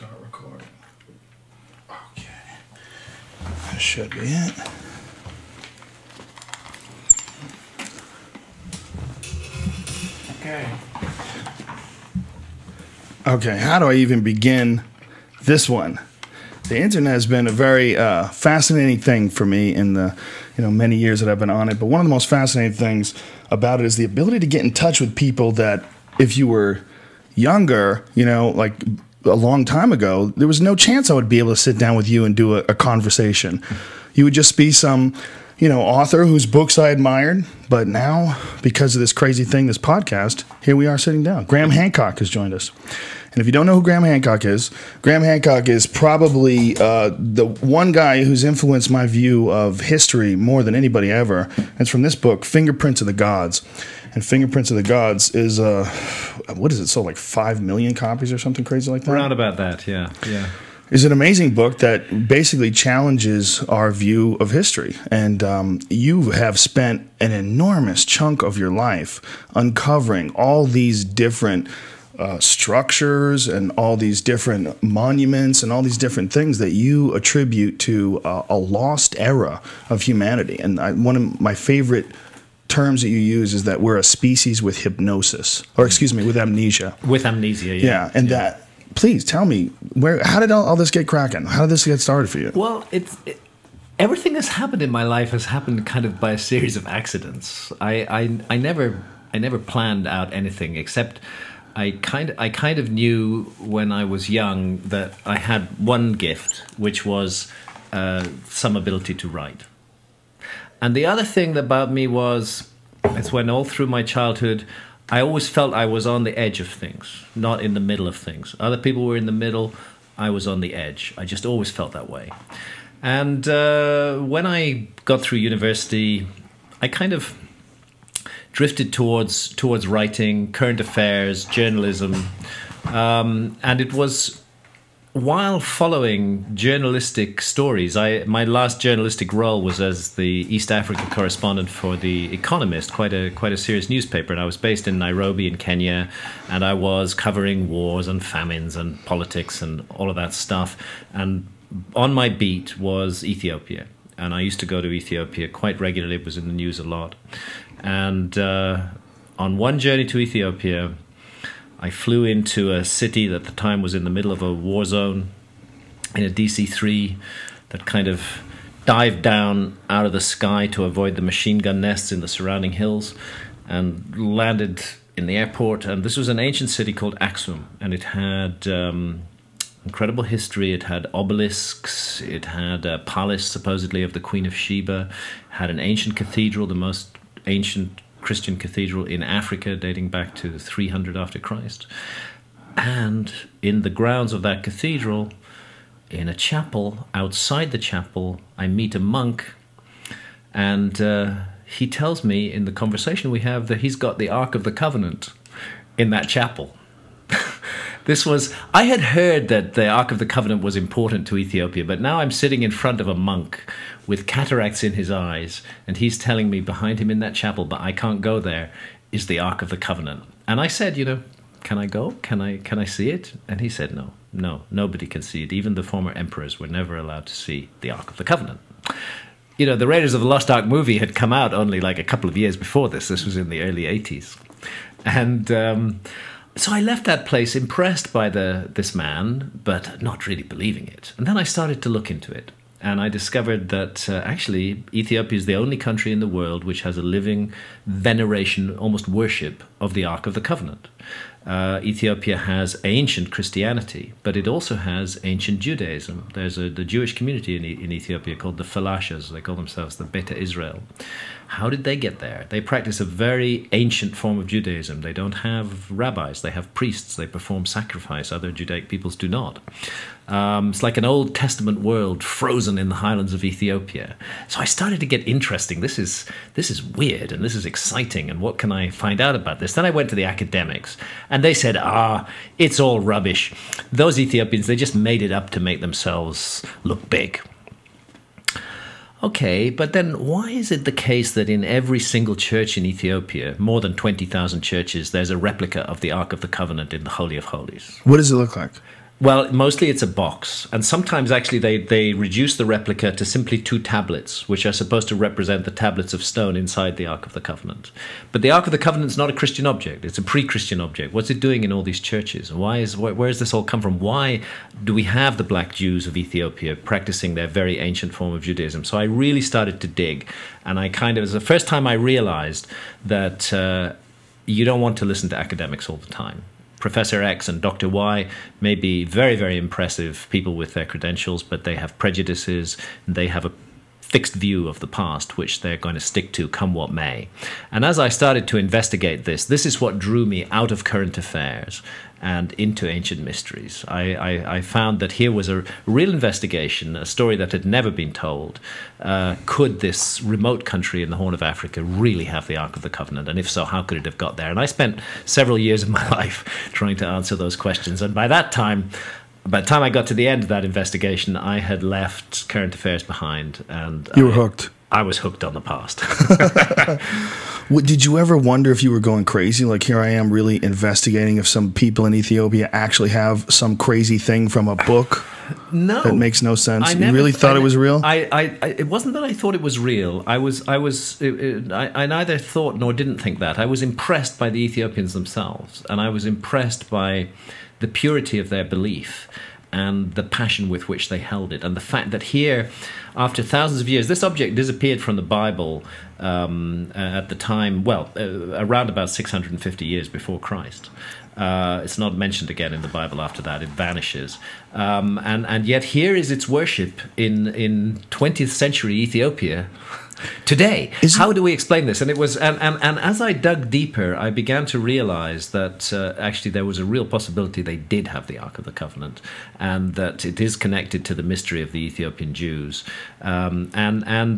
Start recording. Okay. That should be it. Okay. Okay, how do I even begin this one? The internet has been a very fascinating thing for me in the many years that I've been on it. But one of the most fascinating things about it is the ability to get in touch with people that if you were younger, like a long time ago, there was no chance I would be able to sit down with you and do a conversation. You would just be some, author whose books I admired. But now, because of this crazy thing, this podcast, here we are sitting down. Graham Hancock has joined us. And if you don't know who Graham Hancock is probably the one guy who's influenced my view of history more than anybody ever. It's from this book, Fingerprints of the Gods. And Fingerprints of the Gods is, what is it, sold like 5 million copies or something crazy like that? Around about that, yeah. It's an amazing book that basically challenges our view of history. And you have spent an enormous chunk of your life uncovering all these different structures and all these different monuments and all these different things that you attribute to a lost era of humanity. And one of my favorite terms that you use is that we're a species with hypnosis, or excuse me, with amnesia. With amnesia, yeah. Yeah, and that. Please tell me how did all this get cracking? How did this get started for you? Well, everything that's happened in my life has happened kind of by a series of accidents. I never planned out anything except I kind of knew when I was young that I had one gift, which was some ability to write. And the other thing about me it's when all through my childhood, I always felt I was on the edge of things, not in the middle of things. Other people were in the middle, I was on the edge. I just always felt that way. And when I got through university, I kind of drifted towards writing, current affairs, journalism. And it was while following journalistic stories, my last journalistic role was as the East Africa correspondent for The Economist, quite a serious newspaper, and I was based in Nairobi in Kenya, and I was covering wars and famines and politics and all of that stuff. And on my beat was Ethiopia, and I used to go to Ethiopia quite regularly. It was in the news a lot. And on one journey to Ethiopia, I flew into a city that at the time was in the middle of a war zone in a DC-3 that kind of dived down out of the sky to avoid the machine gun nests in the surrounding hills and landed in the airport. And this was an ancient city called Aksum, and it had incredible history. It had obelisks, it had a palace supposedly of the Queen of Sheba, it had an ancient cathedral, the most ancient Christian cathedral in Africa dating back to 300 after Christ. And in the grounds of that cathedral, in a chapel, outside the chapel, I meet a monk, and he tells me in the conversation we have that he's got the Ark of the Covenant in that chapel. I had heard that the Ark of the Covenant was important to Ethiopia, but now I'm sitting in front of a monk with cataracts in his eyes, and he's telling me behind him in that chapel, but I can't go there, is the Ark of the Covenant. And I said, can I go? Can I see it? And he said, no, nobody can see it. Even the former emperors were never allowed to see the Ark of the Covenant. The Raiders of the Lost Ark movie had come out only like a couple of years before this. This was in the early 80s. And so I left that place impressed by this man, but not really believing it. And then I started to look into it. And I discovered that actually Ethiopia is the only country in the world which has a living veneration, almost worship, of the Ark of the Covenant. Ethiopia has ancient Christianity, but it also has ancient Judaism. There's the Jewish community in Ethiopia called the Falashas. They call themselves the Beta Israel. How did they get there? They practice a very ancient form of Judaism. They don't have rabbis. They have priests. They perform sacrifice. Other Judaic peoples do not. It's like an Old Testament world frozen in the highlands of Ethiopia. So I started to get interesting. This is weird and this is exciting. And what can I find out about this? Then I went to the academics, and they said, it's all rubbish. Those Ethiopians, they just made it up to make themselves look big. Okay, but then why is it the case that in every single church in Ethiopia, more than 20,000 churches, there's a replica of the Ark of the Covenant in the Holy of Holies? What does it look like? Well, mostly it's a box. And sometimes actually they reduce the replica to simply 2 tablets, which are supposed to represent the tablets of stone inside the Ark of the Covenant. But the Ark of the Covenant is not a Christian object. It's a pre-Christian object. What's it doing in all these churches? Where has this all come from? Why do we have the black Jews of Ethiopia practicing their very ancient form of Judaism? So I really started to dig. And it was the first time I realized that you don't want to listen to academics all the time. Professor X and Dr. Y may be very, very impressive people with their credentials, but they have prejudices and they have a fixed view of the past, which they're going to stick to come what may. And as I started to investigate this is what drew me out of current affairs and into ancient mysteries. I found that here was a real investigation, a story that had never been told. Could this remote country in the Horn of Africa really have the Ark of the Covenant? And if so, how could it have got there? And I spent several years of my life trying to answer those questions. And by the time I got to the end of that investigation, I had left current affairs behind. And you were hooked. I was hooked on the past. Did you ever wonder if you were going crazy? Like, here I am really investigating if some people in Ethiopia actually have some crazy thing from a book that makes no sense. You really thought it was real? It wasn't that I thought it was real. I neither thought nor didn't think that. I was impressed by the Ethiopians themselves, and I was impressed by the purity of their belief and the passion with which they held it, and the fact that here, after thousands of years, this object disappeared from the Bible at the time, around about 650 years before Christ. It's not mentioned again in the Bible after that. It vanishes. And yet here is its worship in 20th century Ethiopia today. How do we explain this? And it was, and as I dug deeper, I began to realize that actually there was a real possibility they did have the Ark of the Covenant, and that it is connected to the mystery of the Ethiopian Jews, and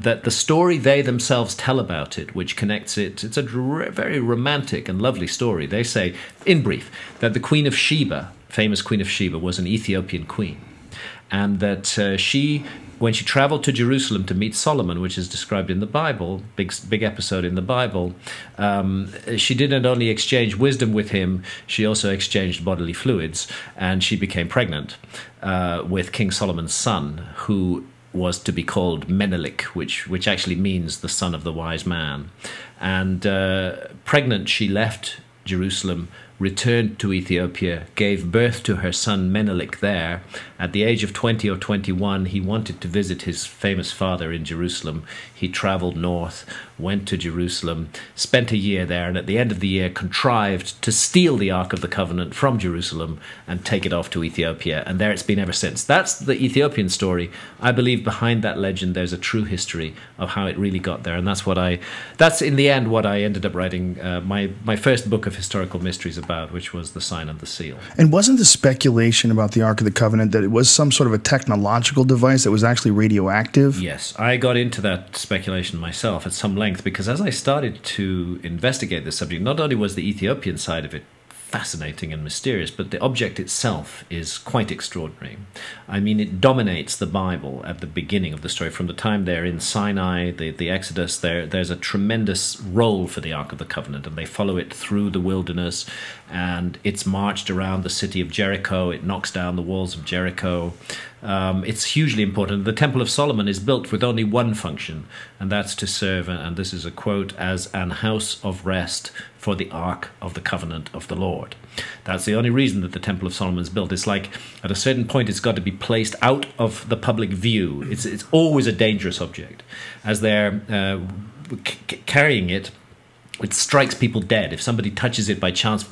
that the story they themselves tell about it, which connects it, it's a very romantic and lovely story. They say, in brief, that the Queen of Sheba, famous Queen of Sheba, was an Ethiopian queen, and that when she traveled to Jerusalem to meet Solomon, which is described in the Bible, big episode in the Bible, she didn't only exchange wisdom with him, she also exchanged bodily fluids, and she became pregnant with King Solomon's son, who was to be called Menelik, which actually means the son of the wise man. And pregnant, she left Jerusalem, returned to Ethiopia, gave birth to her son Menelik there. At the age of 20 or 21, he wanted to visit his famous father in Jerusalem. He traveled north, went to Jerusalem, spent a year there, and at the end of the year contrived to steal the Ark of the Covenant from Jerusalem and take it off to Ethiopia. And there it's been ever since. That's the Ethiopian story. I believe behind that legend there's a true history of how it really got there. And that's in the end what I ended up writing my first book of historical mysteries about, which was The Sign and the Seal. And wasn't the speculation about the Ark of the Covenant that it was some sort of a technological device that was actually radioactive? Yes, I got into that speculation myself at some length, because as I started to investigate this subject, not only was the Ethiopian side of it fascinating and mysterious, but the object itself is quite extraordinary. I mean, it dominates the Bible at the beginning of the story. From the time they're in Sinai, the Exodus, there's a tremendous role for the Ark of the Covenant, and they follow it through the wilderness, and it's marched around the city of Jericho. It knocks down the walls of Jericho. It's hugely important. The Temple of Solomon is built with only one function, and that's to serve, and this is a quote, as an house of rest for the Ark of the Covenant of the Lord. That's the only reason that the Temple of Solomon is built. It's like, at a certain point, it's got to be placed out of the public view. It's always a dangerous object. As they're carrying it, it strikes people dead. If somebody touches it by chance,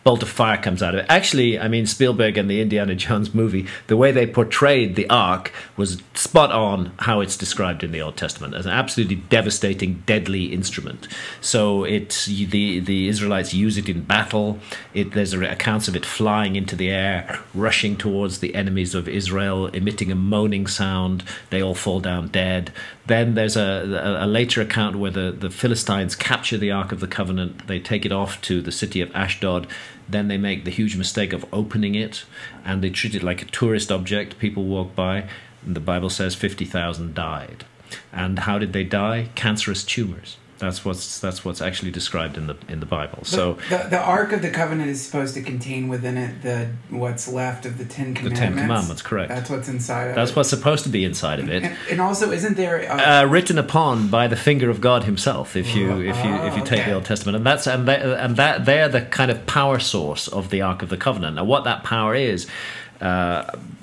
bolt of fire comes out of it. Actually, I mean, Spielberg and the Indiana Jones movie, the way they portrayed the Ark was spot on how it's described in the Old Testament, as an absolutely devastating, deadly instrument. So the Israelites use it in battle. There's accounts of it flying into the air, rushing towards the enemies of Israel, emitting a moaning sound. They all fall down dead. Then there's a later account where the Philistines capture the Ark of the Covenant. They take it off to the city of Ashdod. Then they make the huge mistake of opening it, and they treat it like a tourist object. People walk by, and the Bible says 50,000 died. And how did they die? Cancerous tumors. That's what's actually described in the Bible. So the Ark of the Covenant is supposed to contain within it what's left of the Ten Commandments. The Ten Commandments, correct. That's what's inside of it. That's what's supposed to be inside of it. And also, isn't there written upon by the finger of God Himself? If you take the Old Testament, and they're the kind of power source of the Ark of the Covenant. Now, what that power is.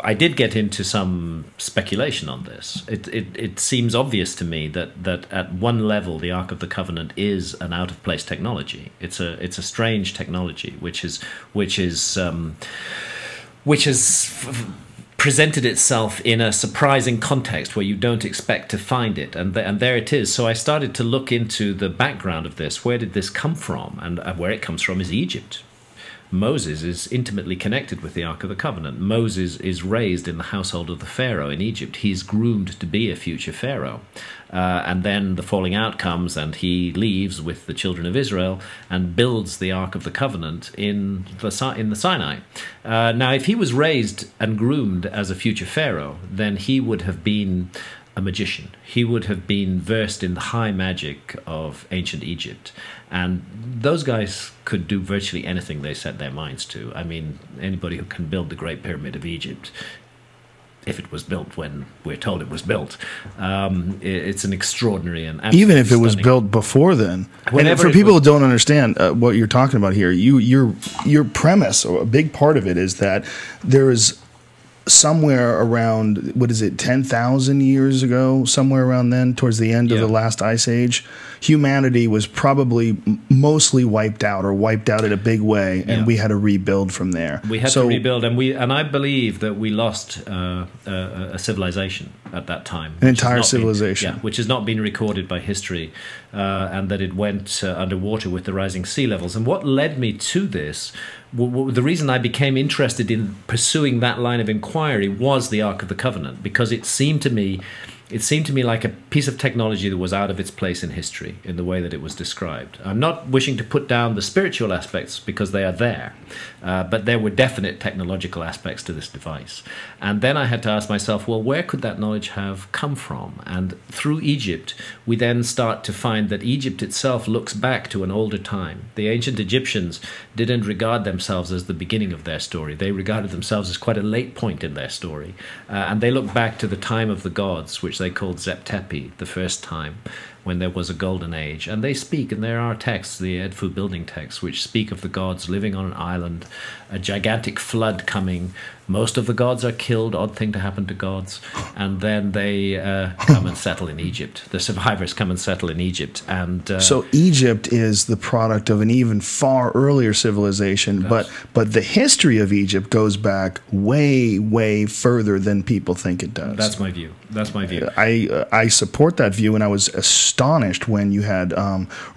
I did get into some speculation on this. It seems obvious to me that at one level the Ark of the Covenant is an out of place technology. It's a strange technology which has presented itself in a surprising context where you don't expect to find it, and there it is. So I started to look into the background of this. Where did this come from? And where it comes from is Egypt. Moses is intimately connected with the Ark of the Covenant. Moses is raised in the household of the Pharaoh in Egypt. He's groomed to be a future Pharaoh. And then the falling out comes and he leaves with the children of Israel and builds the Ark of the Covenant in the Sinai. Now, if he was raised and groomed as a future Pharaoh, then he would have been a magician. He would have been versed in the high magic of ancient Egypt. And those guys could do virtually anything they set their minds to. I mean, anybody who can build the Great Pyramid of Egypt, if it was built when we're told it was built, it's an extraordinary and even if it was built before then. And for people who don't understand what you're talking about here, your premise, or a big part of it, is that there is somewhere around, 10,000 years ago, somewhere around then, towards the end of the last ice age, humanity was probably mostly wiped out in a big way, and we had to rebuild from there. We had to rebuild, and I believe that we lost a civilization at that time. An entire civilization. Which has not been recorded by history, and that it went underwater with the rising sea levels. And what led me to this, the reason I became interested in pursuing that line of inquiry was the Ark of the Covenant, because it seemed to me like a piece of technology that was out of its place in history in the way that it was described. I'm not wishing to put down the spiritual aspects because they are there, but there were definite technological aspects to this device. And then I had to ask myself, well, where could that knowledge have come from? And through Egypt, we then start to find that Egypt itself looks back to an older time. The ancient Egyptians didn't regard themselves as the beginning of their story. They regarded themselves as quite a late point in their story. And they look back to the time of the gods, which they called Zep-Tepi, the first time when there was a golden age. And they speak, and there are texts, the Edfu building texts, which speak of the gods living on an island, a gigantic flood coming. Most of the gods are killed, odd thing to happen to gods, and then they come and settle in Egypt. The survivors come and settle in Egypt. And so Egypt is the product of an even far earlier civilization, but the history of Egypt goes back way, way further than people think it does. That's my view. That's my view. I support that view, and I was astonished when you had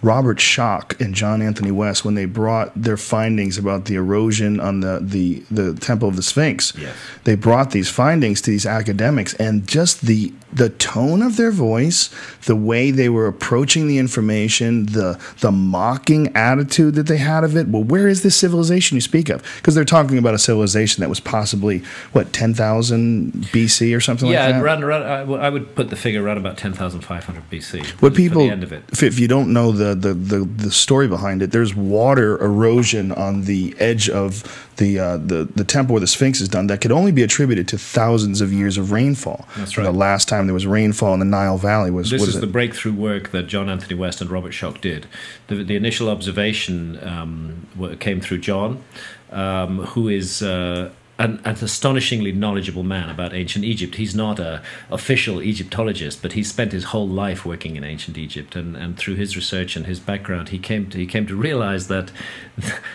Robert Schoch and John Anthony West, when they brought their findings about the erosion on the Temple of the Sphinx. Yes. They brought these findings to these academics, and just the tone of their voice, the way they were approaching the information, the mocking attitude that they had of it. Well, where is this civilization you speak of? Because they're talking about a civilization that was possibly, 10,000 BC or something like that? Yeah, I would put the figure around about 10,500 BC. What people, for the end of it. If you don't know the story behind it, there's water erosion on the edge of the temple where the Sphinx is done that could only be attributed to thousands of years of rainfall. That's right. The last time there was rainfall in the Nile Valley was... This is the breakthrough work that John Anthony West and Robert Schoch did. The initial observation came through John, who is... an astonishingly knowledgeable man about ancient Egypt. He's not an official Egyptologist, but he spent his whole life working in ancient Egypt, and through his research and his background, he came to realize that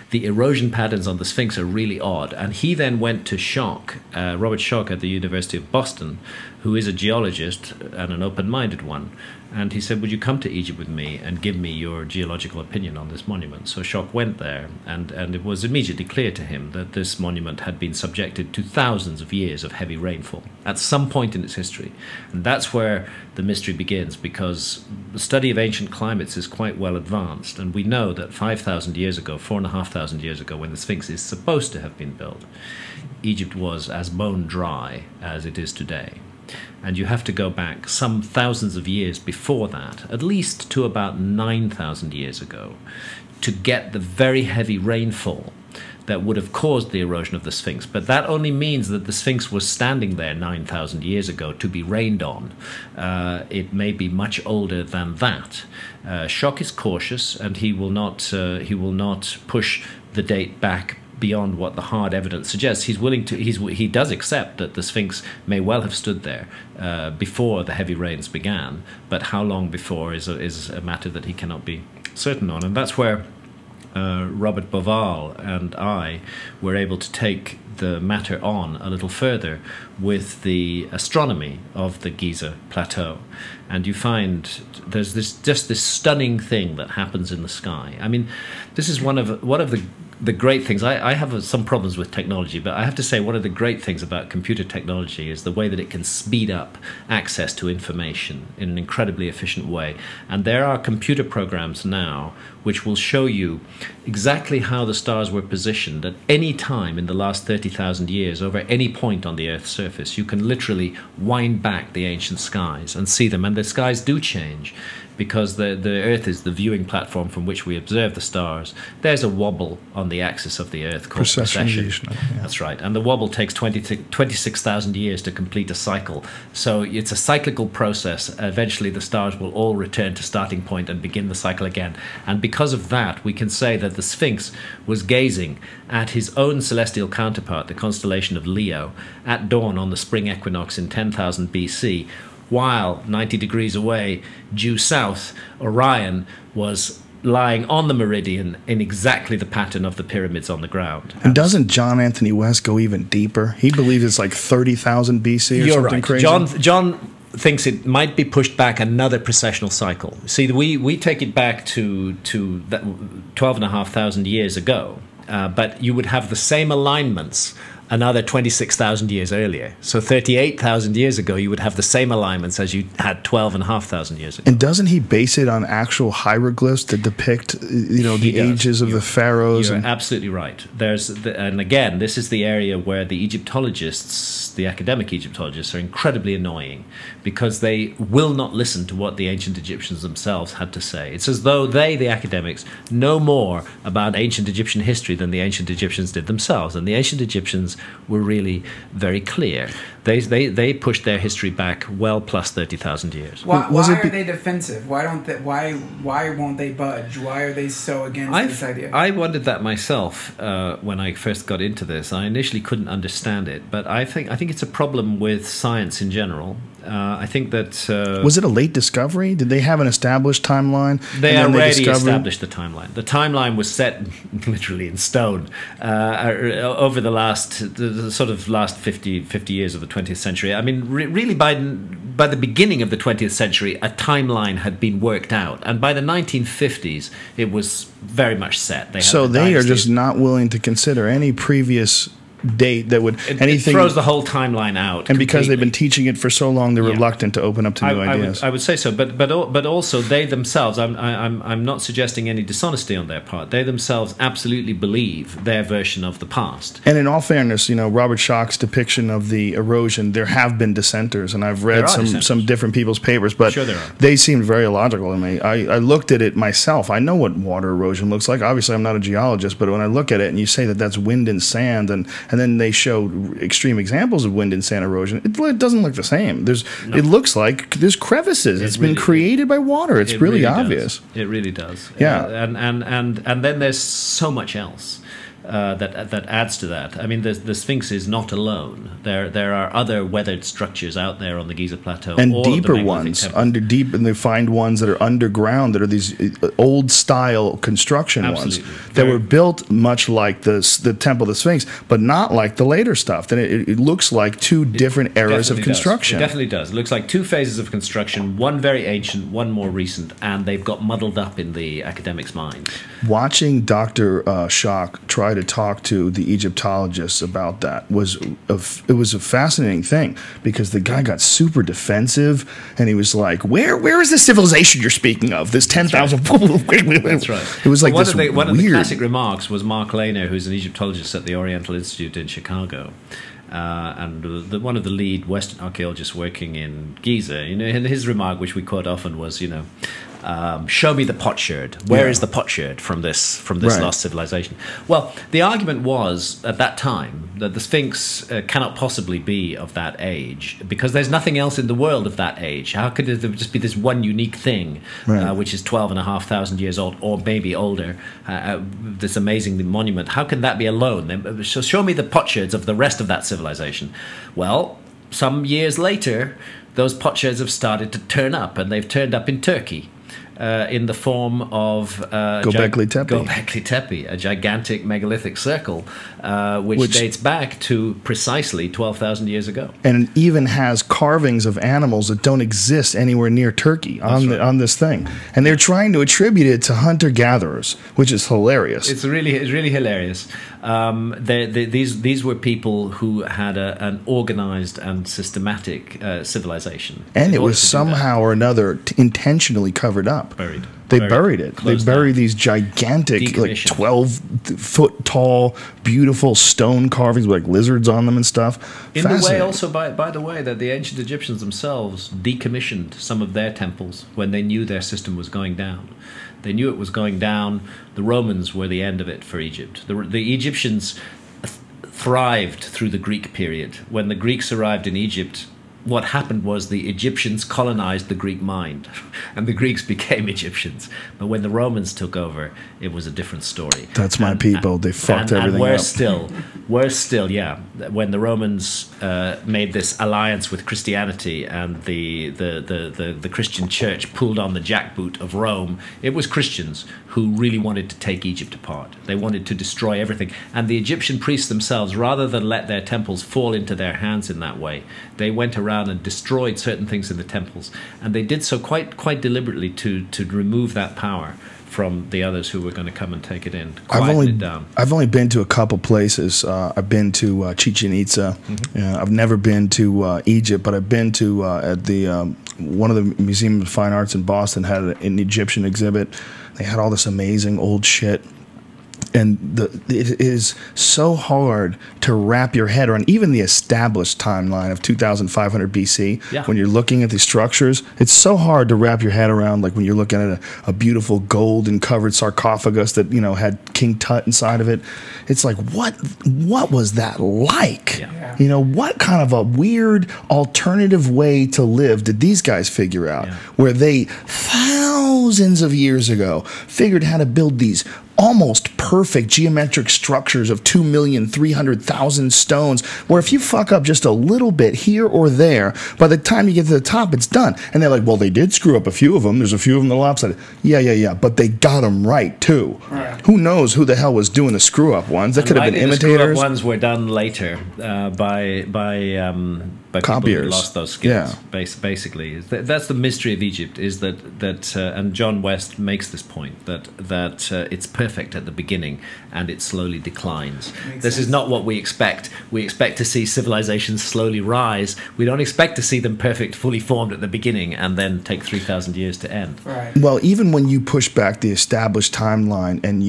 the erosion patterns on the Sphinx are really odd. And he then went to Robert Schoch at the University of Boston, who is a geologist and an open-minded one. And he said, would you come to Egypt with me and give me your geological opinion on this monument? So Schoch went there, and it was immediately clear to him that this monument had been subjected to thousands of years of heavy rainfall at some point in its history. And that's where the mystery begins, because the study of ancient climates is quite well advanced. And we know that 5,000 years ago, 4,500 years ago, when the Sphinx is supposed to have been built, Egypt was as bone dry as it is today. And you have to go back some thousands of years before that, at least to about 9,000 years ago, to get the very heavy rainfall that would have caused the erosion of the Sphinx. But that only means that the Sphinx was standing there 9,000 years ago to be rained on. It may be much older than that. Schock is cautious, and he will not push the date back beyond what the hard evidence suggests. He's willing to. He does accept that the Sphinx may well have stood there before the heavy rains began, but how long before is a matter that he cannot be certain on, and that's where Robert Boval and I were able to take the matter on a little further with the astronomy of the Giza Plateau. And you find there's this stunning thing that happens in the sky. I mean, this is one of the great things. I have some problems with technology, but I have to say one of the great things about computer technology is the way that it can speed up access to information in an incredibly efficient way. And there are computer programs now which will show you exactly how the stars were positioned at any time in the last 30,000 years over any point on the Earth's surface. You can literally wind back the ancient skies and see them, and the skies do change, because the Earth is the viewing platform from which we observe the stars. There's a wobble on the axis of the Earth called precession. Yeah. That's right. And the wobble takes 26,000 years to complete a cycle. So it's a cyclical process. Eventually the stars will all return to starting point and begin the cycle again. And because of that, we can say that the Sphinx was gazing at his own celestial counterpart, the constellation of Leo, at dawn on the spring equinox in 10,000 BC, while 90 degrees away, due south, Orion was lying on the meridian in exactly the pattern of the pyramids on the ground. And doesn't John Anthony West go even deeper? He believes it's like 30,000 BC or You're something right. crazy. John thinks it might be pushed back another precessional cycle. See, we take it back to 12,500 years ago, but you would have the same alignments another 26,000 years earlier. So 38,000 years ago, you would have the same alignments as you had 12,500 years ago. And doesn't he base it on actual hieroglyphs that depict, the ages of the pharaohs? You're absolutely right. And again, this is the area where the Egyptologists, the academic Egyptologists, are incredibly annoying, because they will not listen to what the ancient Egyptians themselves had to say. It's as though they, the academics, know more about ancient Egyptian history than the ancient Egyptians did themselves. And the ancient Egyptians were really very clear. They pushed their history back well plus 30,000 years. Why are they defensive? Why won't they budge? Why are they so against this idea? I wondered that myself when I first got into this. I initially couldn't understand it, but I think it's a problem with science in general. I think that... was it a late discovery? Did they have an established timeline? They already established the timeline. The timeline was set literally in stone over the last 50 years of the 20th century. I mean, really by the beginning of the 20th century, a timeline had been worked out. And by the 1950s, it was very much set. So they are just not willing to consider any previous date that would it throws the whole timeline out, and because they've been teaching it for so long, they're reluctant to open up to new ideas. I would say so, but also they themselves. I'm not suggesting any dishonesty on their part. They themselves absolutely believe their version of the past. And in all fairness, Robert Schock's depiction of the erosion, there have been dissenters, and I've read some different people's papers, but sure there are. They seemed very illogical to me. I looked at it myself. I know what water erosion looks like. Obviously, I'm not a geologist, but when I look at it and you say that that's wind and sand, and then they show extreme examples of wind and sand erosion, it doesn't look the same. It looks like there's crevices. It's been created by water. It's really obvious. It really does. Yeah. And then there's so much else that adds to that. I mean, the Sphinx is not alone. There are other weathered structures out there on the Giza Plateau, and deeper ones, and they find ones that are underground that are these old style construction ones that were built much like the Temple of the Sphinx, but not like the later stuff. Then it looks like two different eras of construction. It definitely does. It looks like two phases of construction, one very ancient, one more recent, and they've got muddled up in the academic's mind. Watching Dr. Schock try to talk to the Egyptologists about that was a fascinating thing, because the guy got super defensive, and he was like, "Where is the civilization you're speaking of? This 10,000." That's right. It was like one of the classic remarks was Mark Lehner, who's an Egyptologist at the Oriental Institute in Chicago. and one of the lead Western archaeologists working in Giza, and his remark, which we quote often, was, show me the potsherd. Where is the potsherd from this Right. lost civilization? Well, the argument was at that time that the Sphinx cannot possibly be of that age because there's nothing else in the world of that age. How could there just be this one unique thing, Right. which is 12,500 years old or maybe older, this amazing monument? How can that be alone? So show me the potsherds of the rest of that civilization. Well, some years later, those potsherds have started to turn up, and they've turned up in Turkey. In the form of Göbekli Tepe. Göbekli Tepe, a gigantic megalithic circle, which dates back to precisely 12,000 years ago. And it even has carvings of animals that don't exist anywhere near Turkey on this thing. And they're trying to attribute it to hunter-gatherers, which is hilarious. It's really hilarious. These were people who had an organized and systematic civilization. And it was somehow or another intentionally covered up. Buried. They buried it. They Closed buried down. these gigantic, like Decommissioned. 12-foot tall, beautiful stone carvings with like lizards on them and stuff. In the way, Fascinating. also, by the way, that the ancient Egyptians themselves decommissioned some of their temples when they knew their system was going down. They knew it was going down. The Romans were the end of it for Egypt. The Egyptians thrived through the Greek period. When the Greeks arrived in Egypt, what happened was the Egyptians colonized the Greek mind, and the Greeks became Egyptians. But when the Romans took over, it was a different story. That's my people. They fucked everything and up. Worse still, yeah. When the Romans made this alliance with Christianity, and the Christian church pulled on the jackboot of Rome, it was Christians who really wanted to take Egypt apart. They wanted to destroy everything. And the Egyptian priests themselves, rather than let their temples fall into their hands in that way, they went around and destroyed certain things in the temples. And they did so quite deliberately to remove that power from the others who were going to come and take it in, quieten it down. I've only been to a couple places. I've been to Chichen Itza. I've never been to Egypt, but I've been to at the one of the Museum of Fine Arts in Boston had an Egyptian exhibit. They had all this amazing old shit. And it is so hard to wrap your head around, even the established timeline of 2,500 BC. Yeah. When you're looking at the structures, it's so hard to wrap your head around. Like when you're looking at a beautiful golden covered sarcophagus that had King Tut inside of it. It's like what was that like? Yeah. What kind of a weird alternative way to live did these guys figure out? Yeah. Where they thousands of years ago figured how to build these almost perfect geometric structures of 2,300,000 stones, where if you fuck up just a little bit here or there, by the time you get to the top, it's done. And they're like, well, they did screw up a few of them. There's a few of them that are lopsided. Yeah. But they got them right, too. Right. Who knows who the hell was doing the screw-up ones? That could have been imitators. The screw-up ones were done later by people who Copiers. lost those skills. Yeah. Basically, that's the mystery of Egypt. Is that and John West makes this point that it's perfect at the beginning and it slowly declines. This is not what we expect. We expect to see civilizations slowly rise. We don't expect to see them perfect, fully formed at the beginning and then take 3,000 years to end. Right. Well, even when you push back the established timeline, and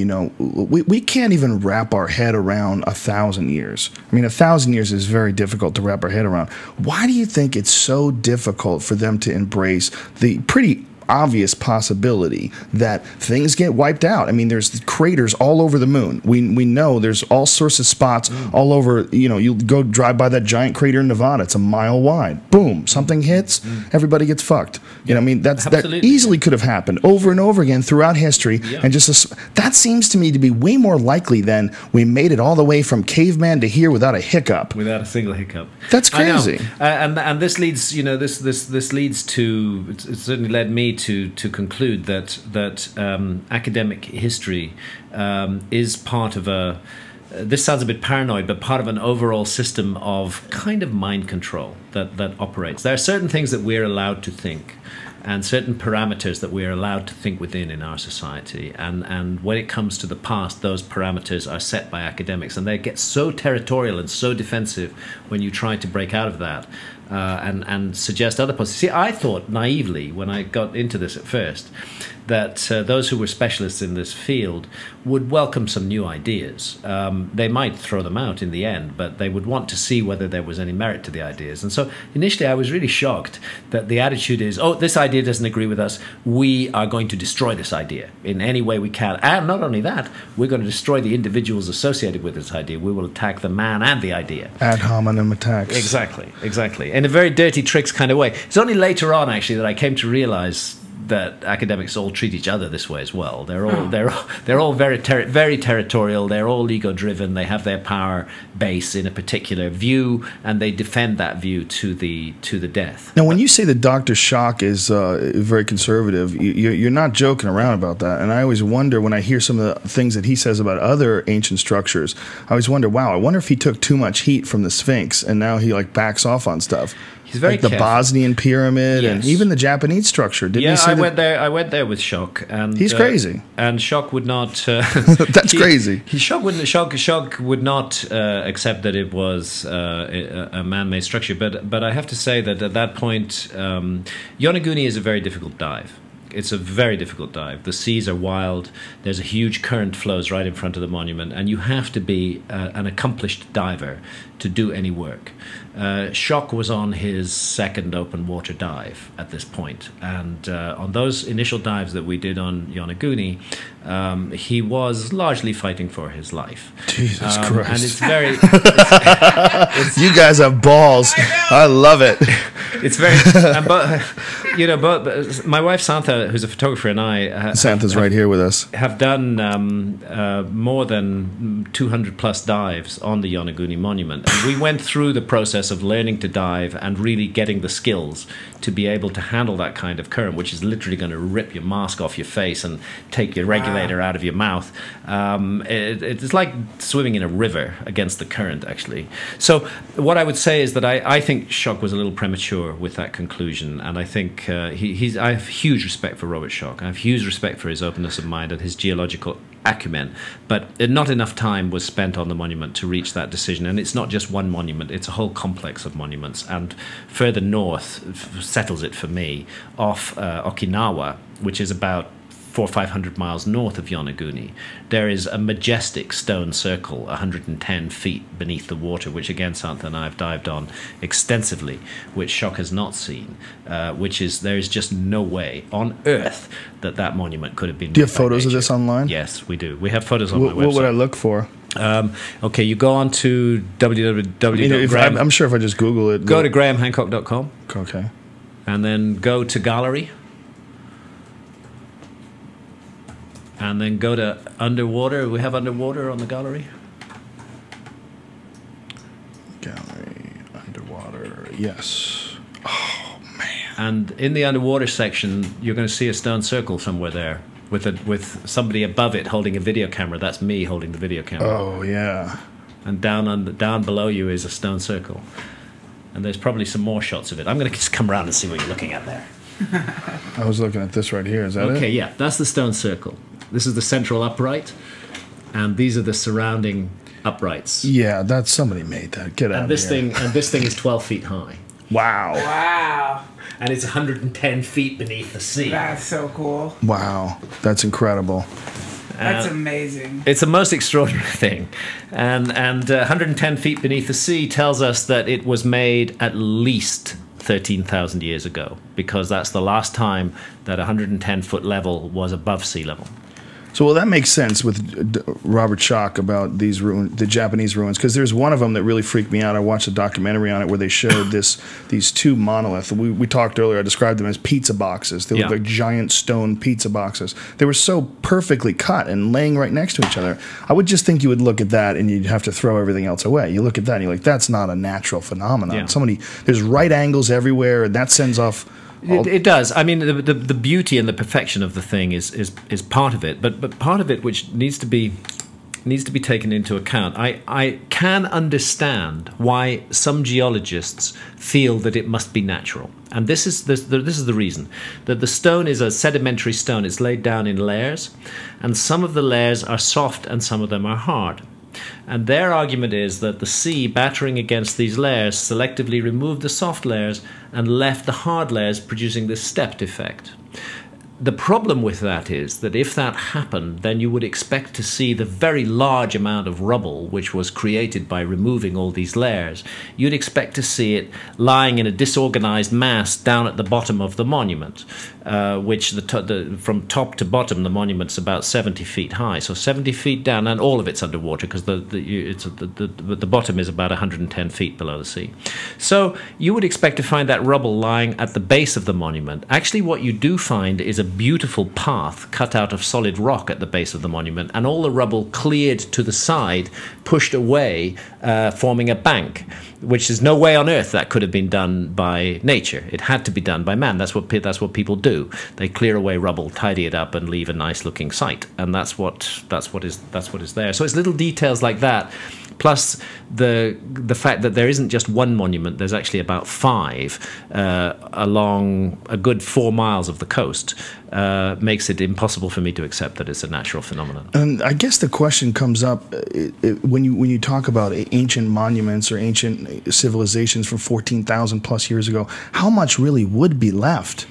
we can't even wrap our head around 1,000 years. I mean, 1,000 years is very difficult to wrap our head around. Why do you think it's so difficult for them to embrace the pretty obvious possibility that things get wiped out? I mean, there's craters all over the moon. We know there's all sorts of spots all over. You go drive by that giant crater in Nevada. It's a mile wide. Boom, something hits, everybody gets fucked. I mean, that easily could have happened over and over again throughout history. Yeah. And that seems to me to be way more likely than we made it all the way from caveman to here without a hiccup. Without a single hiccup. That's crazy. I know. And this leads, this leads to, it certainly led me to conclude that academic history is part of a, this sounds a bit paranoid, but part of an overall system of kind of mind control that operates. There are certain things that we're allowed to think. and certain parameters that we're allowed to think within in our society. And when it comes to the past, those parameters are set by academics, and they get so territorial and so defensive when you try to break out of that and suggest other possibilities. See, I thought naively when I got into this at first that those who were specialists in this field would welcome some new ideas. They might throw them out in the end, but they would want to see whether there was any merit to the ideas. And so initially I was really shocked that the attitude is, oh, this idea doesn't agree with us. We are going to destroy this idea in any way we can. And not only that, we're going to destroy the individuals associated with this idea. We will attack the man and the idea. Ad hominem attacks. Exactly, exactly. In a very dirty tricks kind of way. It's only later on, actually, that I came to realize that academics all treat each other this way as well. They're all very territorial. They're all ego driven. They have their power base in a particular view, and they defend that view to the death. Now, when you say that Dr. Schock is very conservative, you're not joking around about that. And I always wonder when I hear some of the things that he says about other ancient structures. I always wonder, wow, I wonder if he took too much heat from the Sphinx, and now he like backs off on stuff. He's very like the careful. Bosnian pyramid, Yes. and even the Japanese structure. Didn't yeah, he say I went there with Schock, and He's crazy. And Schock would not. That's crazy. Schock would not accept that it was a man-made structure. But I have to say that at that point, Yonaguni is a very difficult dive. It's a very difficult dive. The seas are wild. There's a huge current flows right in front of the monument, and you have to be an accomplished diver to do any work. Schock was on his second open water dive at this point, and on those initial dives that we did on Yonaguni, he was largely fighting for his life. Jesus Christ. And it's very... You guys have balls. I love it. It's very... but my wife Santha, who's a photographer, and I... Santa's right here with us. Have done more than 200 plus dives on the Yonaguni monument. And we went through the process of learning to dive and really getting the skills to be able to handle that kind of current, which is literally going to rip your mask off your face and take your regulator out of your mouth. It's like swimming in a river against the current, actually. So what I would say is that I think Schock was a little premature with that conclusion, and I think I have huge respect for Robert Schock. I have huge respect for his openness of mind and his geological acumen, but not enough time was spent on the monument to reach that decision. And it's not just one monument, it's a whole complex of monuments. And further north settles it for me off Okinawa, which is about 400 or 500 miles north of Yonaguni. There is a majestic stone circle 110 feet beneath the water, which again Santha and I have dived on extensively, which Schock has not seen, there is just no way on earth that monument could have been. Do you have photos of this online? Yes, we do. We have photos on my website. What would I look for? Okay, you go on to www. I'm sure if I just Google it. Go to grahamhancock.com. Okay. And then go to gallery. And then go to underwater. We have underwater on the gallery. Gallery, underwater, yes. Oh, man. And in the underwater section, you're going to see a stone circle somewhere there with somebody above it holding a video camera. That's me holding the video camera. Oh, yeah. And down below you is a stone circle. And there's probably some more shots of it. I'm going to just come around and see what you're looking at there. I was looking at this right here. Is that it? Okay, yeah, that's the stone circle. This is the central upright, and these are the surrounding uprights. Yeah, that's somebody made that. Get out of here. And this thing is 12 feet high. Wow. Wow. And it's 110 feet beneath the sea. That's so cool. Wow, that's incredible. That's amazing. It's the most extraordinary thing. And 110 feet beneath the sea tells us that it was made at least 13,000 years ago, because that's the last time that 110-foot level was above sea level. So, well, that makes sense with Robert Schock about these the Japanese ruins, because there's one of them that really freaked me out. I watched a documentary on it where they showed these two monoliths. We talked earlier. I described them as pizza boxes. They look like giant stone pizza boxes. They were so perfectly cut and laying right next to each other. I would just think you would look at that and you'd have to throw everything else away. You look at that and you're like, that's not a natural phenomenon. Yeah. There's right angles everywhere, and that sends off. It does. I mean, the beauty and the perfection of the thing is part of it, but part of it which needs to be needs to be taken into account. I can understand why some geologists feel that it must be natural. And this is the reason. That the stone is a sedimentary stone. It's laid down in layers, and some of the layers are soft and some of them are hard. And their argument is that the sea battering against these layers selectively removed the soft layers and left the hard layers, producing this stepped effect. The problem with that is that if that happened, then you would expect to see the very large amount of rubble which was created by removing all these layers. You'd expect to see it lying in a disorganized mass down at the bottom of the monument, which from top to bottom the monument's about 70 feet high. So 70 feet down, and all of it's underwater because the bottom is about 110 feet below the sea. So you would expect to find that rubble lying at the base of the monument. Actually, what you do find is a beautiful path cut out of solid rock at the base of the monument, and all the rubble cleared to the side, pushed away, forming a bank, which is no way on earth that could have been done by nature. It had to be done by man. That's what people do. They clear away rubble, tidy it up, and leave a nice looking site, and that's what is there. So it's little details like that, plus the fact that there isn't just one monument. There's actually about 5 along a good 4 miles of the coast. Makes it impossible for me to accept that it's a natural phenomenon. And I guess the question comes up when you talk about ancient monuments or ancient civilizations from 14,000 plus years ago, how much really would be left?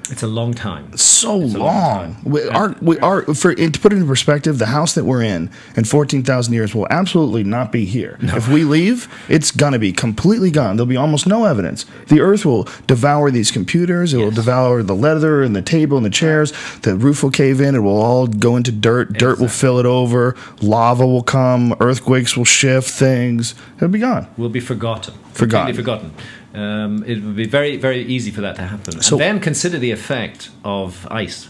It's a long time. So long. To put it in perspective, the house that we're in 14,000 years will absolutely not be here. No. If we leave, it's going to be completely gone. There'll be almost no evidence. The earth will devour these computers. It will devour the leather and the table and the chairs. The roof will cave in. It will all go into dirt. Dirt will fill it over. Lava will come. Earthquakes will shift things. It'll be gone. We'll be forgotten. Completely forgotten. It would be very, very easy for that to happen. So, and then consider the effect of ice.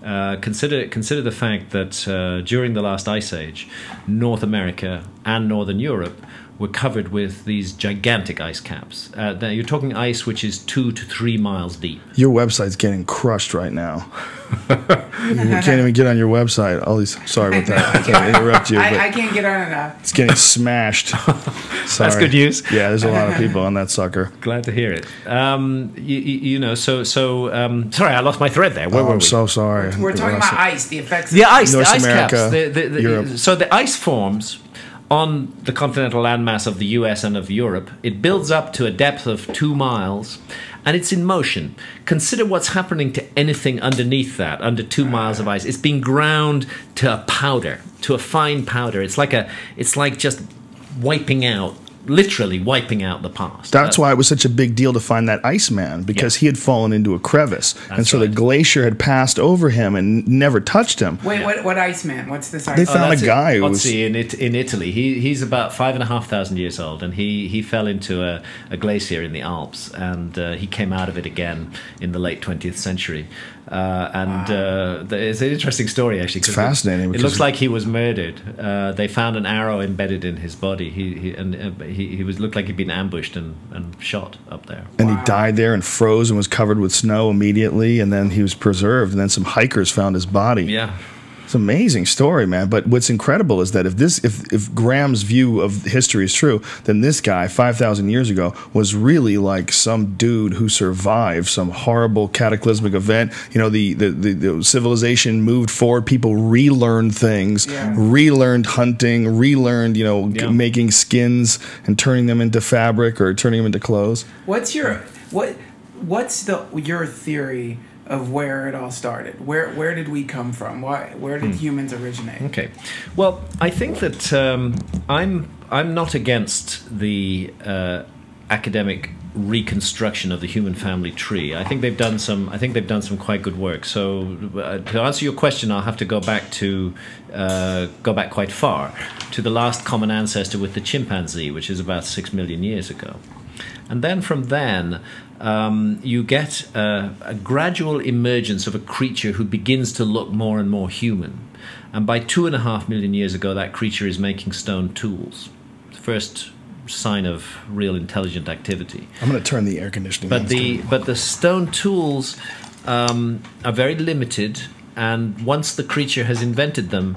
Consider the fact that during the last ice age, North America and Northern Europe were covered with these gigantic ice caps. You're talking ice which is 2 to 3 miles deep. Your website's getting crushed right now. You can't even get on your website. Sorry about that. I can't interrupt you. I can't get on it. It's getting smashed. That's good news. Yeah, there's a lot of people on that sucker. Glad to hear it. Sorry, I lost my thread there. Where were we? I'm so sorry. We're talking about ice, the effects of ice, North the ice America, caps. Europe. So the ice forms on the continental landmass of the US and of Europe. It builds up to a depth of 2 miles, and it's in motion. Consider what's happening to anything underneath that, under 2 miles of ice. It's being ground to a powder, to a fine powder. It's like just wiping out, literally wiping out the past. That's why it was such a big deal to find that Iceman, because he had fallen into a crevice. And so the glacier had passed over him and never touched him. Wait, what Iceman? What's this Iceman? They found a guy who was... in Italy. He's about 5,500 years old, and he fell into a glacier in the Alps, and he came out of it again in the late 20th century. It's an interesting story, actually. It's fascinating. It looks like he was murdered. They found an arrow embedded in his body. He looked like he'd been ambushed and shot up there. And he died there and froze and was covered with snow immediately, and then he was preserved, and then some hikers found his body. Yeah. It's an amazing story, man. But what's incredible is that if Graham's view of history is true, then this guy 5,000 years ago was really like some dude who survived some horrible cataclysmic event. You know, the civilization moved forward. People relearned things, relearned hunting, relearned making skins and turning them into fabric or turning them into clothes. What's your theory of where it all started? Where did we come from? Where did humans originate? Okay, well, I think that I'm not against the academic reconstruction of the human family tree. I think they've done some quite good work. So to answer your question, I'll have to go back quite far to the last common ancestor with the chimpanzee, which is about 6 million years ago. And then from then, you get a gradual emergence of a creature who begins to look more and more human. And by 2.5 million years ago, that creature is making stone tools. The first sign of real intelligent activity. I'm going to turn the air conditioning on. But the stone tools are very limited, and once the creature has invented them,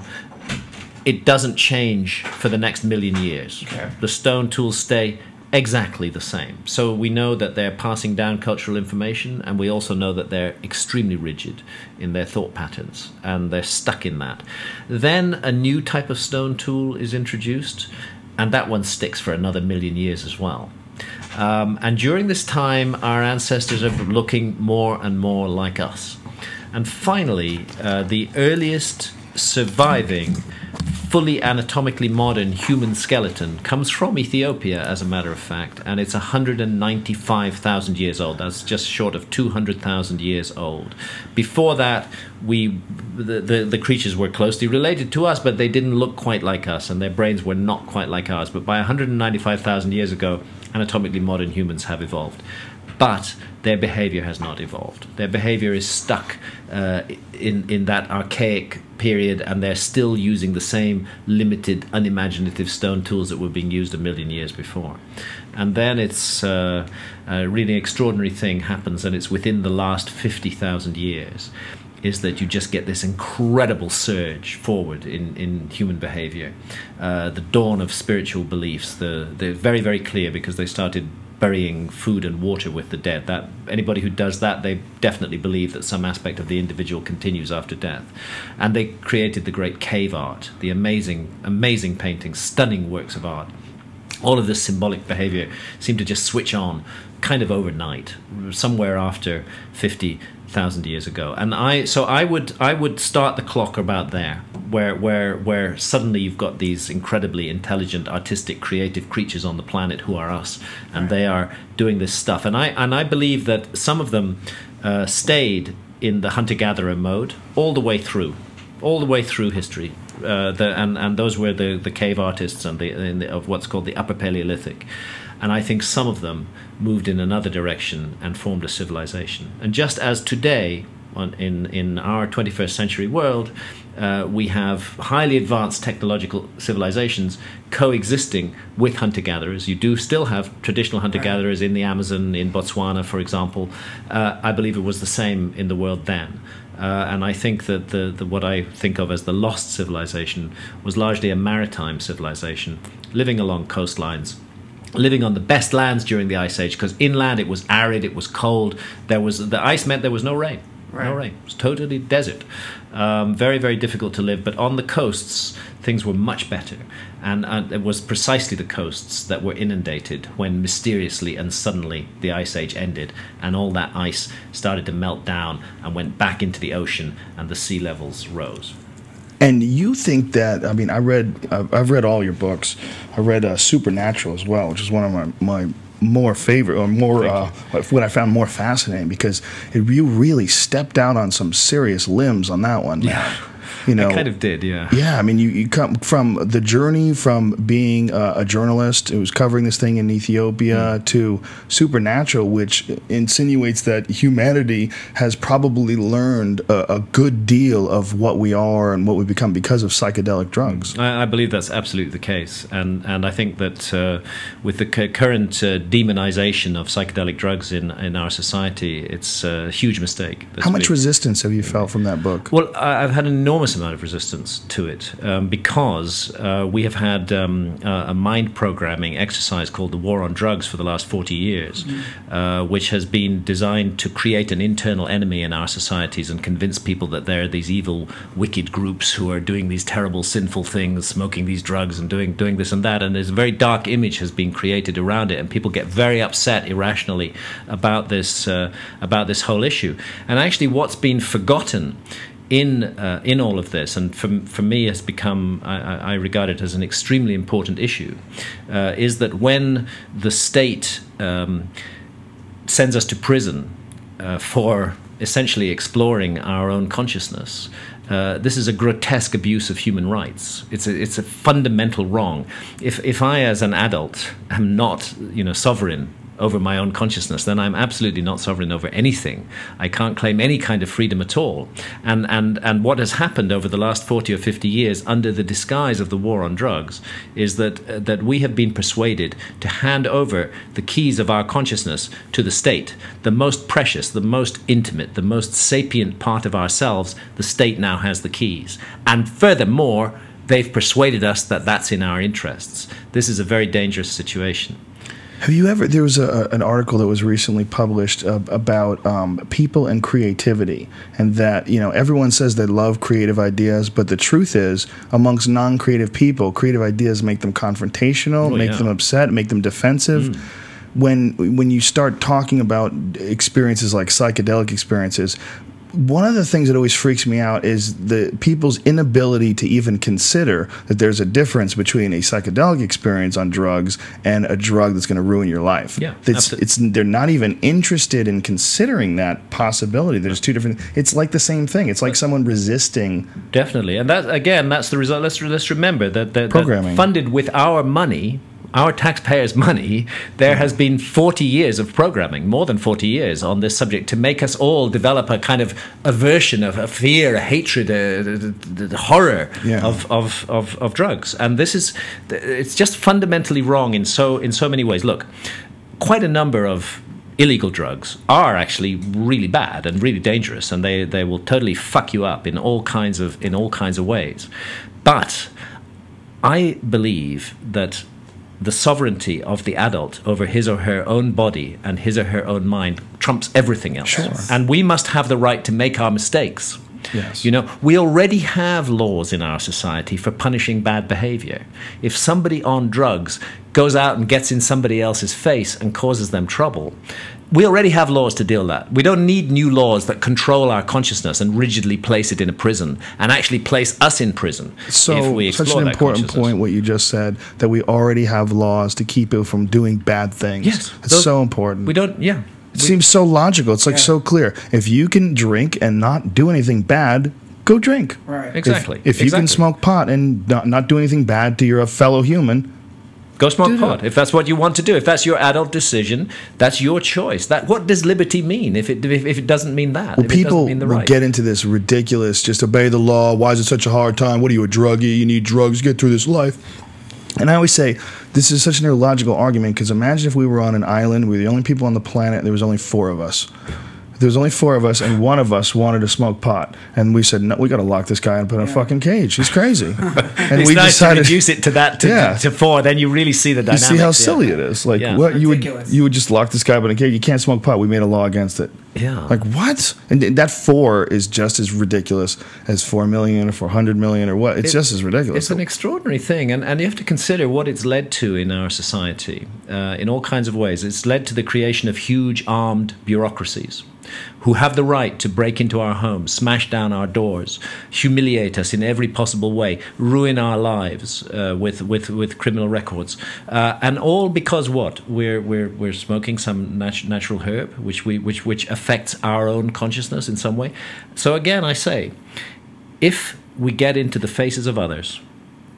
it doesn't change for the next million years. Okay. The stone tools stay exactly the same. So we know that they're passing down cultural information, and we also know that they're extremely rigid in their thought patterns, and they're stuck in that. Then a new type of stone tool is introduced, and that one sticks for another million years as well. And during this time, our ancestors are looking more and more like us. And finally, the earliest surviving fully anatomically modern human skeleton comes from Ethiopia, as a matter of fact, and it's 195,000 years old. That's just short of 200,000 years old. Before that, the creatures were closely related to us, but they didn't look quite like us, and their brains were not quite like ours. But by 195,000 years ago, anatomically modern humans have evolved. But their behavior has not evolved. Their behavior is stuck in that archaic period, and they're still using the same limited, unimaginative stone tools that were being used a million years before. And then it's a really extraordinary thing happens, and it's within the last 50,000 years, is that you just get this incredible surge forward in human behavior. The dawn of spiritual beliefs, they're very, very clear because they started burying food and water with the dead. That anybody who does that, they definitely believe that some aspect of the individual continues after death. And they created the great cave art, the amazing, amazing paintings, stunning works of art. All of this symbolic behavior seemed to just switch on kind of overnight, somewhere after 50,000 years ago. And I would start the clock about there, where suddenly you've got these incredibly intelligent, artistic, creative creatures on the planet who are us, and they are doing this stuff. And I believe that some of them stayed in the hunter-gatherer mode all the way through history. And those were the cave artists and of what's called the Upper Paleolithic. And I think some of them moved in another direction and formed a civilization. And just as today, in our 21st century world, we have highly advanced technological civilizations coexisting with hunter-gatherers. You do still have traditional hunter-gatherers in the Amazon, in Botswana, for example. I believe it was the same in the world then. And I think that the what I think of as the lost civilization was largely a maritime civilization, living along coastlines, living on the best lands during the Ice Age, because inland it was arid, it was cold. The ice meant there was no rain. Right. No rain. It was totally desert. Very, very difficult to live. But on the coasts, things were much better. And it was precisely the coasts that were inundated when mysteriously and suddenly the Ice Age ended, and all that ice started to melt down and went back into the ocean, and the sea levels rose. And you think that, I mean, I've read all your books. I read Supernatural as well, which is one of my more favorite, or more what I found more fascinating, because you really stepped out on some serious limbs on that one. Yeah. You know, I kind of did, yeah. Yeah, I mean, you come from the journey from being a journalist who was covering this thing in Ethiopia to Supernatural, which insinuates that humanity has probably learned a good deal of what we are and what we become because of psychedelic drugs. I believe that's absolutely the case, and I think that with the current demonization of psychedelic drugs in our society, it's a huge mistake. How much resistance have you felt from that book? Well, I've had an enormous amount of resistance to it because we have had a mind programming exercise called the War on Drugs for the last 40 years, which has been designed to create an internal enemy in our societies and convince people that there are these evil, wicked groups who are doing these terrible, sinful things, smoking these drugs and doing this and that. And there's a very dark image has been created around it, and people get very upset irrationally about this whole issue. And actually, what's been forgotten in all of this, and for me has become, I regard it as an extremely important issue, is that when the state sends us to prison for essentially exploring our own consciousness, this is a grotesque abuse of human rights. It's a fundamental wrong. If I, as an adult, am not, sovereign over my own consciousness, then I'm absolutely not sovereign over anything. I can't claim any kind of freedom at all. And what has happened over the last 40 or 50 years under the disguise of the war on drugs is that we have been persuaded to hand over the keys of our consciousness to the state. The most precious, the most intimate, the most sapient part of ourselves, the state now has the keys. And furthermore, they've persuaded us that that's in our interests. This is a very dangerous situation. Have you ever? There was an article that was recently published about people and creativity, and that everyone says they love creative ideas, but the truth is, amongst non-creative people, creative ideas make them confrontational, make them upset, make them defensive. When you start talking about experiences like psychedelic experiences, one of the things that always freaks me out is the people's inability to even consider that there's a difference between a psychedelic experience on drugs and a drug that's going to ruin your life. Yeah, they're not even interested in considering that possibility. There's two different. It's like the same thing. It's like someone resisting. Definitely, and that's the result. Let's remember that programming funded with our money. Our taxpayers' money, there has been 40 years of programming, more than 40 years on this subject, to make us all develop a kind of aversion, a fear, a hatred, the horror of drugs. And it's just fundamentally wrong in so many ways. Look, quite a number of illegal drugs are actually really bad and really dangerous, and they will totally fuck you up in all kinds of ways. But I believe that the sovereignty of the adult over his or her own body and his or her own mind trumps everything else. Sure. And we must have the right to make our mistakes. Yes. We already have laws in our society for punishing bad behavior. If somebody on drugs goes out and gets in somebody else's face and causes them trouble, we already have laws to deal with that. We don't need new laws that control our consciousness and rigidly place it in a prison and actually place us in prison if we explore such an that important point what you just said, that we already have laws to keep you from doing bad things. Yes. It's so important. We don't, yeah. It seems so logical. It's like so clear. If you can drink and not do anything bad, go drink. Right. Exactly. If you can smoke pot and not do anything bad to your fellow human, go smoke pot. If that's what you want to do, if that's your adult decision, that's your choice. What does liberty mean if it doesn't mean that? Well, if it people mean the will right? get into this ridiculous, just obey the law. Why is it such a hard time? What are you, a druggie? You need drugs to get through this life. And I always say, this is such an illogical argument, because imagine if we were on an island, we were the only people on the planet, and there was only 4 of us. There was only 4 of us, and one of us wanted to smoke pot, and we said, "No, we got to lock this guy and put in a fucking cage. He's crazy." And it's we nice decided to reduce it to that to 4. Then you really see the dynamics. You see how silly it is. Like, what you would just lock this guy up in a cage. You can't smoke pot. We made a law against it. Yeah. Like, what? And that 4 is just as ridiculous as 4 million or 400 million or what. It's just as ridiculous. It's an extraordinary thing, and you have to consider what it's led to in our society in all kinds of ways. It's led to the creation of huge armed bureaucracies who have the right to break into our homes, smash down our doors, humiliate us in every possible way, ruin our lives with criminal records, and all because what? We're smoking some natural herb which affects our own consciousness in some way. So again, I say, if we get into the faces of others,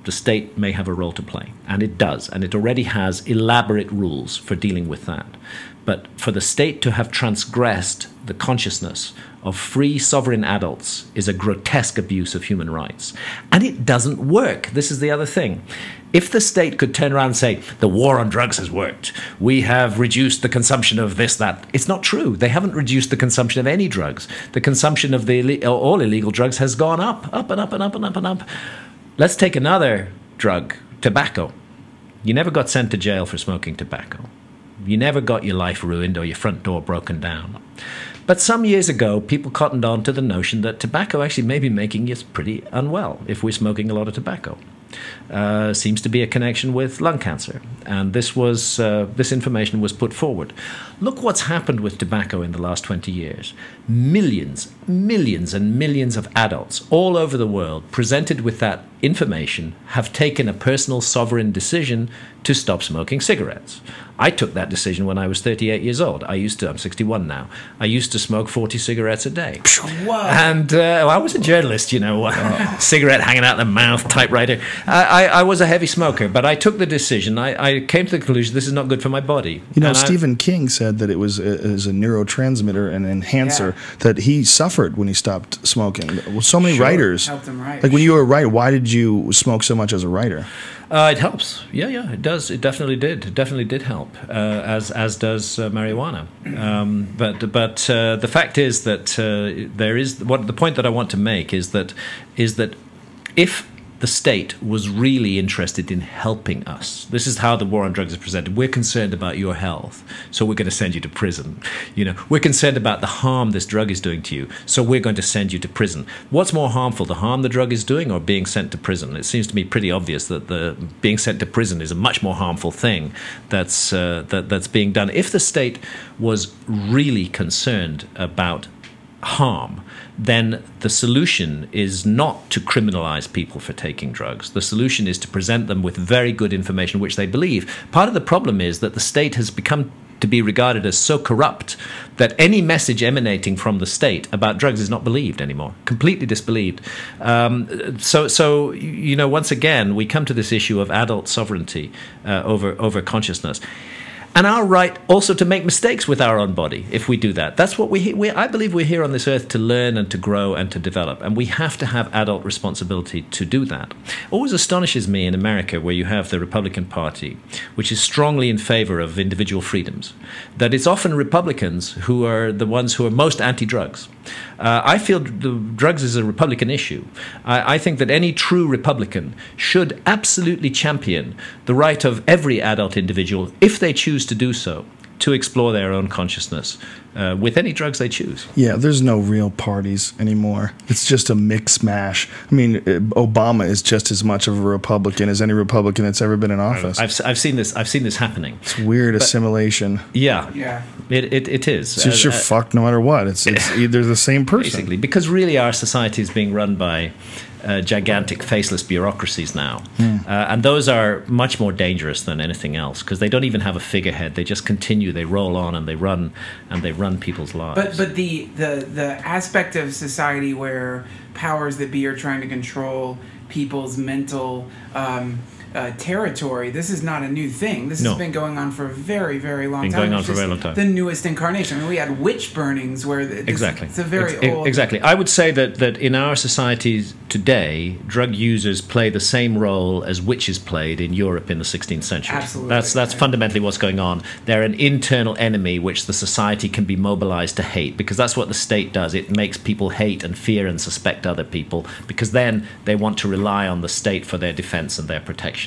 the state may have a role to play, and it does, and it already has elaborate rules for dealing with that. But for the state to have transgressed the consciousness of free sovereign adults is a grotesque abuse of human rights. And it doesn't work. This is the other thing. If the state could turn around and say, the war on drugs has worked, we have reduced the consumption of this, that, it's not true. They haven't reduced the consumption of any drugs. The consumption of all illegal drugs has gone up and up and up and up and up. Let's take another drug, tobacco. You never got sent to jail for smoking tobacco. You never got your life ruined or your front door broken down. But some years ago, people cottoned on to the notion that tobacco actually may be making us pretty unwell if we're smoking a lot of tobacco. Seems to be a connection with lung cancer. And this information was put forward. Look what's happened with tobacco in the last 20 years. Millions and millions of adults all over the world presented with that information have taken a personal sovereign decision to stop smoking cigarettes. I took that decision when I was 38 years old. I'm 61 now. I used to smoke 40 cigarettes a day. Whoa. And I was a journalist, cigarette hanging out the mouth, typewriter. I was a heavy smoker, but I took the decision. I came to the conclusion this is not good for my body. Stephen King said that it was a neurotransmitter and enhancer that he suffered when he stopped smoking. Well, so many writers helped him write. Like when you were a writer, why did you smoke so much as a writer? It helps. Yeah, it does. It definitely did. It definitely did help, as does marijuana. But the fact is that there is the point that I want to make is that if the state was really interested in helping us. This is how the war on drugs is presented. We're concerned about your health, so we're going to send you to prison. You know, we're concerned about the harm this drug is doing to you, so we're going to send you to prison. What's more harmful, the harm the drug is doing or being sent to prison? It seems to me pretty obvious that the being sent to prison is a much more harmful thing that's being done. If the state was really concerned about harm, then the solution is not to criminalize people for taking drugs. The solution is to present them with very good information which they believe. Part of the problem is that the state has become to be regarded as so corrupt that any message emanating from the state about drugs is not believed anymore, completely disbelieved. So you know, once again, we come to this issue of adult sovereignty over consciousness. And our right also to make mistakes with our own body if we do that. That's what I believe we're here on this earth to learn and to grow and to develop. And we have to have adult responsibility to do that. Always astonishes me in America, where you have the Republican Party, which is strongly in favor of individual freedoms, that it's often Republicans who are the ones who are most anti-drugs. I feel the drugs is a Republican issue. I think that any true Republican should absolutely champion the right of every adult individual, if they choose to do so, to explore their own consciousness with any drugs they choose. Yeah, there's no real parties anymore. It's just a mix mash. I mean, Obama is just as much of a Republican as any Republican that's ever been in office. I've seen this happening. It's weird assimilation. Yeah. It is. It's just you're fucked no matter what. It's either the same person. Basically, because really our society is being run by gigantic faceless bureaucracies now. And those are much more dangerous than anything else, because they don't even have a figurehead. They just continue, they roll on, and they run people's lives. But the aspect of society where powers that be are trying to control people's mental territory, this is not a new thing. This has been going on for a very, very long time. Going on for a very long time. The newest incarnation. I mean, we had witch burnings where exactly. It's a very old. Exactly. I would say that in our societies today, drug users play the same role as witches played in Europe in the 16th century. Absolutely. That's fundamentally what's going on. They're an internal enemy which the society can be mobilized to hate, because that's what the state does. It makes people hate and fear and suspect other people, because then they want to rely on the state for their defense and their protection.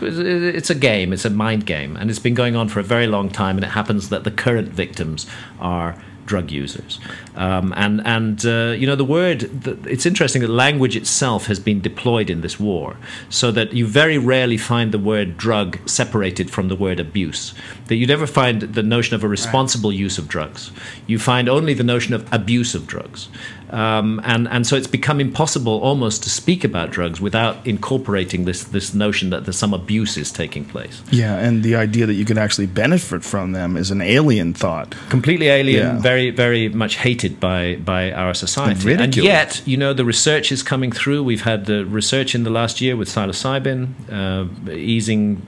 It's a game, it's a mind game, and it's been going on for a very long time, and it happens that the current victims are drug users. You know, the word, it's interesting that language itself has been deployed in this war, so that you very rarely find the word drug separated from the word abuse. That you never find the notion of a responsible use of drugs. You find only the notion of abuse of drugs. And so it's become impossible almost to speak about drugs without incorporating this notion that there's some abuse is taking place. Yeah, and the idea that you could actually benefit from them is an alien thought. Completely alien, very, very much hated by our society. And yet, you know, the research is coming through. We've had the research in the last year with psilocybin, easing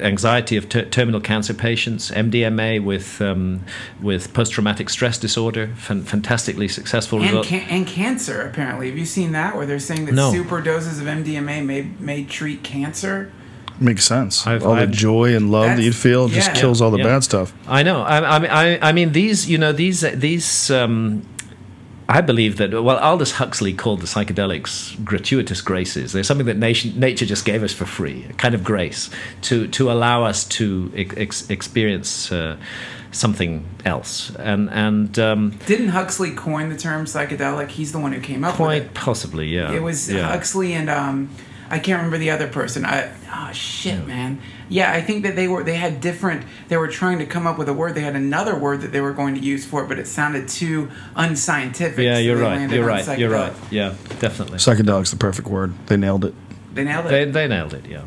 anxiety of terminal cancer patients, MDMA with post-traumatic stress disorder, fantastically successful results. And cancer, apparently. Have you seen that, where they're saying that super doses of MDMA may treat cancer? Makes sense. All the joy and love that you'd feel just kills all the bad stuff. I know. I mean, these, you know, these. I believe that, well, Aldous Huxley called the psychedelics gratuitous graces. They're something that nature just gave us for free, a kind of grace to allow us to experience something else. And didn't Huxley coin the term psychedelic? He's the one who came up with it. Quite possibly, yeah. It was Huxley and I can't remember the other person. Man. Yeah, I think that they were trying to come up with a word. They had another word that they were going to use for it, but it sounded too unscientific. Yeah, so you're right. Yeah, definitely. Psychedelic's the perfect word. They nailed it. They nailed it. They nailed it, yeah.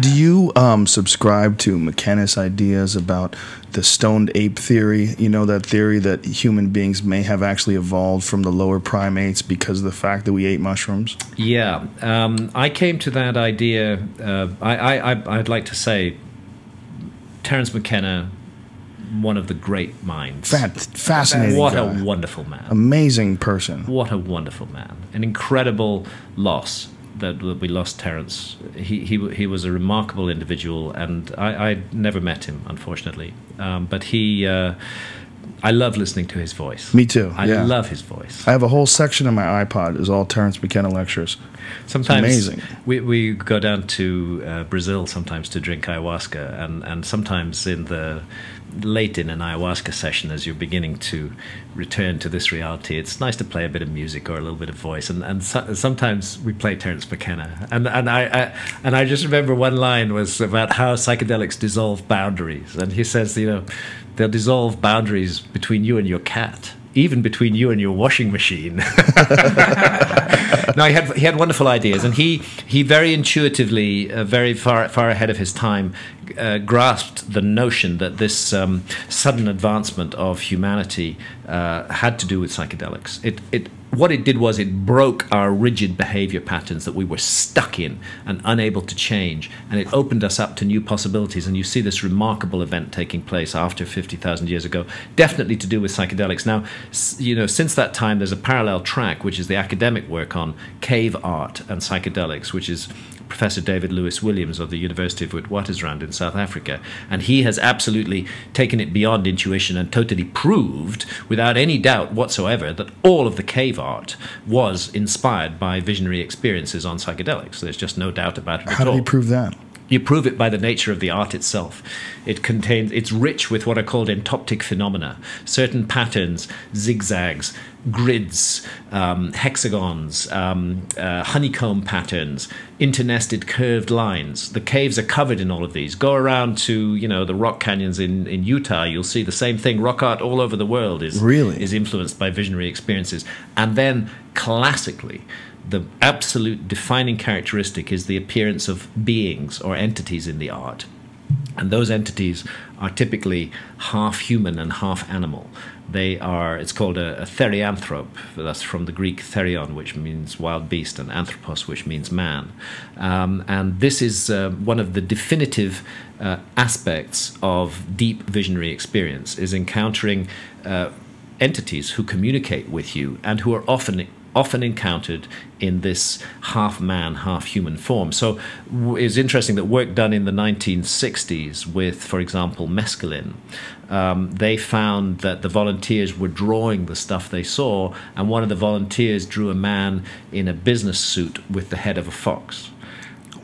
Do you subscribe to McKenna's ideas about the stoned ape theory? You know, that theory that human beings may have actually evolved from the lower primates because of the fact that we ate mushrooms? Yeah. I came to that idea. I'd like to say Terence McKenna, one of the great minds. Fascinating. What guy. a wonderful man. Amazing person. What a wonderful man. An incredible loss that we lost Terence. He was a remarkable individual, and I never met him, unfortunately. But he I love listening to his voice. Me too. I yeah. love his voice. I have a whole section on my iPod is all Terence McKenna lectures. Sometimes it's amazing. We go down to Brazil sometimes to drink ayahuasca, and sometimes late in an ayahuasca session, as you're beginning to return to this reality, it's nice to play a bit of music or a little bit of voice, and sometimes we play Terence McKenna, and I just remember one line was about how psychedelics dissolve boundaries, and he says, they'll dissolve boundaries between you and your cat, even between you and your washing machine. No, he had wonderful ideas, and he very intuitively, very far ahead of his time, grasped the notion that this sudden advancement of humanity had to do with psychedelics. What it did was it broke our rigid behavior patterns that we were stuck in and unable to change, and it opened us up to new possibilities. And you see this remarkable event taking place after 50,000 years ago, definitely to do with psychedelics. Now, since that time, there's a parallel track, which is the academic work on cave art and psychedelics, which is Professor David Lewis Williams of the University of Witwatersrand in South Africa, and he has absolutely taken it beyond intuition and totally proved, without any doubt whatsoever, that all of the cave art was inspired by visionary experiences on psychedelics. There's just no doubt about it at all. How did he prove that? You prove it by the nature of the art itself. It's rich with what are called entoptic phenomena, certain patterns, zigzags, grids, hexagons, honeycomb patterns, internested curved lines. The caves are covered in all of these. Go around to the rock canyons in Utah, you'll see the same thing. Rock art all over the world is influenced by visionary experiences. And then classically, the absolute defining characteristic is the appearance of beings or entities in the art. And those entities are typically half human and half animal. It's called a therianthrope. That's from the Greek therion, which means wild beast, and anthropos, which means man. And this is one of the definitive aspects of deep visionary experience, is encountering entities who communicate with you and who are often encountered in this half man, half human form. So it's interesting that work done in the 1960s with, for example, mescaline, they found that the volunteers were drawing the stuff they saw, and one of the volunteers drew a man in a business suit with the head of a fox.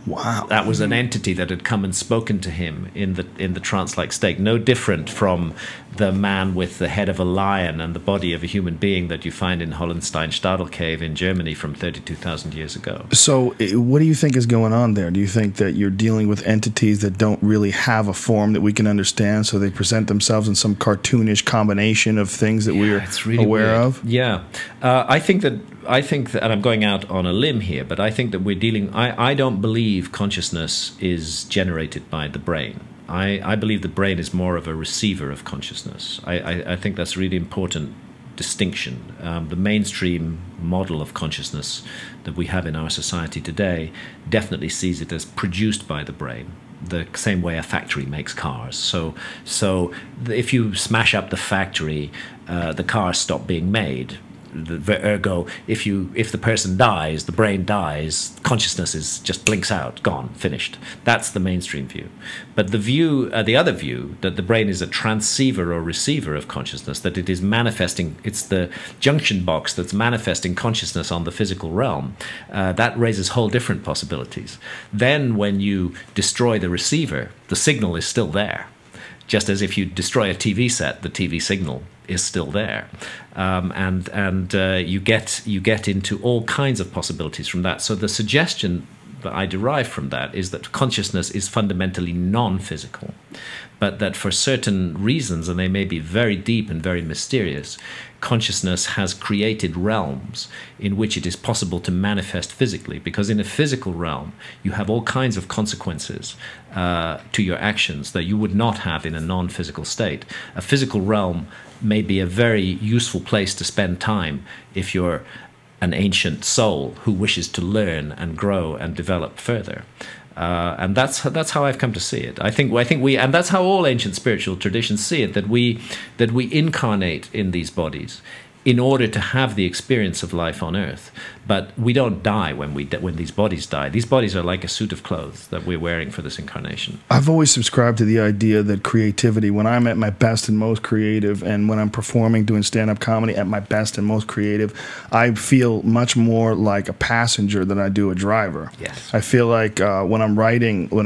Wow. That was an entity that had come and spoken to him in the trance-like state. No different from the man with the head of a lion and the body of a human being that you find in Hollenstein-Stadel Cave in Germany from 32,000 years ago. So what do you think is going on there? Do you think that you're dealing with entities that don't really have a form that we can understand, so they present themselves in some cartoonish combination of things that we're really aware weird. of? Yeah. I think that, and I'm going out on a limb here, but I think that we're dealing, I don't believe consciousness is generated by the brain. I believe the brain is more of a receiver of consciousness. I think that's a really important distinction. The mainstream model of consciousness that we have in our society today definitely sees it as produced by the brain, the same way a factory makes cars. So if you smash up the factory, the cars stop being made. Ergo, if the person dies, the brain dies, consciousness just blinks out, gone, finished. That's the mainstream view. But the other view, that the brain is a transceiver or receiver of consciousness, that it is manifesting, it's the junction box that's manifesting consciousness on the physical realm, that raises whole different possibilities. Then when you destroy the receiver, the signal is still there. Just as if you destroy a TV set, the TV signal is still there, and you get into all kinds of possibilities from that. So the suggestion that I derive from that is that consciousness is fundamentally non-physical, but that for certain reasons, and they may be very deep and very mysterious, consciousness has created realms in which it is possible to manifest physically, because in a physical realm you have all kinds of consequences to your actions that you would not have in a non-physical state. A physical realm may be a very useful place to spend time if you're an ancient soul who wishes to learn and grow and develop further. And that's how I've come to see it. I think we, and that's how all ancient spiritual traditions see it, that we incarnate in these bodies in order to have the experience of life on earth, But we don't die when these bodies die. These bodies are like a suit of clothes that we're wearing for this incarnation. I've always subscribed to the idea that creativity, when I'm at my best and most creative, and when I'm performing, doing stand-up comedy at my best and most creative, I feel much more like a passenger than I do a driver. Yes. I feel like when I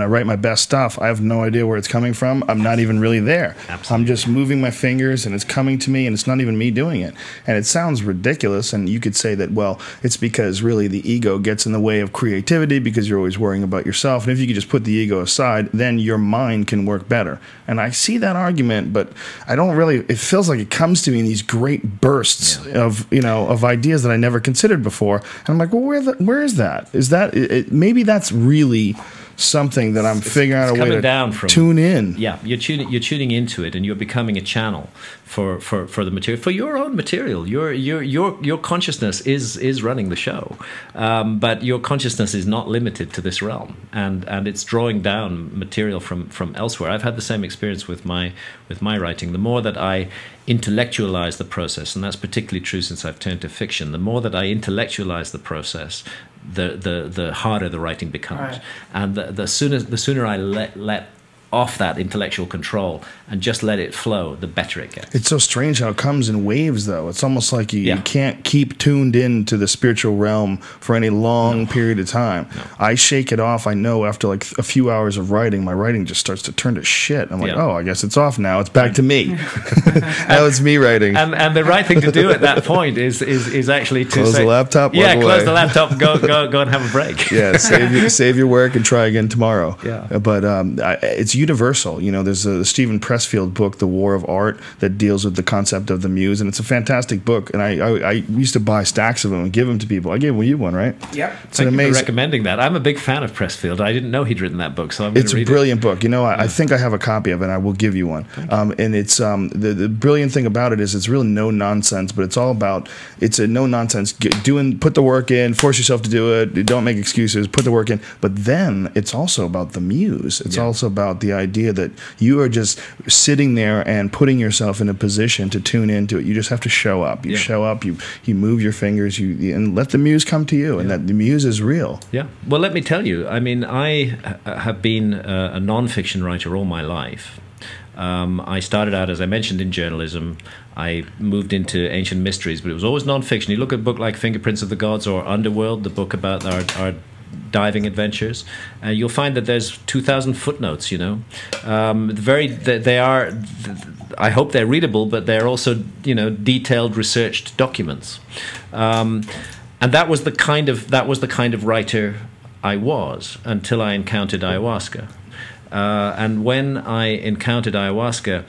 write my best stuff, I have no idea where it's coming from. I'm not even really there. Absolutely. I'm just moving my fingers, and it's coming to me, and it's not even me doing it. And it sounds ridiculous, and you could say that, well, it's because really the ego gets in the way of creativity because you're always worrying about yourself. And if you could just put the ego aside, then your mind can work better. And I see that argument, but I don't really, it feels like it comes to me in these great bursts of ideas that I never considered before. And I'm like, well, where is that? Is that, maybe that's really something that I'm figuring out a way to tune in. Yeah, you're tuning into it, and you're becoming a channel for the material, for your own material. Your consciousness is running the show, but your consciousness is not limited to this realm, and it's drawing down material from elsewhere. I've had the same experience with my writing. The more that I intellectualize the process, and that's particularly true since I've turned to fiction, the more that I intellectualize the process, the harder the writing becomes. Right. And the sooner I let off that intellectual control and just let it flow, the better it gets. It's so strange how it comes in waves, though. It's almost like you can't keep tuned in to the spiritual realm for any long period of time. No. I shake it off. I know after like a few hours of writing, my writing just starts to turn to shit. I'm like, oh, I guess it's off now. It's back to me. Now it's me writing. And the right thing to do at that point is actually to close the laptop. Close the laptop. Go and have a break. Yeah, save your work and try again tomorrow. Yeah, but it's universal. There's a Stephen Pressfield book, The War of Art, that deals with the concept of the muse, and it's a fantastic book. And I used to buy stacks of them and give them to people. I gave you one, right? Yep. Thank you for recommending that. I'm a big fan of Pressfield. I didn't know he'd written that book, so I'm going to read it. It's a brilliant book. I think I have a copy of it, and I will give you one. And it's the brilliant thing about it is it's really no nonsense, but it's all about, it's a no nonsense, put the work in, force yourself to do it, don't make excuses, put the work in. But then it's also about the muse. It's also about the idea that you are just sitting there and putting yourself in a position to tune into it. You just have to show up. You show up, you move your fingers, and let the muse come to you, and that the muse is real. Yeah. Well, let me tell you, I mean, I have been a non-fiction writer all my life. I started out, as I mentioned, in journalism. I moved into ancient mysteries, but it was always non-fiction. You look at a book like Fingerprints of the Gods or Underworld, the book about our diving adventures, you'll find that there's 2,000 footnotes. They are, I hope they're readable, but they're also detailed, researched documents. And that was the kind of writer I was until I encountered ayahuasca. And when I encountered ayahuasca,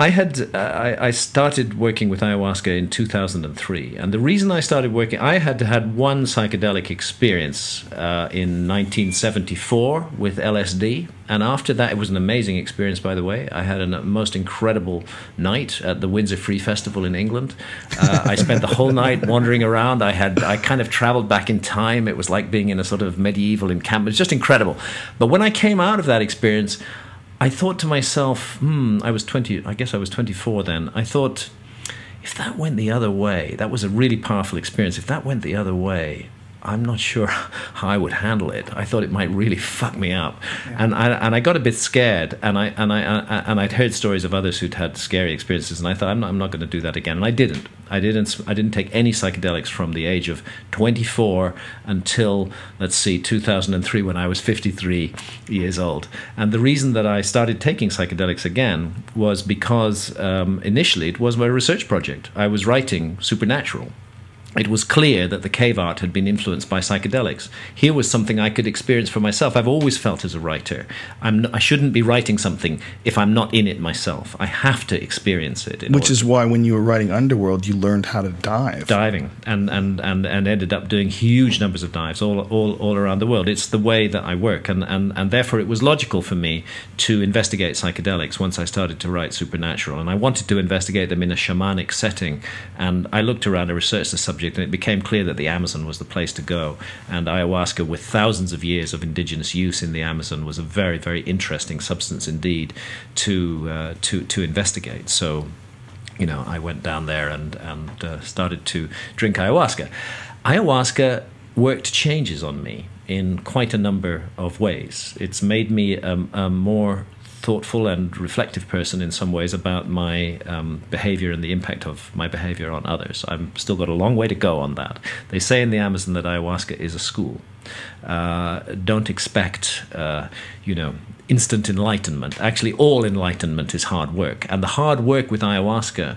I started working with ayahuasca in 2003, and the reason I started working, I had one psychedelic experience in 1974 with LSD, and after that, it was an amazing experience, by the way. I had a most incredible night at the Windsor Free Festival in England. I spent the whole night wandering around. I kind of traveled back in time. It was like being in a sort of medieval encampment. It was just incredible. But when I came out of that experience, I thought to myself, I was 24 then. I thought, if that went the other way, that was a really powerful experience. If that went the other way, I'm not sure how I would handle it. I thought it might really fuck me up, and I got a bit scared. And I'd heard stories of others who'd had scary experiences, and I thought I'm not going to do that again. And I didn't. I didn't take any psychedelics from the age of 24 until 2003, when I was 53 years old. And the reason that I started taking psychedelics again was because initially it was my research project. I was writing supernatural. It was clear that the cave art had been influenced by psychedelics. Here was something I could experience for myself. I've always felt as a writer, I shouldn't be writing something if I'm not in it myself. I have to experience it. Which is why when you were writing Underworld, you learned how to dive. Diving, and ended up doing huge numbers of dives all around the world. It's the way that I work, and therefore it was logical for me to investigate psychedelics once I started to write supernatural. And I wanted to investigate them in a shamanic setting, and I looked around and researched the subject, and it became clear that the Amazon was the place to go. And ayahuasca, with thousands of years of indigenous use in the Amazon, was a very, very interesting substance indeed to investigate. So, I went down there and started to drink ayahuasca. Ayahuasca worked changes on me in quite a number of ways. It's made me a more thoughtful and reflective person in some ways about my behavior and the impact of my behavior on others. I've still got a long way to go on that. They say in the Amazon that ayahuasca is a school. Don't expect, instant enlightenment. Actually, all enlightenment is hard work. And the hard work with ayahuasca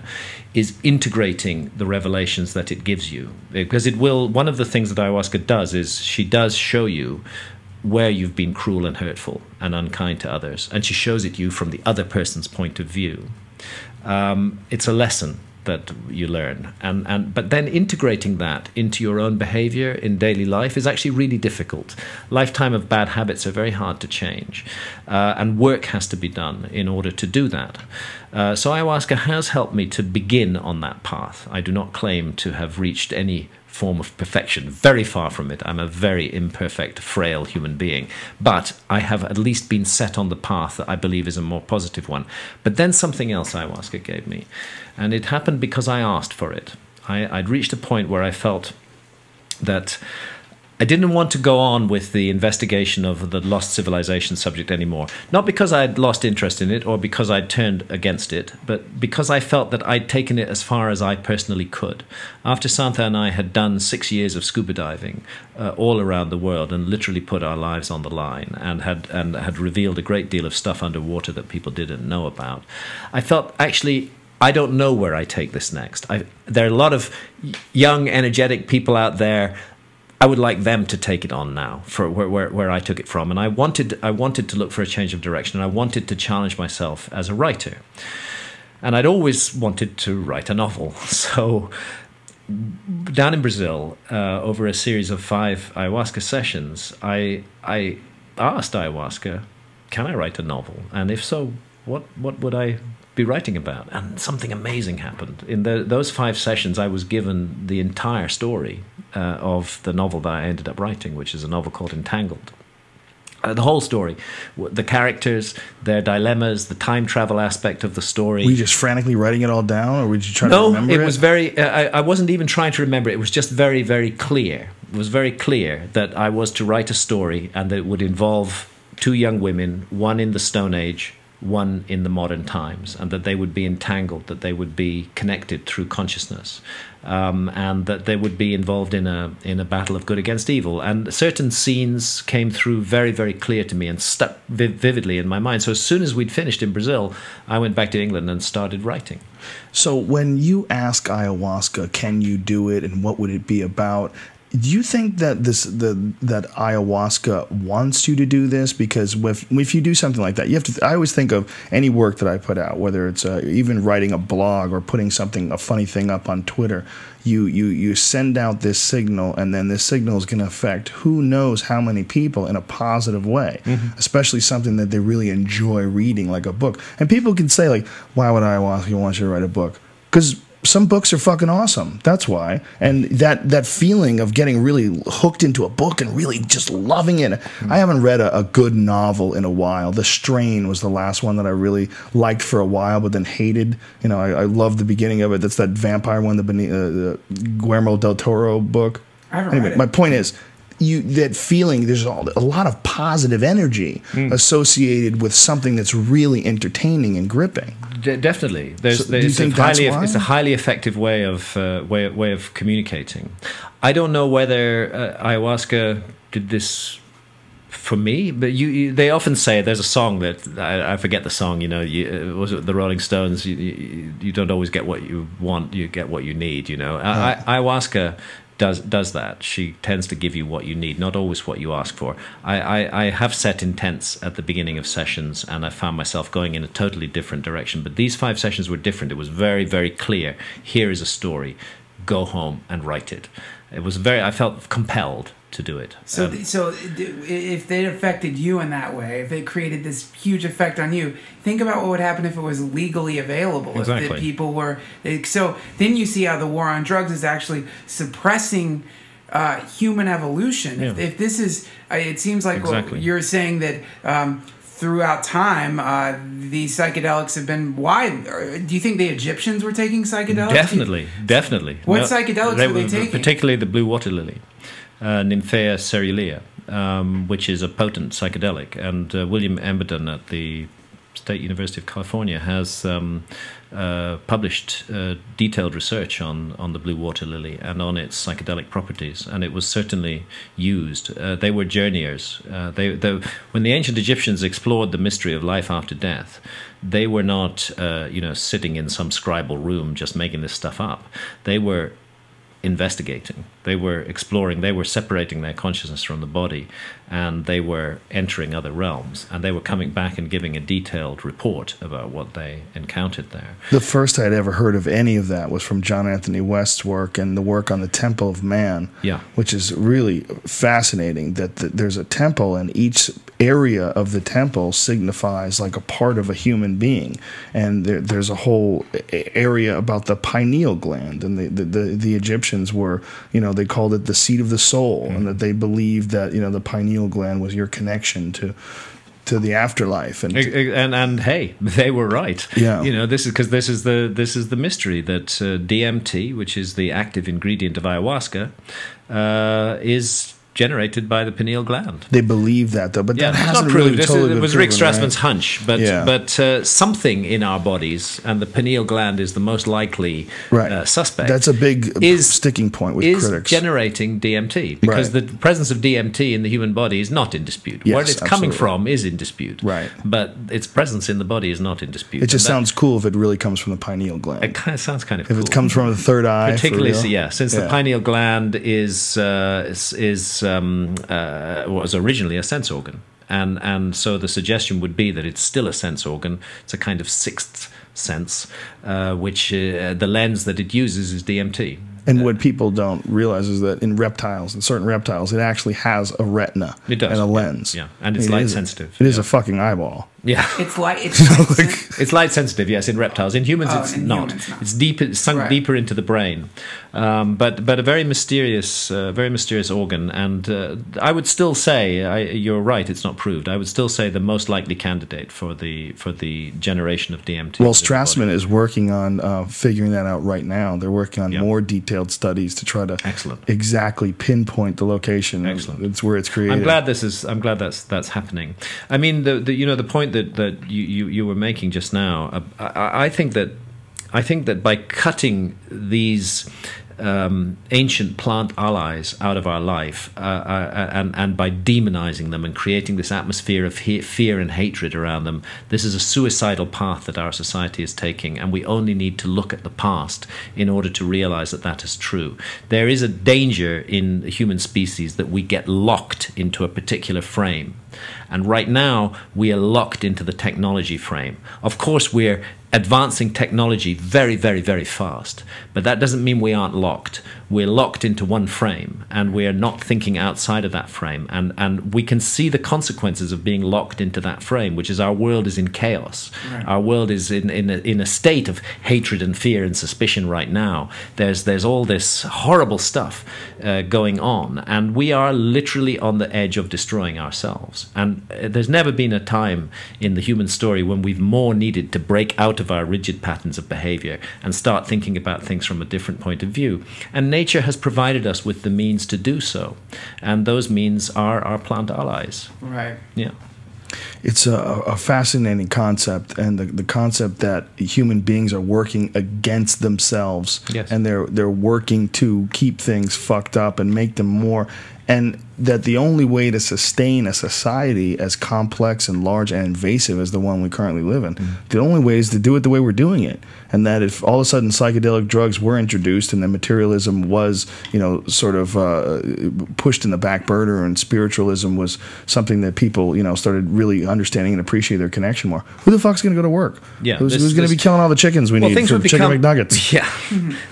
is integrating the revelations that it gives you. Because one of the things that ayahuasca does is she does show you where you've been cruel and hurtful and unkind to others. And she shows it you from the other person's point of view. It's a lesson that you learn. But then integrating that into your own behavior in daily life is actually really difficult. Lifetime of bad habits are very hard to change. And work has to be done in order to do that. So ayahuasca has helped me to begin on that path. I do not claim to have reached any form of perfection. Very far from it. I'm a very imperfect, frail human being. But I have at least been set on the path that I believe is a more positive one. But then something else ayahuasca gave me. And it happened because I asked for it. I'd reached a point where I felt that I didn't want to go on with the investigation of the lost civilization subject anymore. Not because I'd lost interest in it or because I'd turned against it, but because I felt that I'd taken it as far as I personally could. After Santha and I had done 6 years of scuba diving all around the world and literally put our lives on the line and had revealed a great deal of stuff underwater that people didn't know about, I felt actually I don't know where I take this next. There are a lot of young, energetic people out there. I would like them to take it on now for where I took it from. And I wanted to look for a change of direction. And I wanted to challenge myself as a writer. And I'd always wanted to write a novel. So down in Brazil, over a series of 5 ayahuasca sessions, I asked ayahuasca, can I write a novel? And if so, what would I be writing about? And something amazing happened. In those 5 sessions, I was given the entire story of the novel that I ended up writing, which is a novel called Entangled. The whole story, the characters, their dilemmas, the time travel aspect of the story. Were you just frantically writing it all down, or were you trying to remember it? No, it was very, I wasn't even trying to remember it. It was just very, very clear. It was very clear that I was to write a story and that it would involve 2 young women, one in the Stone Age, one in the modern times, and that they would be entangled, that they would be connected through consciousness, and that they would be involved in a battle of good against evil. And certain scenes came through very, very clear to me and stuck vividly in my mind. So as soon as we'd finished in Brazil, I went back to England and started writing. So when you ask ayahuasca, can you do it, and what would it be about? Do you think that that ayahuasca wants you to do this? Because if you do something like that, you have to. I always think of any work that I put out, whether it's even writing a blog or putting a funny thing up on Twitter. You send out this signal, and then this signal is going to affect who knows how many people in a positive way. Mm-hmm. Especially something that they really enjoy reading, like a book. And people can say, like, why would ayahuasca want you to write a book? Because some books are fucking awesome. That's why. And that feeling of getting really hooked into a book and really just loving it. Mm-hmm. I haven't read a good novel in a while. The Strain was the last one that I really liked for a while, but then hated. You know, I loved the beginning of it. That's that vampire one, the Guillermo del Toro book. I haven't read it. My point is, that feeling, there's a lot of positive energy associated with something that's really entertaining and gripping. Definitely, it's a highly effective way of communicating. I don't know whether ayahuasca did this for me, but they often say there's a song that I forget the song. You know, was it the Rolling Stones? You don't always get what you want; you get what you need. You know, ayahuasca does that. She tends to give you what you need, not always what you ask for. I have set intents at the beginning of sessions, and I found myself going in a totally different direction. But these 5 sessions were different. It was very, very clear. Here is a story. Go home and write it. It was I felt compelled to do it. So if they affected you in that way, if it created this huge effect on you, think about what would happen if it was legally available. Exactly. If people were... So then you see how the war on drugs is actually suppressing human evolution. Yeah. If this is... It seems like exactly. you're saying that throughout time, these psychedelics have been wide. Do you think the Egyptians were taking psychedelics? Definitely. What psychedelics were they taking? Particularly the blue water lily, Nymphaea cerulea, which is a potent psychedelic. And William Emberton at the State University of California has published detailed research on the blue water lily and on its psychedelic properties, and it was certainly used. They were journeyers. When the ancient Egyptians explored the mystery of life after death, they were not, sitting in some scribal room just making this stuff up. They were investigating. They were exploring. They were separating their consciousness from the body, and they were entering other realms, and they were coming back and giving a detailed report about what they encountered there. The first I'd ever heard of any of that was from John Anthony West's work and the work on the Temple of Man, which is really fascinating, that there's a temple and each area of the temple signifies like a part of a human being, and there's a whole area about the pineal gland, and the Egyptians were, they called it the seat of the soul, and that they believed that the pineal gland was your connection to the afterlife, and hey, they were right. This is the mystery that DMT, which is the active ingredient of ayahuasca, is generated by the pineal gland. They believe that, though, but that hasn't not proved. really totally been It was proven, Rick Strassman's right? hunch, but something in our bodies, and the pineal gland is the most likely suspect. That's a big sticking point with critics. Generating DMT, because the presence of DMT in the human body is not in dispute. Yes, Where it's coming from is in dispute, but its presence in the body is not in dispute. It just sounds cool if it really comes from the pineal gland. It kind of sounds kind of cool. If it comes from the third eye, particularly, since the pineal gland was originally a sense organ, and so the suggestion would be that it's still a sense organ. It's a kind of sixth sense, which the lens that it uses is DMT. And what people don't realize is that in certain reptiles, it actually has a retina and a lens. And it's light sensitive. It is a fucking eyeball. It's light. It's light sensitive. Yes, in reptiles. In humans, it's not. It's deeper. It's sunk deeper into the brain. But a very mysterious organ. And I would still say, you're right. It's not proved. I would still say the most likely candidate for the generation of DMT. Well, Strassman is working on figuring that out right now. They're working on more detailed studies to try to exactly pinpoint the location. It's where it's created. I'm glad that's happening. I mean, the point that you were making just now. I think that by cutting these ancient plant allies out of our life and by demonizing them and creating this atmosphere of fear and hatred around them, this is a suicidal path that our society is taking, and we only need to look at the past in order to realize that is true. There is a danger in the human species that we get locked into a particular frame, and right now we are locked into the technology frame. Of course, we're advancing technology very, very, very fast, but that doesn't mean we aren't locked. We're locked into one frame, and we are not thinking outside of that frame, and we can see the consequences of being locked into that frame, which is our world is in chaos. Our world is in a state of hatred and fear and suspicion right now. There's all this horrible stuff going on, and we are literally on the edge of destroying ourselves. And there's never been a time in the human story when we've more needed to break out of our rigid patterns of behavior and start thinking about things from a different point of view. And nature has provided us with the means to do so, and those means are our plant allies. It's a fascinating concept, and the concept that human beings are working against themselves, and they're working to keep things fucked up and make them more, and that the only way to sustain a society as complex and large and invasive as the one we currently live in, the only way is to do it the way we're doing it. And that if all of a sudden psychedelic drugs were introduced and then materialism was, sort of pushed in the back burner, and spiritualism was something that people, started really understanding and appreciate their connection more, who the fuck's going to go to work? Who's going to be killing all the chickens we need for chicken McNuggets?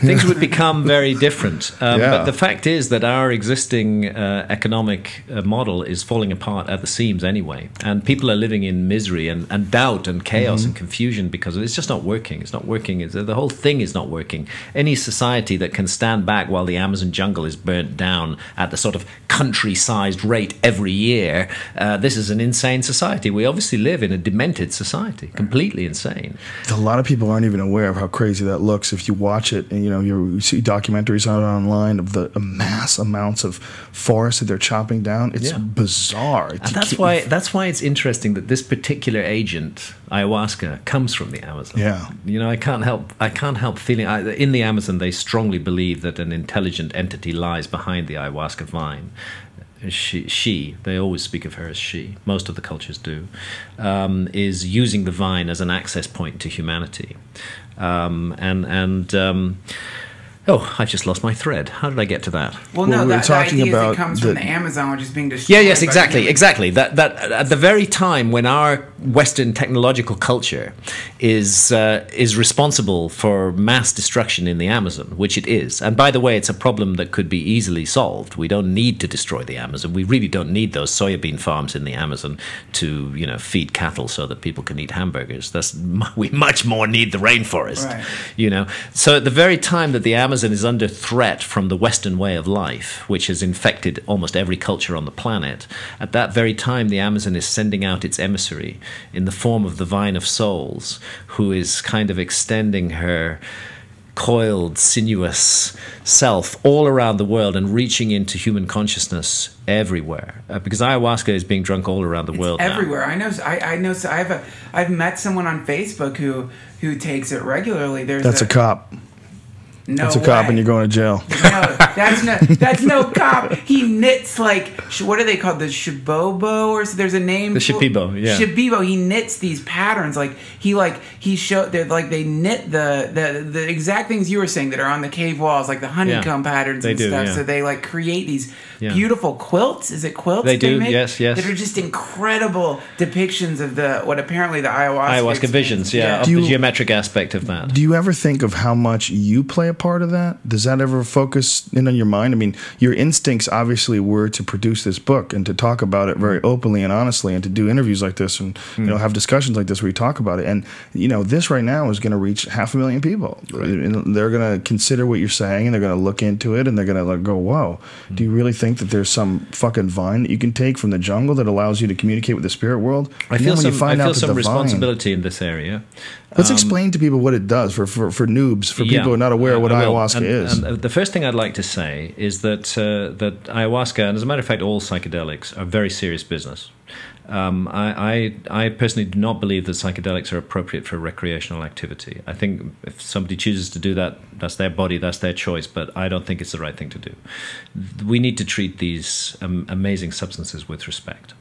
Things would become very different. But the fact is that our existing economic model is falling apart at the seams anyway, and people are living in misery and doubt and chaos and confusion because it's just not working. It's not working. The whole thing is not working. Any society that can stand back while the Amazon jungle is burnt down at the sort of country-sized rate every year, this is an insane society. We obviously live in a demented society, completely insane. A lot of people aren't even aware of how crazy that looks if you watch it, and you see documentaries on it online of the mass amounts of forest that they're chopping down. It's bizarre. And that's why it's interesting that this particular agent, ayahuasca, comes from the Amazon. Yeah. I can't help feeling in the Amazon they strongly believe that an intelligent entity lies behind the ayahuasca vine. She, they always speak of her as she, most of the cultures do, is using the vine as an access point to humanity. Oh, I've just lost my thread. How did I get to that? Well, no, the idea is it comes from the Amazon, which is being destroyed. Yes, exactly. That at the very time when our Western technological culture is responsible for mass destruction in the Amazon, which it is. And by the way, it's a problem that could be easily solved. We don't need to destroy the Amazon. We really don't need those soybean farms in the Amazon to, feed cattle so that people can eat hamburgers. We much more need the rainforest. Right. So at the very time that the Amazon is under threat from the Western way of life, which has infected almost every culture on the planet, at that very time the Amazon is sending out its emissary in the form of the Vine of Souls, who is kind of extending her coiled, sinuous self all around the world and reaching into human consciousness everywhere. Because ayahuasca is being drunk all around the world everywhere. now. I know. So I've met someone on Facebook who takes it regularly. That's a cop. No, that's a cop, and you're going to jail. No, that's no cop. He knits what are they called? The shibobo, or there's a name. The shipibo, yeah. Shipibo. He knits these patterns. They knit the exact things you were saying that are on the cave walls, like the honeycomb patterns and stuff. Yeah. So they create these beautiful quilts. Is it quilts? They do. Make? Yes. That are just incredible depictions of what apparently the ayahuasca visions. Yeah, of the geometric aspect of that. Do you ever think of how much you play a part of that? Does that ever focus in on your mind? I mean, your instincts obviously were to produce this book and to talk about it very openly and honestly, and to do interviews like this and have discussions like this where you talk about it. And this right now is going to reach 500,000 people. Right. And they're going to consider what you're saying, and they're going to look into it, and they're going to go, "Whoa! Do you really think that there's some fucking vine that you can take from the jungle that allows you to communicate with the spirit world?" I feel some responsibility in this area. Let's explain to people what it does for noobs, for people who are not aware of what ayahuasca is. And the first thing I'd like to say is that ayahuasca, and as a matter of fact, all psychedelics are very serious business. I personally do not believe that psychedelics are appropriate for recreational activity. I think if somebody chooses to do that, that's their body, that's their choice, but I don't think it's the right thing to do. We need to treat these amazing substances with respect.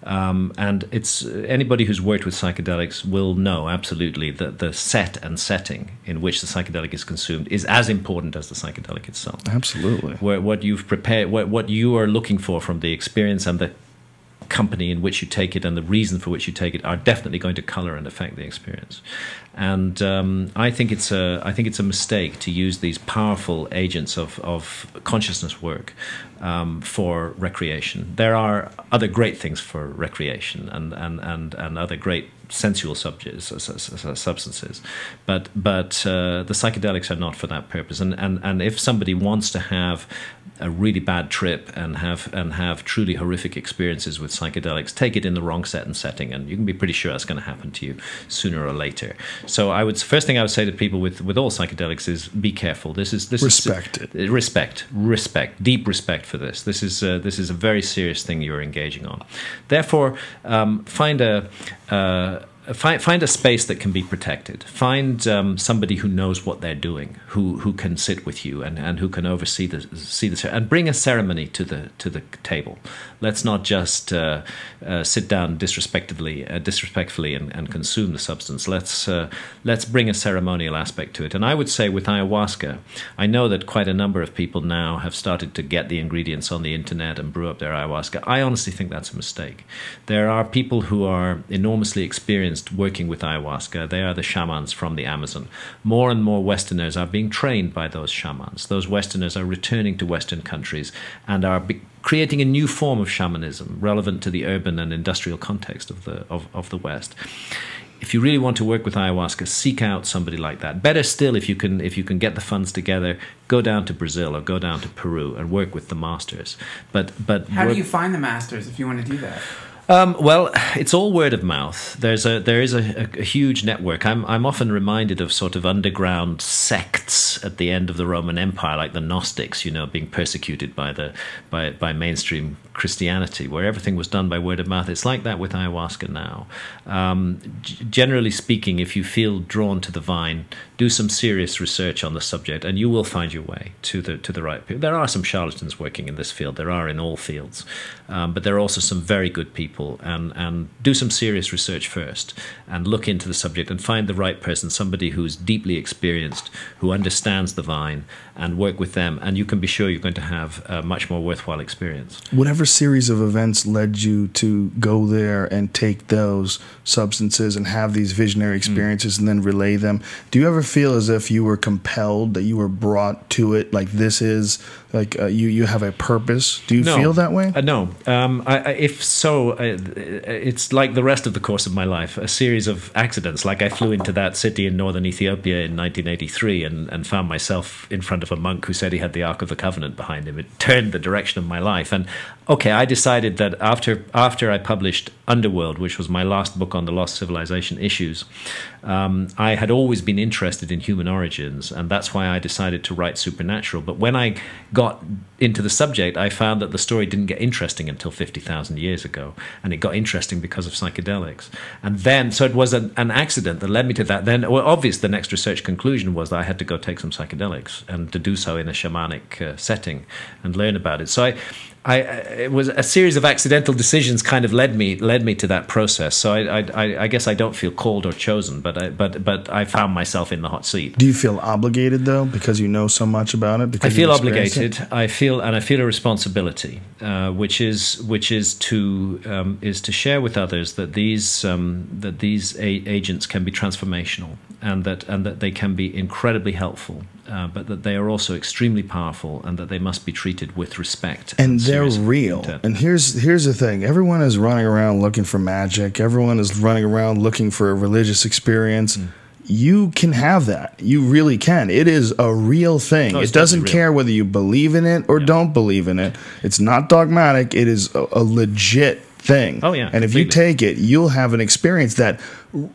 And it's anybody who's worked with psychedelics will know absolutely that the set and setting in which the psychedelic is consumed is as important as the psychedelic itself. Absolutely. What you've prepared, what you are looking for from the experience and the company in which you take it and the reason for which you take it are definitely going to color and affect the experience. And I think it's a mistake to use these powerful agents of consciousness work for recreation. There are other great things for recreation and other great sensual substances, but the psychedelics are not for that purpose. And if somebody wants to have a really bad trip and have truly horrific experiences with psychedelics, take it in the wrong set and setting, and you can be pretty sure that's going to happen to you sooner or later. So first thing I would say to people with all psychedelics is be careful. This respect it. Respect, deep respect for this. This is a very serious thing you're engaging on. Therefore, find a space that can be protected. Find somebody who knows what they're doing, who can sit with you and who can oversee the and bring a ceremony to the table. Let's not just sit down disrespectfully and consume the substance. Let's bring a ceremonial aspect to it. And I would say with ayahuasca, I know that quite a number of people now have started to get the ingredients on the internet and brew up their ayahuasca. I honestly think that's a mistake. There are people who are enormously experienced experienced working with ayahuasca. They are the shamans from the Amazon. More and more Westerners are being trained by those shamans. Those Westerners are returning to Western countries and are creating a new form of shamanism relevant to the urban and industrial context of the West. If you really want to work with ayahuasca, seek out somebody like that. Better still, if you can get the funds together, go down to Brazil or go down to Peru and work with the masters. But how do you find the masters if you want to do that? Well, it's all word of mouth. There is a huge network. I'm often reminded of sort of underground sects at the end of the Roman Empire, like the Gnostics, being persecuted by mainstream Christianity, where everything was done by word of mouth. It's like that with ayahuasca now. Generally speaking, if you feel drawn to the vine, do some serious research on the subject, and you will find your way to the right people. There are some charlatans working in this field. There are in all fields, but there are also some very good people. And do some serious research first and look into the subject and find the right person, somebody who's deeply experienced, who understands the vine, and work with them, and you can be sure you're going to have a much more worthwhile experience. Whatever series of events led you to go there and take those substances and have these visionary experiences and then relay them, do you ever feel as if you were compelled, that you were brought to it, like this is, like you have a purpose? Do you feel that way? No. If so, it's like the rest of the course of my life, a series of accidents. Like I flew into that city in northern Ethiopia in 1983 and found myself in front of a monk who said he had the Ark of the Covenant behind him. It turned the direction of my life. And okay, I decided that after I published Underworld, which was my last book on the lost civilization issues, I had always been interested in human origins, and that's why I decided to write Supernatural. But when I got into the subject, I found that the story didn't get interesting until 50,000 years ago, and it got interesting because of psychedelics. And then, so it was an accident that led me to that. Then, well, obvious, the next research conclusion was that I had to go take some psychedelics, and to do so in a shamanic setting and learn about it. So it was a series of accidental decisions kind of led me to that process. So I guess I don't feel called or chosen, but I found myself in the hot seat. Do you feel obligated though, because you know so much about it? I feel obligated. I feel a responsibility, which is to share with others that these agents can be transformational, and that they can be incredibly helpful, but that they are also extremely powerful, and that they must be treated with respect. And they're real. And here's the thing. Everyone is running around looking for magic. Everyone is running around looking for a religious experience. You can have that. You really can. It is a real thing. It doesn't care whether you believe in it or don't believe in it. It's not dogmatic. It is a legit thing. Oh, yeah. And if you take it, you'll have an experience that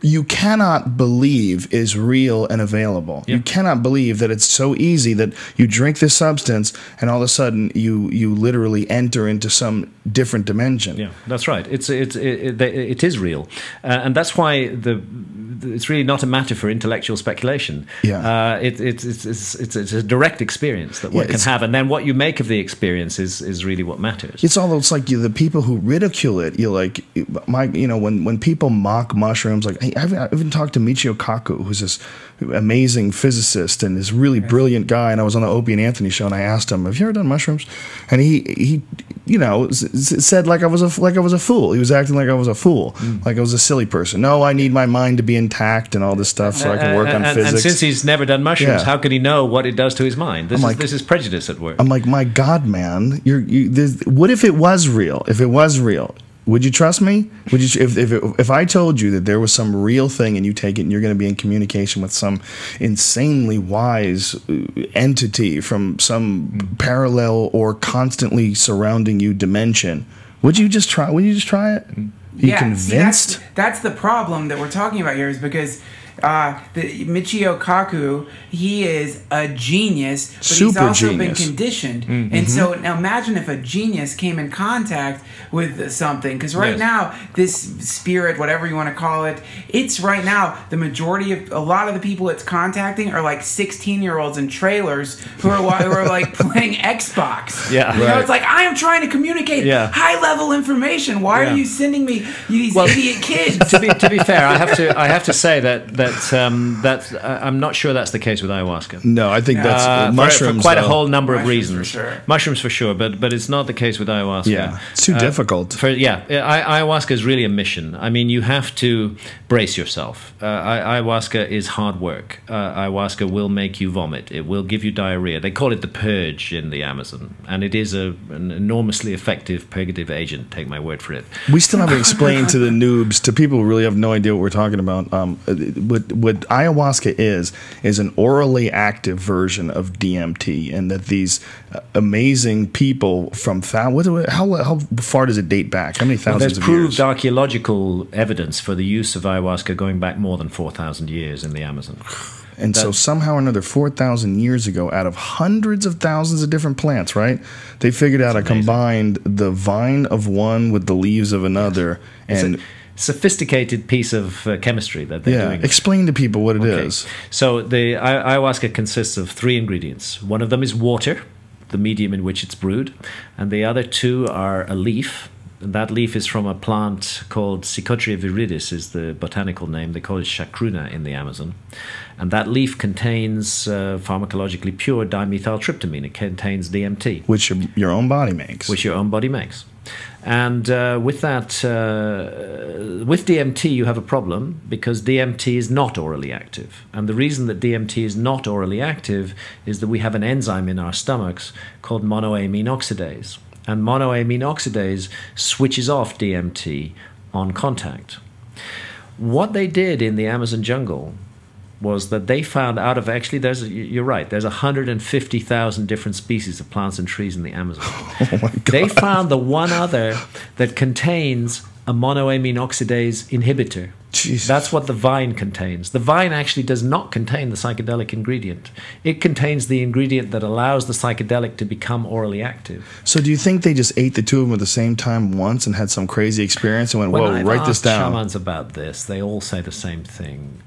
you cannot believe is real and available. You cannot believe that it's so easy that you drink this substance and all of a sudden you literally enter into some different dimension. Yeah, that's right. It is real, and that's why it's really not a matter for intellectual speculation. Yeah, it's a direct experience that one can have, and then what you make of the experience is really what matters. It's almost like the people who ridicule it. You're like, when people mock mushrooms. Like, hey, I've even talked to Michio Kaku, who's this amazing physicist and this really brilliant guy. And I was on the Opie and Anthony show, and I asked him, "Have you ever done mushrooms?" And he said like I was a fool. He was acting like I was a fool, like I was a silly person. No, I need my mind to be intact and all this stuff so I can work on physics. And since he's never done mushrooms, how could he know what it does to his mind? This is prejudice at work. I'm like, my God, man, what if it was real? If it was real, would you trust me? Would you, if I told you that there was some real thing and you take it and you're going to be in communication with some insanely wise entity from some parallel or constantly surrounding you dimension, would you just try? Would you just try it? You convinced? See, that's the problem that we're talking about here, is because the Michio Kaku, he is a genius, but he's also been conditioned. And so now imagine if a genius came in contact with something, because right now this spirit, whatever you want to call it, it's right now the majority of a lot of the people it's contacting are like 16-year-olds in trailers who are like playing Xbox. Yeah, you know, it's like, I am trying to communicate high-level information. Why are you sending me these idiot kids? To be fair, I have to say that but I'm not sure that's the case with ayahuasca. No, I think that's mushrooms. For quite a whole number of Mushrooms reasons. for sure. Mushrooms for sure, but it's not the case with ayahuasca. Yeah, it's too difficult. Ayahuasca is really a mission. I mean, you have to brace yourself. Ayahuasca is hard work. Ayahuasca will make you vomit. It will give you diarrhea. They call it the purge in the Amazon, and it is an enormously effective purgative agent. Take my word for it. We still haven't explained to the noobs, to people who really have no idea what we're talking about. What ayahuasca is an orally active version of DMT, and that these amazing people from how far does it date back? How many thousands of years? There's proved archaeological evidence for the use of ayahuasca going back more than 4,000 years in the Amazon. And so somehow or another, 4,000 years ago, out of hundreds of thousands of different plants, right, they figured out combined the vine of one with the leaves of another. Yes. And sophisticated piece of chemistry that they're doing. Explain to people what it is. So the ayahuasca consists of 3 ingredients. One of them is water, the medium in which it's brewed, and the other 2 are a leaf. And that leaf is from a plant called Psychotria viridis, is the botanical name. They call it chacruna in the Amazon. And that leaf contains pharmacologically pure dimethyltryptamine. It contains DMT. Which your own body makes. Which your own body makes. And with that, with DMT, you have a problem because DMT is not orally active. And the reason that DMT is not orally active is that we have an enzyme in our stomachs called monoamine oxidase. And monoamine oxidase switches off DMT on contact. What they did in the Amazon jungle was that they found out of, actually, you're right, there's 150,000 different species of plants and trees in the Amazon. Oh my God. They found the one other that contains a monoamine oxidase inhibitor. Jesus. That's what the vine contains. The vine actually does not contain the psychedelic ingredient. It contains the ingredient that allows the psychedelic to become orally active. So do you think they just ate the 2 of them at the same time once and had some crazy experience and went, whoa, write this down? When I've asked shamans about this, they all say the same thing.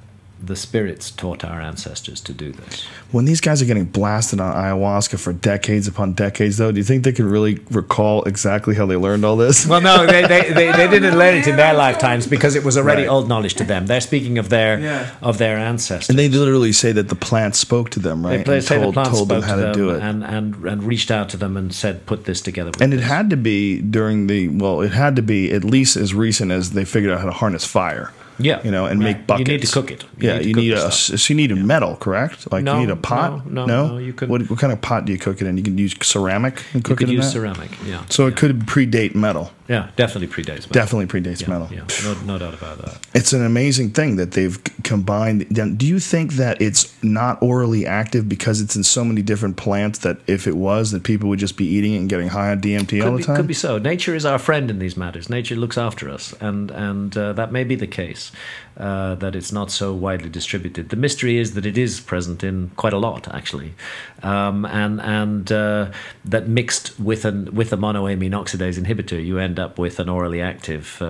The spirits taught our ancestors to do this. When these guys are getting blasted on ayahuasca for decades upon decades, though, do you think they can really recall exactly how they learned all this? Well, no, they didn't learn it in their lifetimes because it was already old knowledge to them. They're speaking of their ancestors. And they literally say that the plant spoke to them, right? They say the plant told them spoke how to to do it. And reached out to them and said, put this together. And it had to be it had to be at least as recent as they figured out how to harness fire. Yeah, and make buckets. You need to cook it. You need metal, correct? Like you need a pot. No, you could. What kind of pot do you cook it in? You can use ceramic and cook it in that. You could use ceramic. Yeah. So it could predate metal. Yeah, definitely predates metal. Definitely predates metal. Yeah, no doubt about that. It's an amazing thing that they've combined. Do you think that it's not orally active because it's in so many different plants that if it was, that people would just be eating it and getting high on DMT all the time? Could be so. Nature is our friend in these matters. Nature looks after us, and that may be the case. That it's not so widely distributed. The mystery is that it is present in quite a lot, actually, and that mixed with a monoamine oxidase inhibitor, you end up with an orally active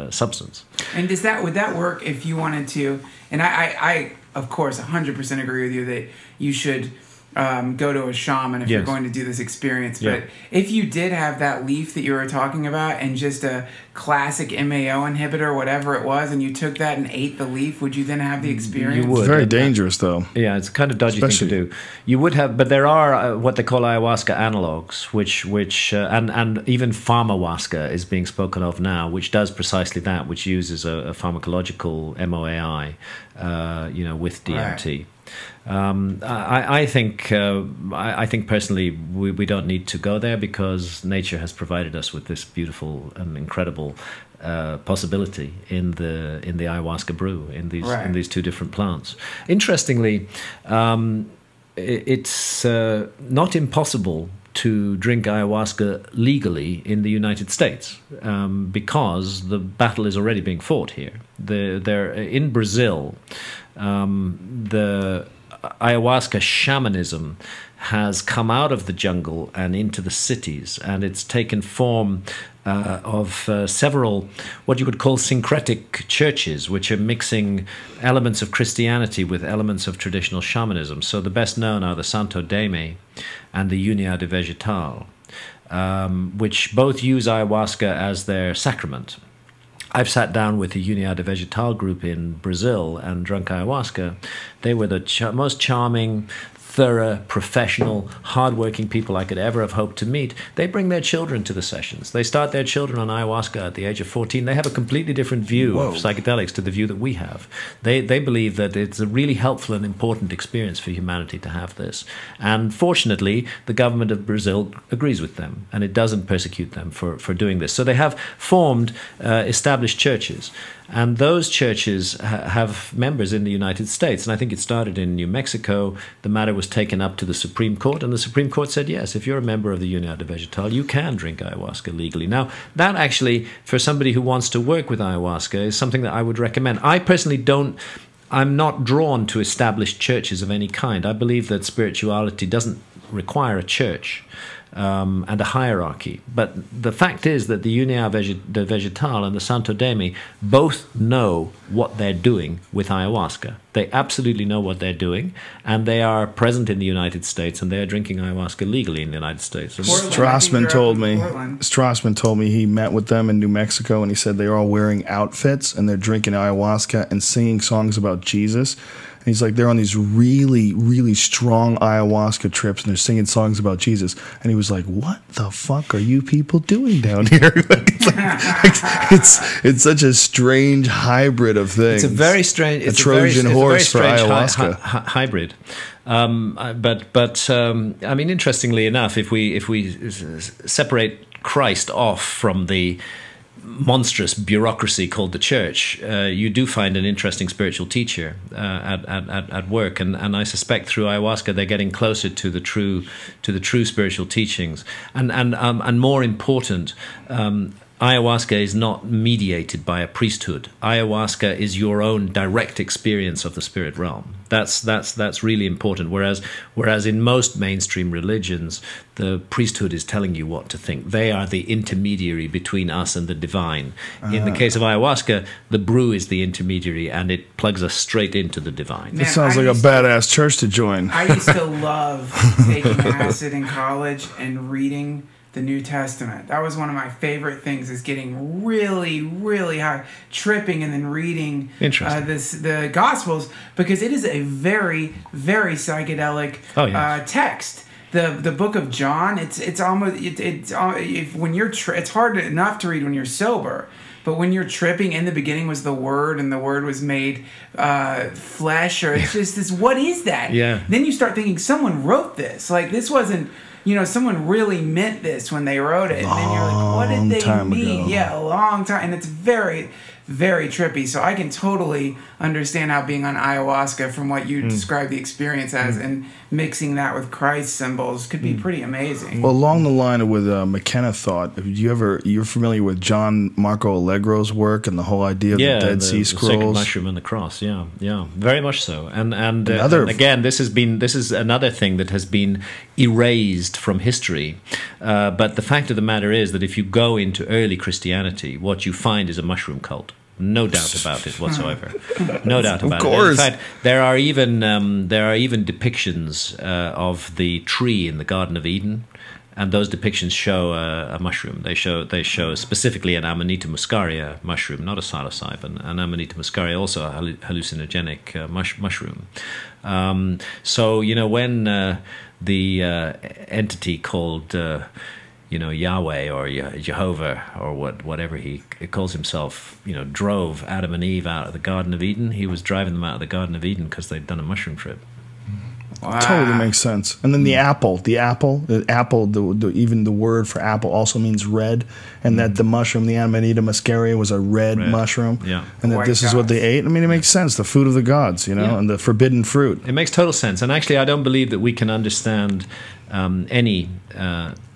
substance. And would that work if you wanted to? And I of course 100% agree with you that you should go to a shaman if you're going to do this experience. But if you did have that leaf that you were talking about and just a classic MAO inhibitor, whatever it was, and you took that and ate the leaf, would you then have the experience? You would. It's very dangerous, though. Yeah, it's a kind of dodgy thing to do. You would have, but there are what they call ayahuasca analogs, which and even pharmahuasca is being spoken of now, which does precisely that, which uses a pharmacological MOAI, with DMT. Right. I think personally we don't need to go there because nature has provided us with this beautiful and incredible possibility in the ayahuasca brew in these 2 different plants. Interestingly, it's not impossible to drink ayahuasca legally in the United States because the battle is already being fought here. In Brazil, the ayahuasca shamanism has come out of the jungle and into the cities, and it's taken form of several what you could call syncretic churches, which are mixing elements of Christianity with elements of traditional shamanism. So the best known are the Santo Daime and the Unia de Vegetal, which both use ayahuasca as their sacrament. I've sat down with the Unidade Vegetal group in Brazil and drunk ayahuasca. They were the most charming, thorough, professional, hardworking people I could ever have hoped to meet. They bring their children to the sessions. They start their children on ayahuasca at the age of 14. They have a completely different view of psychedelics to the view that we have. They believe that it's a really helpful and important experience for humanity to have this. And fortunately, the government of Brazil agrees with them, and it doesn't persecute them for doing this. So they have formed established churches. And those churches have members in the United States. And I think it started in New Mexico. The matter was taken up to the Supreme Court, and the Supreme Court said, yes, if you're a member of the Unidade Vegetal, you can drink ayahuasca legally. Now, that actually, for somebody who wants to work with ayahuasca, is something that I would recommend. I personally I'm not drawn to established churches of any kind. I believe that spirituality doesn't require a church. And a hierarchy. But the fact is that the Unidade Vegetal and the Santo Daime both know what they're doing with ayahuasca. They absolutely know what they're doing, and they are present in the United States, and they are drinking ayahuasca legally in the United States. Strassman told me he met with them in New Mexico, and he said they're all wearing outfits, and they're drinking ayahuasca and singing songs about Jesus. And he's like, they're on these really, really strong ayahuasca trips, and they're singing songs about Jesus. And he was like, what the fuck are you people doing down here? It's such a strange hybrid of things. It's a very strange... It's a Trojan horse for ayahuasca. Hybrid. I mean, interestingly enough, if we separate Christ off from the monstrous bureaucracy called the church, you do find an interesting spiritual teacher at work, and I suspect through ayahuasca they're getting closer to the true spiritual teachings, and more important, ayahuasca is not mediated by a priesthood. Ayahuasca is your own direct experience of the spirit realm. That's really important. Whereas in most mainstream religions, the priesthood is telling you what to think. They are the intermediary between us and the divine. In the case of ayahuasca, the brew is the intermediary, and it plugs us straight into the divine. It sounds like a badass church to join. I used to love taking acid in college and reading the New Testament. That was one of my favorite things, is getting really, really high, tripping, and then reading the Gospels, because it is a very, very psychedelic text. The book of John, it's hard enough to read when you're sober. But when you're tripping, in the beginning was the Word, and the Word was made flesh, or it's just this, what is that? Yeah. Then you start thinking, someone wrote this. Like, this wasn't, someone really meant this when they wrote it. And then you're like, what did they mean? Yeah, a long time. And it's very, very trippy. So I can totally understand how being on ayahuasca, from what you describe the experience as, and mixing that with Christ symbols could be pretty amazing. Well, along the line with McKenna thought, you're familiar with John Marco Allegro's work and the whole idea of the Dead Sea Scrolls? The sacred mushroom and the cross, yeah, very much so. And again, this is another thing that has been erased from history. But the fact of the matter is that if you go into early Christianity, what you find is a mushroom cult. No doubt about it whatsoever. No doubt about it. In fact, there are even depictions of the tree in the Garden of Eden, and those depictions show a mushroom. They show specifically an Amanita muscaria mushroom, not a psilocybin. An Amanita muscaria, also a hallucinogenic mushroom. So when the entity called Yahweh or Jehovah or whatever he calls himself, drove Adam and Eve out of the Garden of Eden. He was driving them out of the Garden of Eden because they'd done a mushroom trip. Wow. Totally makes sense. And then the apple, even the word for apple also means red, and that the mushroom, the Amanita muscaria, was a red mushroom. Yeah. And that this is what they ate. I mean, it makes sense. The food of the gods, and the forbidden fruit. It makes total sense. And actually, I don't believe that we can understand any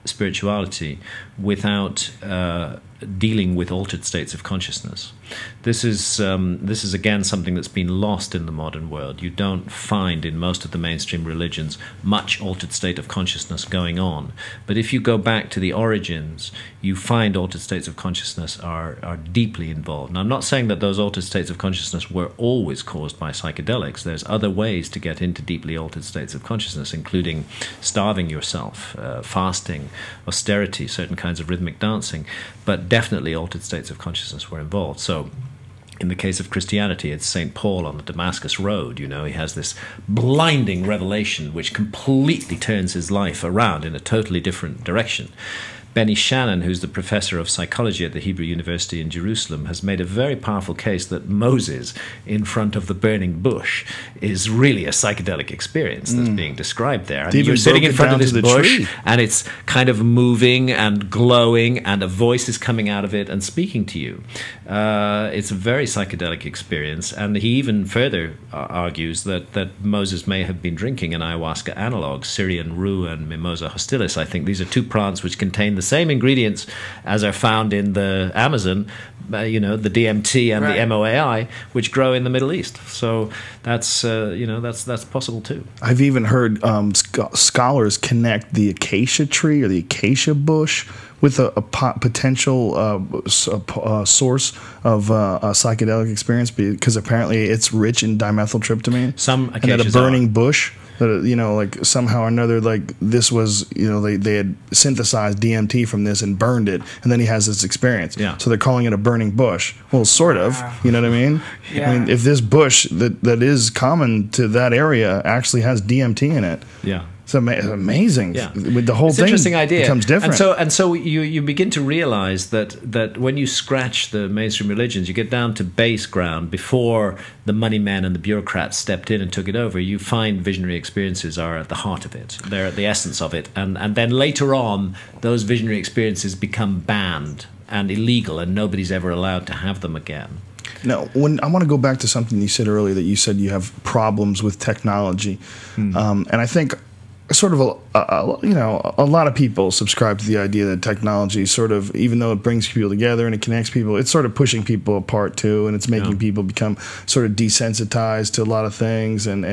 spirituality without dealing with altered states of consciousness. This is again something that's been lost in the modern world. You don't find in most of the mainstream religions much altered state of consciousness going on. But if you go back to the origins, you find altered states of consciousness are deeply involved. And I'm not saying that those altered states of consciousness were always caused by psychedelics. There's other ways to get into deeply altered states of consciousness, including starving yourself, fasting, austerity, certain kinds of rhythmic dancing. But but definitely altered states of consciousness were involved. So in the case of Christianity, it's St. Paul on the Damascus Road. You know, he has this blinding revelation which completely turns his life around in a totally different direction. Benny Shannon, who's the professor of psychology at the Hebrew University in Jerusalem, has made a very powerful case that Moses in front of the burning bush is really a psychedelic experience that's being described there. I mean, you're sitting in front of this bush, and it's kind of moving and glowing, and a voice is coming out of it and speaking to you. It's a very psychedelic experience, and he even further argues that Moses may have been drinking an ayahuasca analog, Syrian rue and Mimosa hostilis. I think these are two plants which contain the same ingredients as are found in the Amazon, you know, the DMT and the MOAI, which grow in the Middle East. So that's you know, that's possible too. I've even heard scholars connect the acacia tree or the acacia bush with a potential source of a psychedelic experience, because apparently it's rich in dimethyltryptamine. Some and that a burning bush, that, you know, like somehow or another, like this was, you know, they had synthesized DMT from this and burned it, and then he has this experience. Yeah. So they're calling it a burning bush. Well, sort of. You know what I mean? Yeah. I mean, if this bush that is common to that area actually has DMT in it. Yeah. It's amazing. Yeah. With the whole It's thing an interesting idea. becomes different. And so you begin to realize that when you scratch the mainstream religions, you get down to base ground before the money men and the bureaucrats stepped in and took it over. You find visionary experiences are at the heart of it. They're at the essence of it. And then later on, those visionary experiences become banned and illegal, and nobody's ever allowed to have them again. Now, when I want to go back to something you said earlier, that you said you have problems with technology, and I think sort of you know, a lot of people subscribe to the idea that technology sort of, even though it brings people together and it connects people, it's sort of pushing people apart too, and it's making people become sort of desensitized to a lot of things, and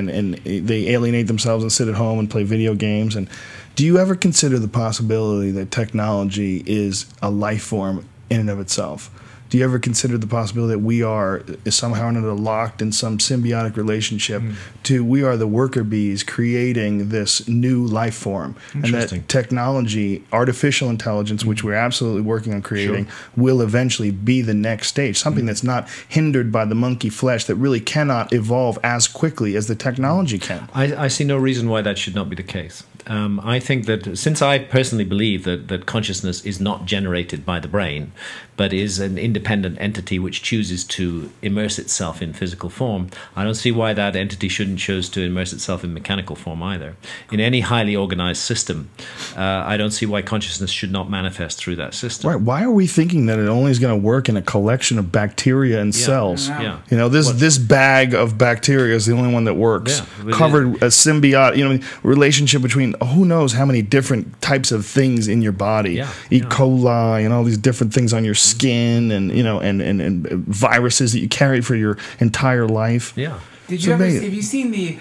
they alienate themselves and sit at home and play video games. And do you ever consider the possibility that technology is a life form in and of itself? Do you ever consider the possibility that we are somehow or another locked in some symbiotic relationship to, we are the worker bees creating this new life form, and that technology, artificial intelligence, which we're absolutely working on creating, will eventually be the next stage, something that's not hindered by the monkey flesh, that really cannot evolve as quickly as the technology can? I see no reason why that should not be the case. I think that, since I personally believe that consciousness is not generated by the brain, but is an independent entity which chooses to immerse itself in physical form, I don't see why that entity shouldn't choose to immerse itself in mechanical form either. In any highly organized system, I don't see why consciousness should not manifest through that system. Right. Why are we thinking that it only is going to work in a collection of bacteria and cells? Yeah. You know, this bag of bacteria is the only one that works. Yeah. Covered a symbiotic, you know, relationship between who knows how many different types of things in your body. E. coli and all these different things on your skin, and you know, and viruses that you carry for your entire life. Yeah. Did you ever? Have you seen the?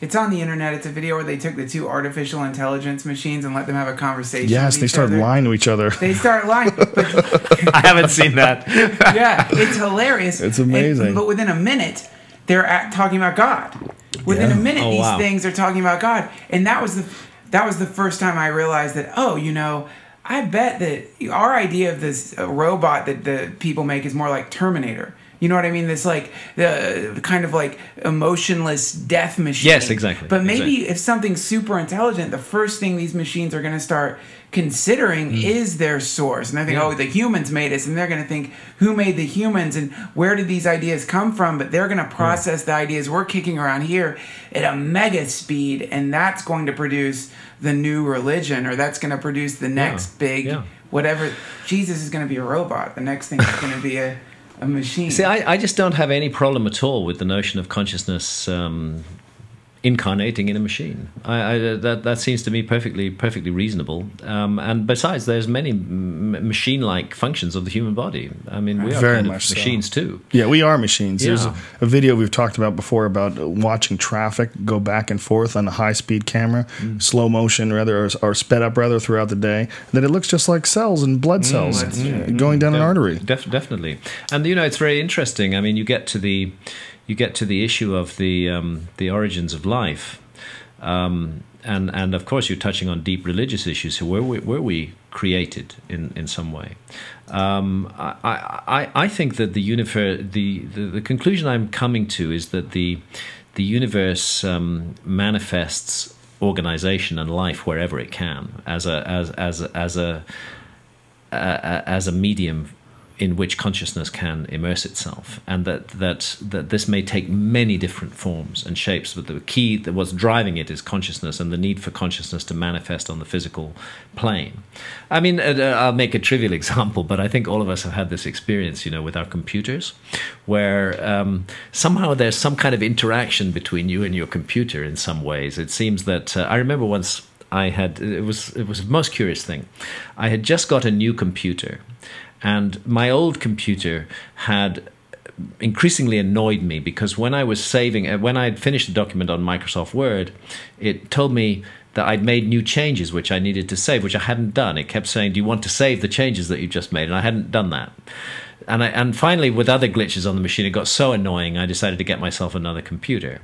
It's on the internet. It's a video where they took the two artificial intelligence machines and let them have a conversation. Yes, they start lying to each other. They start lying. But I haven't seen that. Yeah, it's hilarious. It's amazing. But within a minute, they're talking about God. Within a minute, these things are talking about God, and that was the first time I realized that. Oh, you know, I bet that our idea of this robot that the people make is more like Terminator. You know what I mean? This like the kind of like emotionless death machine. Yes, exactly. But maybe if something's super intelligent, the first thing these machines are going to start considering is their source. And they think, oh, the humans made us. And they're going to think, who made the humans? And where did these ideas come from? But they're going to process the ideas we're kicking around here at a mega speed. And that's going to produce the new religion, or that's going to produce the next big whatever. Jesus is going to be a robot. The next thing is going to be a machine. See, I just don't have any problem at all with the notion of consciousness incarnating in a machine. That seems to me perfectly reasonable. And besides, there's many machine-like functions of the human body. I mean, we are very kind of much machines too. Yeah, we are machines. Yeah. There's a video we've talked about before about watching traffic go back and forth on a high-speed camera, slow motion rather, or sped up rather throughout the day. That it looks just like cells and blood cells going down an artery. Definitely. And you know, it's very interesting. I mean, you get to the issue of the origins of life. And of course, you're touching on deep religious issues. So were we created in some way? I think that the conclusion I'm coming to is that the universe manifests organization and life wherever it can as a medium in which consciousness can immerse itself, and that this may take many different forms and shapes, but the key that what's driving it is consciousness and the need for consciousness to manifest on the physical plane. I mean, I'll make a trivial example, but I think all of us have had this experience, with our computers, where somehow there's some kind of interaction between you and your computer in some ways. It seems that I remember once it was the most curious thing. I had just got a new computer, and my old computer had increasingly annoyed me because when I was when I had finished a document on Microsoft Word, it told me that I'd made new changes which I needed to save, which I hadn't done. It kept saying, do you want to save the changes that you just made? And I hadn't done that. And finally, with other glitches on the machine, it got so annoying, I decided to get myself another computer.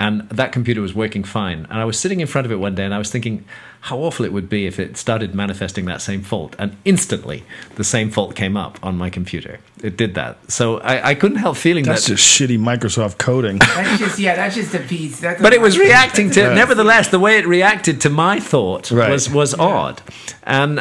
And that computer was working fine. And I was sitting in front of it one day and I was thinking how awful it would be if it started manifesting that same fault. And instantly, the same fault came up on my computer. It did that. So I couldn't help feeling that's just shitty Microsoft coding. That's just a piece. But it was reacting to, nevertheless, the way it reacted to my thought was odd. And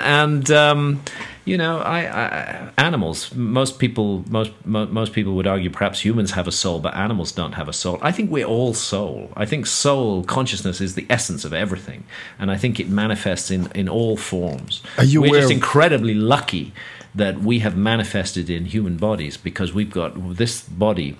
animals. Most people would argue perhaps humans have a soul, but animals don't have a soul. I think we're all soul. I think soul consciousness is the essence of everything, and I think it manifests in all forms. We're just incredibly lucky that we have manifested in human bodies, because we've got this body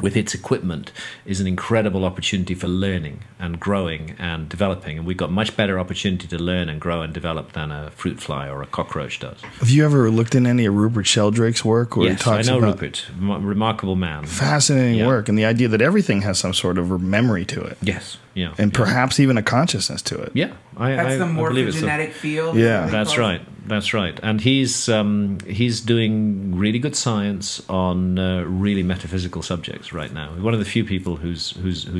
with its equipment is an incredible opportunity for learning and growing and developing. And we've got much better opportunity to learn and grow and develop than a fruit fly or a cockroach does. Have you ever looked in any of Rupert Sheldrake's work? Where yes, he talks I know about Rupert. Remarkable man. Fascinating work. And the idea that everything has some sort of memory to it. Yes. Yeah. And perhaps even a consciousness to it. Yeah. That's the morphogenetic field. Yeah. That's right. That's right. And he's doing really good science on really metaphysical subjects right now. One of the few people who's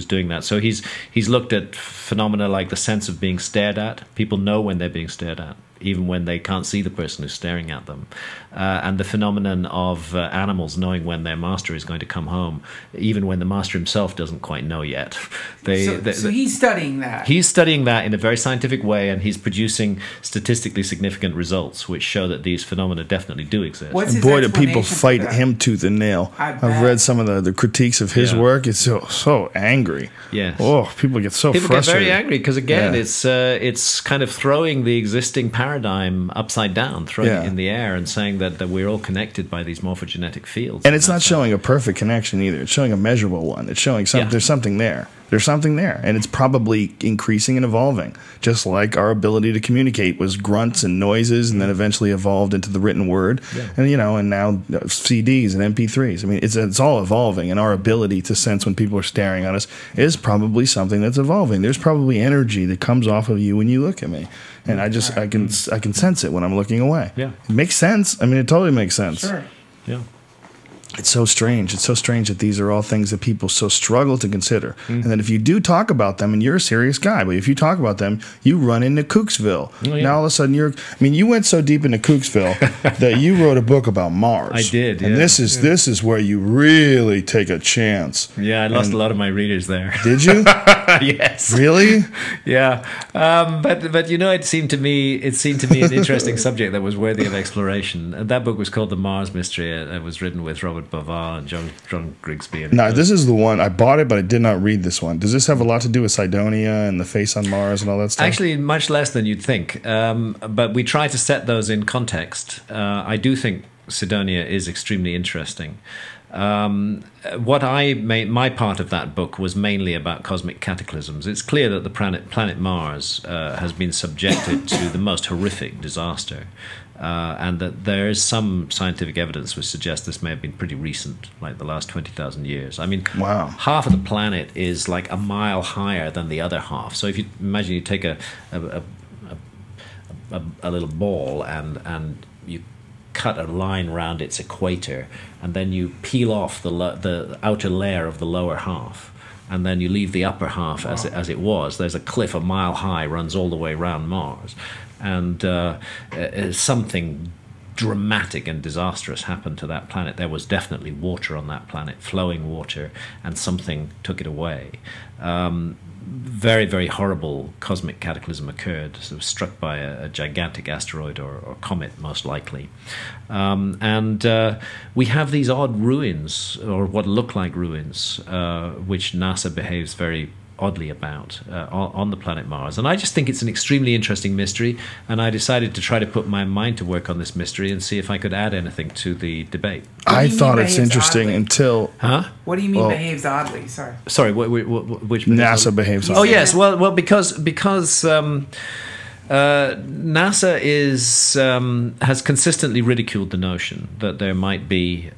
doing that. So he's looked at phenomena like the sense of being stared at. People know when they're being stared at, even when they can't see the person who's staring at them. And the phenomenon of animals knowing when their master is going to come home, even when the master himself doesn't quite know yet. So he's studying that. He's studying that in a very scientific way, and he's producing statistically significant results which show that these phenomena definitely do exist. Boy, do people fight him tooth and nail. I've read some of the critiques of his work. It's so angry. Yes. Oh, people get so frustrated. People get very angry because, again, it's kind of throwing the existing paradigm upside down, throwing it in the air and saying that we're all connected by these morphogenetic fields. And it's not showing a perfect connection either. It's showing a measurable one. It's showing there's something there. There's something there, and it's probably increasing and evolving, just like our ability to communicate was grunts and noises, and then eventually evolved into the written word, and and now CDs and MP3s. I mean, it's all evolving, and our ability to sense when people are staring at us is probably something that's evolving. There's probably energy that comes off of you when you look at me, and I can sense it when I'm looking away. Yeah, it makes sense. I mean, it totally makes sense. Sure. Yeah. It's so strange. It's so strange that these are all things that people so struggle to consider. And that if you do talk about them, and you're a serious guy, but if you talk about them, you run into Kooksville. Oh, yeah. Now all of a sudden you went so deep into Kooksville that you wrote a book about Mars. I did, yeah. And this is where you really take a chance. Yeah, I lost a lot of my readers there. Did you? Yes. Really? Yeah. But it seemed to me an interesting subject that was worthy of exploration. And that book was called The Mars Mystery. It was written with Robert Bavard and John Grigsby. Now, this is the one. I bought it, but I did not read this one. Does this have a lot to do with Cydonia and the face on Mars and all that stuff? Actually, much less than you'd think. But we try to set those in context. I do think Cydonia is extremely interesting. My part of that book was mainly about cosmic cataclysms. It's clear that the planet Mars has been subjected to the most horrific disaster. And that there is some scientific evidence which suggests this may have been pretty recent, like the last 20,000 years. I mean, wow. Half of the planet is like a mile higher than the other half. So if you imagine you take a little ball and you cut a line around its equator, and then you peel off the outer layer of the lower half, and then you leave the upper half as it was. There's a cliff a mile high, runs all the way around Mars, and something dramatic and disastrous happened to that planet. There was definitely water on that planet, flowing water, and something took it away. Very, very horrible cosmic cataclysm occurred. So it was struck by a gigantic asteroid or comet, most likely. And we have these odd ruins, or what look like ruins, which NASA behaves very oddly about on the planet Mars. And I just think it's an extremely interesting mystery, and I decided to try to put my mind to work on this mystery and see if I could add anything to the debate. I thought it's interesting oddly? Until... Huh? What do you mean behaves oddly? Sorry, which NASA behaves oddly. Oh yes, well because NASA has consistently ridiculed the notion that there might be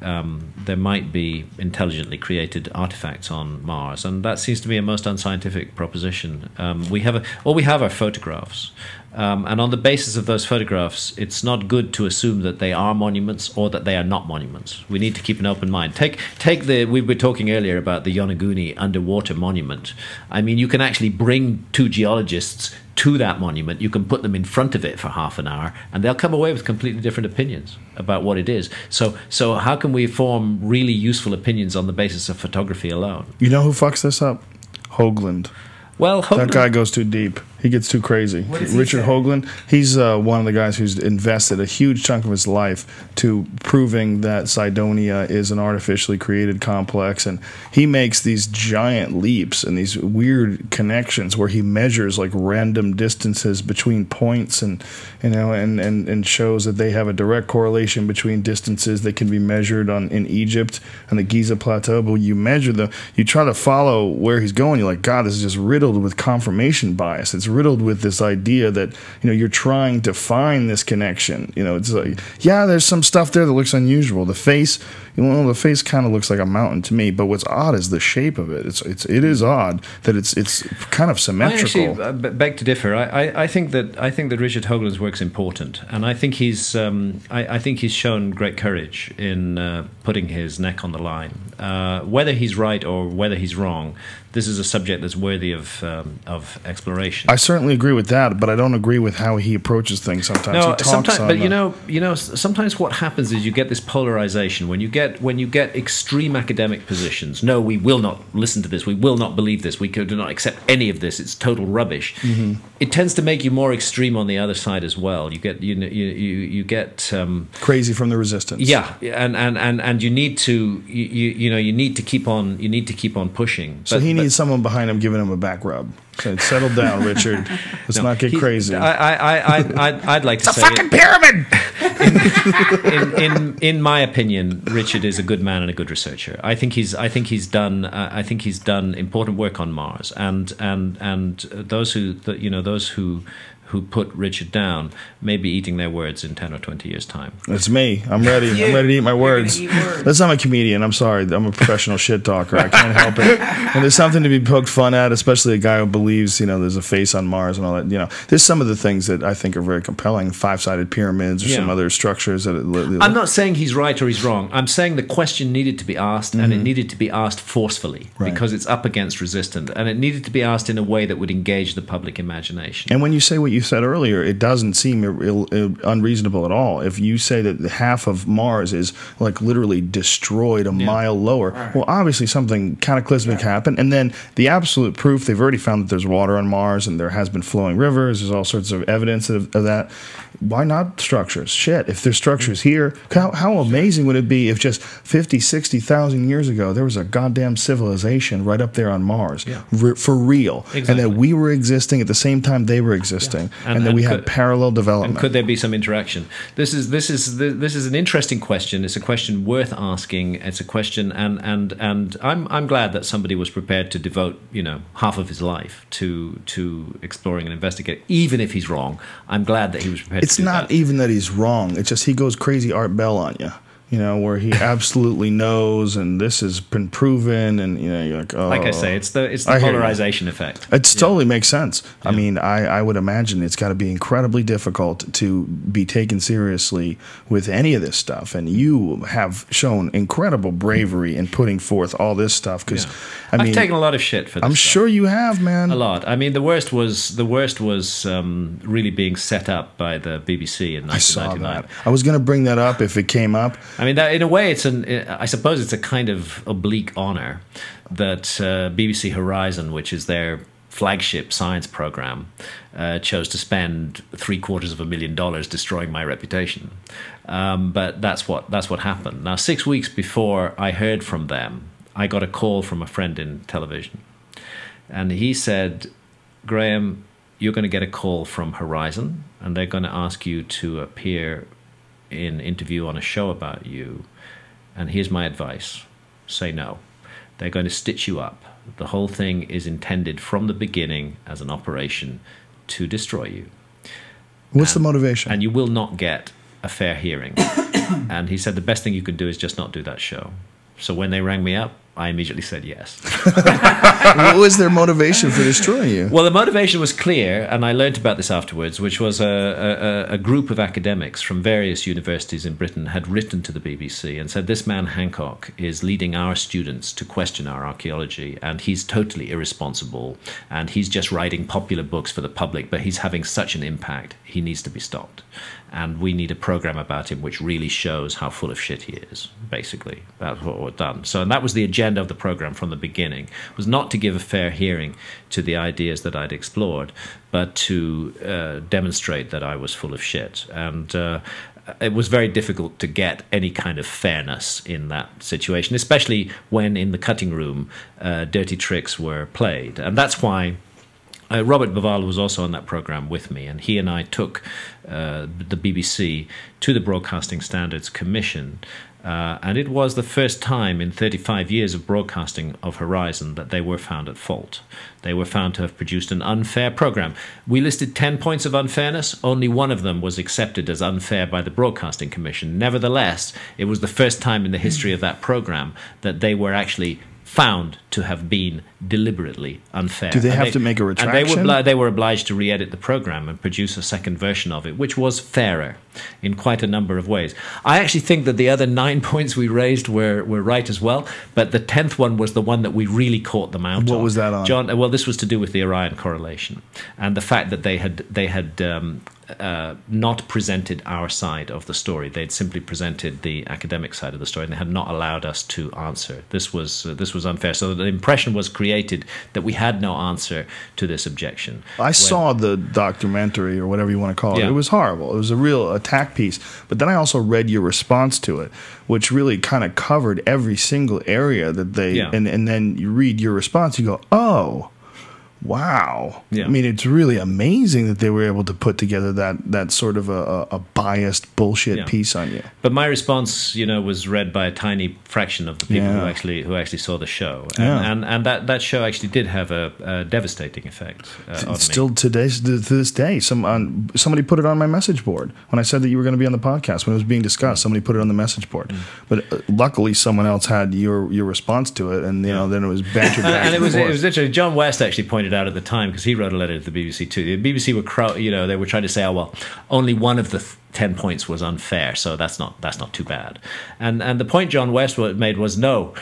intelligently created artifacts on Mars, and that seems to be a most unscientific proposition. All we have are photographs, and on the basis of those photographs, it's not good to assume that they are monuments or that they are not monuments. We need to keep an open mind. We were talking earlier about the Yonaguni underwater monument. I mean, you can actually bring two geologists to that monument. You can put them in front of it for half an hour, and they'll come away with completely different opinions about what it is. So how can we form really useful opinions on the basis of photography alone? You know who fucks this up? Hoagland. Well, that guy goes too deep. He gets too crazy. Richard Hoagland, he's one of the guys who's invested a huge chunk of his life to proving that Cydonia is an artificially created complex, and he makes these giant leaps and these weird connections where he measures like random distances between points, and and shows that they have a direct correlation between distances that can be measured in Egypt and the Giza Plateau. But when you measure you try to follow where he's going, you're like, God, this is just riddled with confirmation bias. It's riddled with this idea that you're trying to find this connection. It's like, yeah, there's some stuff there that looks unusual. The face, the face kind of looks like a mountain to me, but what's odd is the shape of it. It is odd that it's kind of symmetrical. I actually beg to differ. I think that Richard Hoagland's work's important, and I think he's shown great courage in putting his neck on the line. Whether he's right or whether he's wrong, this is a subject that's worthy of exploration. I certainly agree with that, but I don't agree with how he approaches things sometimes. No, he talks but sometimes what happens is you get this polarization when you get extreme academic positions. No, we will not listen to this. We will not believe this. We do not accept any of this. It's total rubbish. Mm-hmm. It tends to make you more extreme on the other side as well. You get crazy from the resistance. Yeah, and you need to you need to keep on pushing. So he needs someone behind him giving him a back rub. So settle down, Richard. Let's not get crazy. I'd like to say it's a fucking pyramid. In my opinion, Richard is a good man and a good researcher. I think he's done important work on Mars, and those who put Richard down may be eating their words in 10 or 20 years' time. It's me. I'm ready. I'm ready to eat my words. Listen, I'm a comedian. I'm sorry. I'm a professional shit talker. I can't help it. And there's something to be poked fun at, especially a guy who believes, there's a face on Mars and all that. There's some of the things that I think are very compelling, five-sided pyramids or some other structures. I'm not saying he's right or he's wrong. I'm saying the question needed to be asked, and it needed to be asked forcefully, because it's up against resistance, and it needed to be asked in a way that would engage the public imagination. And when you say what you said earlier, it doesn't seem unreasonable at all. If you say that half of Mars is like literally destroyed a mile lower, well, obviously something cataclysmic happened. And then the absolute proof, they've already found that there's water on Mars and there has been flowing rivers. There's all sorts of evidence of that. Why not structures? Shit, if there's structures here, how amazing would it be if just 50, 60,000 years ago there was a goddamn civilization right up there on Mars, for real, and that we were existing at the same time they were existing, and that we had parallel development. And could there be some interaction? This is an interesting question. It's a question worth asking. It's a question, and I'm glad that somebody was prepared to devote half of his life to exploring and investigating, even if he's wrong. I'm glad that he was prepared. It's not even that he's wrong. It's just he goes crazy Art Bell on you. you know, where he absolutely knows, and this has been proven, and you know, you're like, oh. Like I say, it's the polarization effect. It totally makes sense. Yeah. I mean, I would imagine it's got to be incredibly difficult to be taken seriously with any of this stuff, and you have shown incredible bravery in putting forth all this stuff. Because I've taken a lot of shit for this. I'm sure you have, man. A lot. I mean, the worst was really being set up by the BBC in 1999. I saw that. I was going to bring that up if it came up. I mean, in a way, I suppose it's a kind of oblique honor that BBC Horizon, which is their flagship science program, chose to spend $750,000 destroying my reputation. But that's what happened. Now, 6 weeks before I heard from them, I got a call from a friend in television, and he said, "Graham, you're going to get a call from Horizon, and they're going to ask you to appear in interview on a show about you. And here's my advice. Say no. They're going to stitch you up. The whole thing is intended from the beginning as an operation to destroy you. What's the motivation? And you will not get a fair hearing." And he said the best thing you could do is just not do that show. So when they rang me up, I immediately said yes. What was their motivation for destroying you? Well, the motivation was clear, and I learned about this afterwards, which was a group of academics from various universities in Britain had written to the BBC and said, this man Hancock is leading our students to question our archaeology, and he's totally irresponsible, and he's just writing popular books for the public, but he's having such an impact, he needs to be stopped. And we need a program about him which really shows how full of shit he is, basically. That's what we've done. So, and that was the agenda of the program from the beginning, was not to give a fair hearing to the ideas that I'd explored, but to demonstrate that I was full of shit. And it was very difficult to get any kind of fairness in that situation, especially when in the cutting room dirty tricks were played. And that's why Robert Baval was also on that program with me, and he and I took the BBC to the Broadcasting Standards Commission, and it was the first time in 35 years of broadcasting of Horizon that they were found at fault. They were found to have produced an unfair program. We listed 10 points of unfairness. Only one of them was accepted as unfair by the Broadcasting Commission. Nevertheless, it was the first time in the history of that program that they were actually found to have been deliberately unfair. Do they have to make a retraction? And they were obliged to re-edit the program and produce a second version of it, which was fairer in quite a number of ways. I actually think that the other 9 points we raised were right as well, but the 10th one was the one that we really caught them out on. What was that on? John, well, this was to do with the Orion correlation and the fact that they had not presented our side of the story. They'd simply presented the academic side of the story, and they had not allowed us to answer. This was unfair. So the impression was created that we had no answer to this objection. I saw the documentary, or whatever you want to call it. Yeah. It was horrible. It was a real attack piece. But then I also read your response to it, which really kind of covered every single area that they. Yeah. And then you read your response, you go, oh. Wow. Yeah. I mean, it's really amazing that they were able to put together that sort of a biased bullshit piece on you. But my response, was read by a tiny fraction of the people who actually saw the show. And that show actually did have a devastating effect on me. Still to this day, somebody put it on my message board. When I said that you were going to be on the podcast, when it was being discussed, somebody put it on the message board. But luckily luckily someone else had your response to it, and then it was bantered back and it was interesting. John West actually pointed out at the time, because he wrote a letter to the BBC too. The BBC were they were trying to say, oh well, only one of the 10 points was unfair, so that's not too bad. And the point John West made was, no,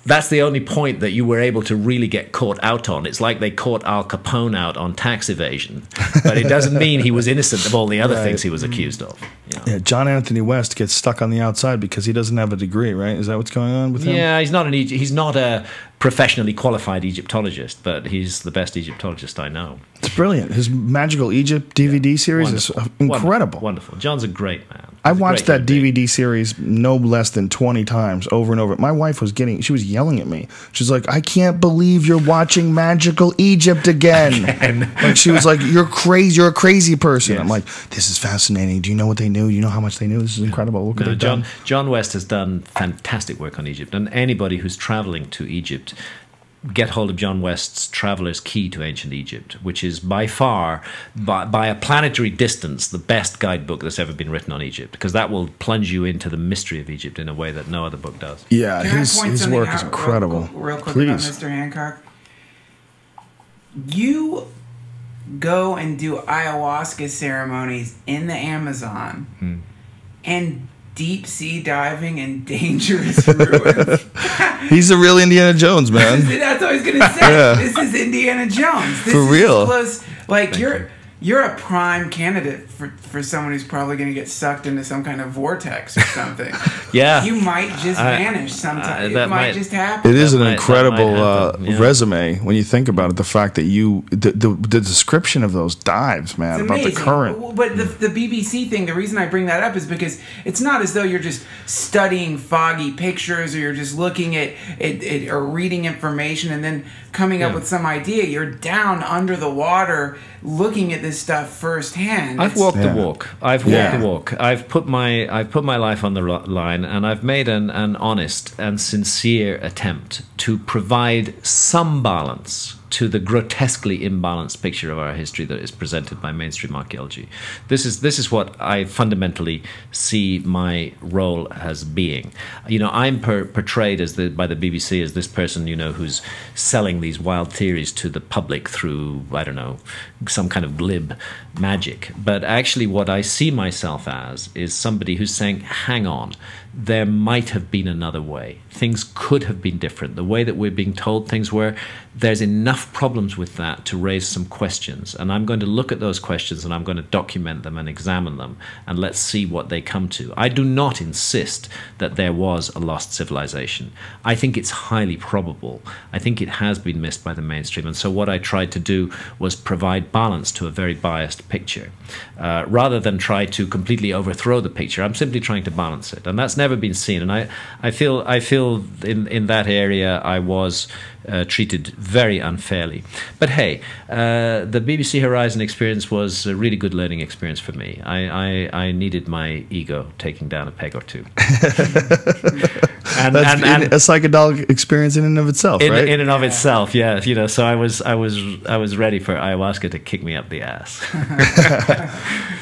that's the only point that you were able to really get caught out on. It's like they caught Al Capone out on tax evasion, but it doesn't mean he was innocent of all the other things he was accused of. Yeah, John Anthony West gets stuck on the outside because he doesn't have a degree, right? Is that what's going on with him? Yeah, he's not a professionally qualified Egyptologist, but he's the best Egyptologist I know. It's brilliant. His Magical Egypt DVD series is incredible. Wonderful. John's a great man. I watched that DVD series no less than 20 times over and over. My wife was yelling at me. She's like, I can't believe you're watching Magical Egypt again. Like, she was like, you're crazy. You're a crazy person. Yes. I'm like, this is fascinating. Do you know what they knew? Do you know how much they knew? This is incredible. Look at John West has done fantastic work on Egypt, and anybody who's traveling to Egypt get hold of John West's Traveler's Key to Ancient Egypt, which is by far, by a planetary distance, the best guidebook that's ever been written on Egypt, because that will plunge you into the mystery of Egypt in a way that no other book does. Yeah, Can his work is incredible. Real quick Please. about Mr. Hancock. You go and do ayahuasca ceremonies in the Amazon and deep sea diving in dangerous ruins. He's a real Indiana Jones, man. That's what I was gonna say. Yeah. This is Indiana Jones. This For is real. Close. Like you're a prime candidate for someone who's probably gonna get sucked into some kind of vortex or something. Yeah. You might just vanish sometime. It that might might- just happen. It is an that might incredible happen, yeah. resume when you think about it. The fact that the description of those dives, man, It's about the amazing. current. But the BBC thing, the reason I bring that up is because it's not as though you're just studying foggy pictures or you're just looking at or reading information and then coming up with some idea. You're down under the water looking at this stuff firsthand. I've walked the walk. I've walked Yeah. the walk. I've put my life on the line, and I've made an honest and sincere attempt to provide some balance to the grotesquely imbalanced picture of our history that is presented by mainstream archaeology. This is what I fundamentally see my role as being. You know, I'm portrayed by the BBC as this person, you know, who's selling these wild theories to the public through, I don't know, some kind of glib magic. But actually what I see myself as is somebody who's saying, hang on, there might have been another way. Things could have been different. The way that we're being told things were, there's enough problems with that to raise some questions. And I'm going to look at those questions and I'm going to document them and examine them. And let's see what they come to. I do not insist that there was a lost civilization. I think it's highly probable. I think it has been missed by the mainstream. And so what I tried to do was provide balance to a very biased picture. Rather than try to completely overthrow the picture, I'm simply trying to balance it. And that's never been seen. And I feel in that area I was treated very unfairly. But hey, the BBC Horizon experience was a really good learning experience for me. I needed my ego taking down a peg or two. and a psychedelic experience in and of itself, right? In and of itself, yeah. You know, so I was ready for ayahuasca to kick me up the ass.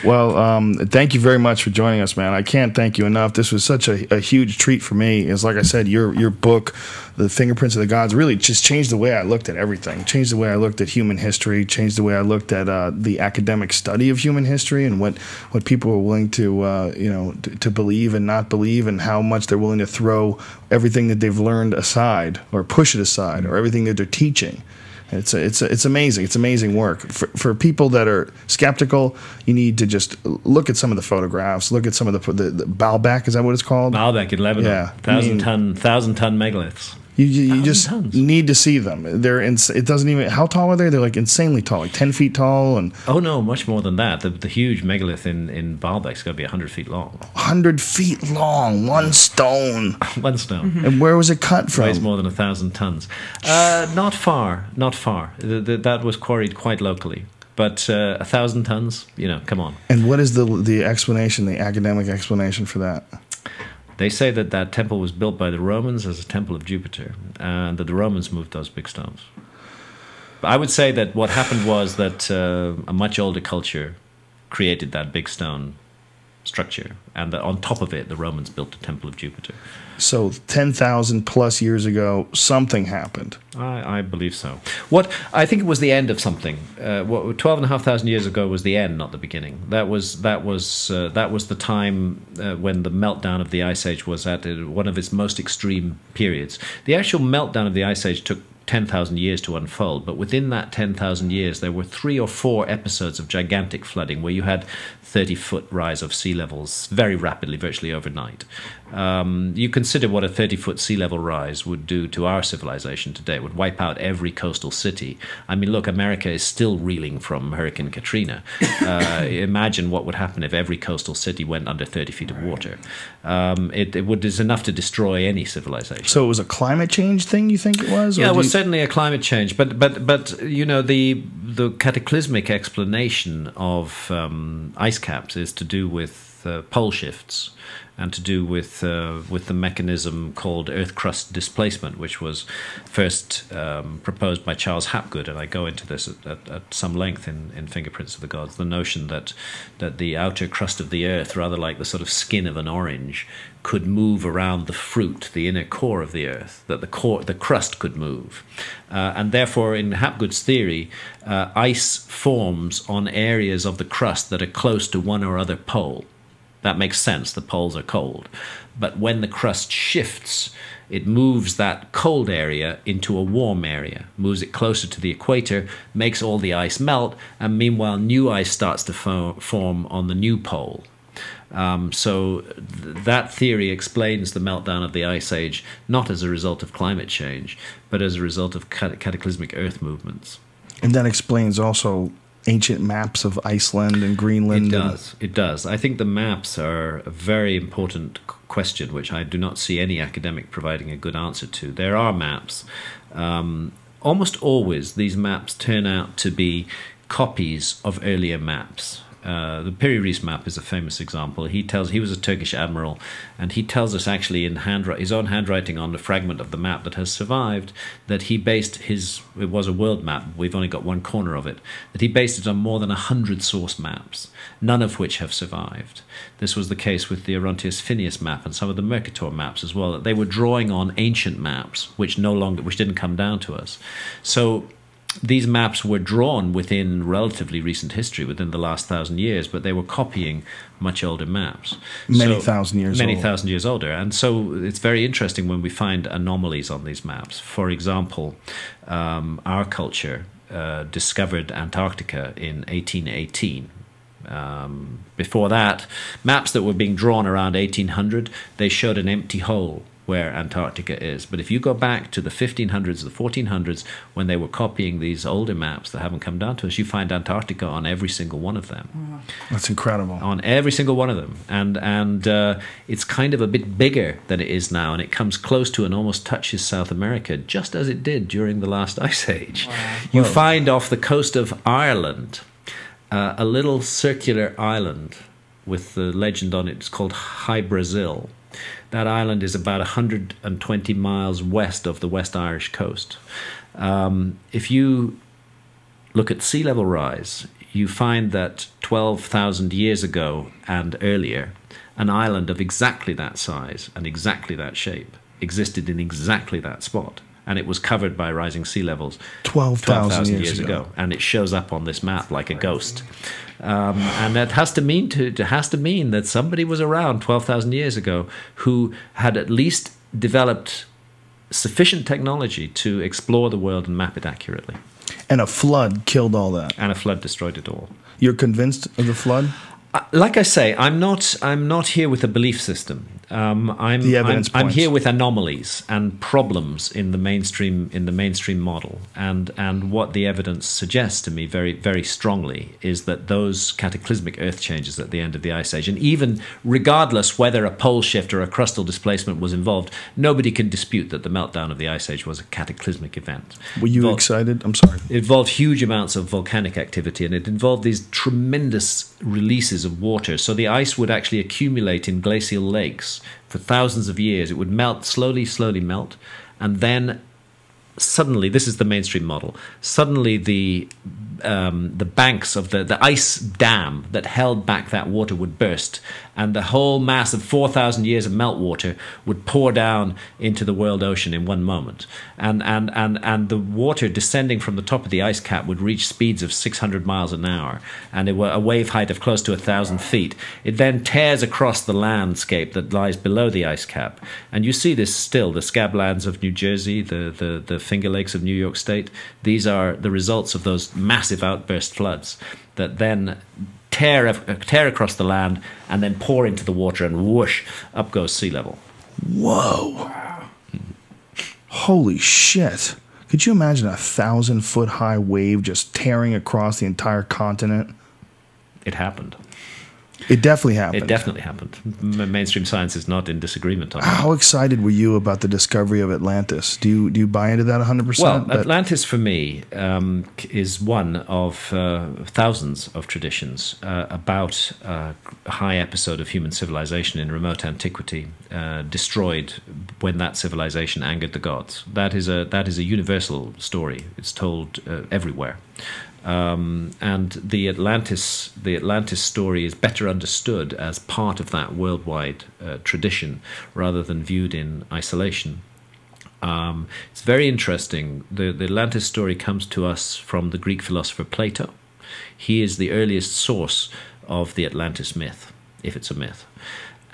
Well, thank you very much for joining us, man. I can't thank you enough. This was such a huge treat for me. It's like I said, your book, The Fingerprints of the Gods, really just changed the way I looked at everything. Changed the way I looked at human history. Changed the way I looked at the academic study of human history and what people are willing to to believe and not believe, and how much they're willing to throw everything that they've learned aside or push it aside, or everything that they're teaching. It's amazing. It's amazing work. For people that are skeptical, you need to just look at some of the photographs. Look at some of the Baalbek. Is that what it's called? Baalbek in Lebanon. Yeah, 1,000-ton megaliths. You just tons. need to see them. It doesn't even. How tall are they? They're like insanely tall, like 10 feet tall, and Oh no, much more than that. The huge megalith in Baalbek's going to be 100 feet long. 100 feet long. One stone. One stone. And where was it cut from? Weighs more than 1,000 tons. Not far. That was quarried quite locally. But 1,000 tons, you know, come on. And what is the explanation, the academic explanation for that? They say that temple was built by the Romans as a temple of Jupiter, and that the Romans moved those big stones. But I would say that what happened was that a much older culture created that big stone structure, and that on top of it, the Romans built the temple of Jupiter. So 10,000 plus years ago, something happened. I believe so. I think it was the end of something. 12,500 years ago was the end, not the beginning. That was the time when the meltdown of the Ice Age was at one of its most extreme periods. The actual meltdown of the Ice Age took 10,000 years to unfold, but within that 10,000 years, there were 3 or 4 episodes of gigantic flooding where you had 30-foot rise of sea levels very rapidly, virtually overnight. You consider what a 30-foot sea level rise would do to our civilization today. It would wipe out every coastal city. I mean, look, America is still reeling from Hurricane Katrina. Imagine what would happen if every coastal city went under 30 feet of water. It's enough to destroy any civilization. So it was a climate change thing, you think it was? Yeah, it was certainly a climate change. But you know, the cataclysmic explanation of ice caps is to do with pole shifts, and to do with the mechanism called Earth crust displacement, which was first proposed by Charles Hapgood, and I go into this at some length in Fingerprints of the Gods. The notion that the outer crust of the Earth, rather like the sort of skin of an orange, could move around the fruit, the inner core of the Earth, that the crust could move. And therefore, in Hapgood's theory, ice forms on areas of the crust that are close to one or other pole. That makes sense, the poles are cold. But when the crust shifts, it moves that cold area into a warm area, moves it closer to the equator, makes all the ice melt, and meanwhile new ice starts to form on the new pole. So that theory explains the meltdown of the Ice Age, not as a result of climate change, but as a result of cataclysmic Earth movements. And that explains also ancient maps of Iceland and Greenland. It does. I think the maps are a very important question, which I do not see any academic providing a good answer to. There are maps. Almost always, these maps turn out to be copies of earlier maps. The Piri Reis map is a famous example. He was a Turkish admiral, and he tells us actually in his own handwriting on the fragment of the map that has survived that he based it was a world map, we've only got one corner of it, that he based it on more than 100 source maps, none of which have survived. This was the case with the Orontius Phineas map and some of the Mercator maps as well, that they were drawing on ancient maps which didn't come down to us. So these maps were drawn within relatively recent history, within the last 1,000 years, but they were copying much older maps. Many thousand years older. And so it's very interesting when we find anomalies on these maps. For example, our culture discovered Antarctica in 1818. Before that, maps that were being drawn around 1800, they showed an empty hole where Antarctica is. But if you go back to the 1500s, the 1400s, when they were copying these older maps that haven't come down to us, you find Antarctica on every single one of them. That's incredible. On every single one of them. And it's kind of a bit bigger than it is now, and it comes close to and almost touches South America, just as it did during the last Ice Age. Wow. You find off the coast of Ireland a little circular island with the legend on it. It's called High Brazil. That island is about 120 miles west of the West Irish coast. If you look at sea level rise, you find that 12,000 years ago and earlier, an island of exactly that size and exactly that shape existed in exactly that spot. And it was covered by rising sea levels 12,000 years ago. And it shows up on this map like a ghost. And that has to mean that somebody was around 12,000 years ago who had at least developed sufficient technology to explore the world and map it accurately. And a flood killed all that. And a flood destroyed it all. You're convinced of the flood? Like I say, I'm not here with a belief system. I'm here with anomalies and problems in the mainstream model, and what the evidence suggests to me very, very strongly is that those cataclysmic Earth changes at the end of the Ice Age, and even regardless whether a pole shift or a crustal displacement was involved, nobody can dispute that the meltdown of the Ice Age was a cataclysmic event. Were you excited? I'm sorry. It involved huge amounts of volcanic activity, and it involved these tremendous releases of water. So the ice would actually accumulate in glacial lakes for thousands of years. It would melt, slowly melt, and then suddenly, this is the mainstream model, suddenly the banks of the ice dam that held back that water would burst, and the whole mass of 4,000 years of meltwater would pour down into the world ocean in one moment. And the water descending from the top of the ice cap would reach speeds of 600 miles an hour, and it were a wave height of close to 1,000 feet. It then tears across the landscape that lies below the ice cap. And you see this still, the scablands of New Jersey, the Finger Lakes of New York State. These are the results of those massive outburst floods that then tear across the land and then pour into the water, and whoosh, up goes sea level. Whoa. Wow. Holy shit. Could you imagine 1,000-foot high wave just tearing across the entire continent? It happened. It definitely happened. It definitely happened. Mainstream science is not in disagreement on that. How excited were you about the discovery of Atlantis? Do you buy into that 100%? Well, Atlantis for me is one of thousands of traditions about a high episode of human civilization in remote antiquity, destroyed when that civilization angered the gods. That is a universal story. It's told everywhere. And the Atlantis story is better understood as part of that worldwide tradition rather than viewed in isolation. It's very interesting. The Atlantis story comes to us from the Greek philosopher Plato. He is the earliest source of the Atlantis myth, if it's a myth.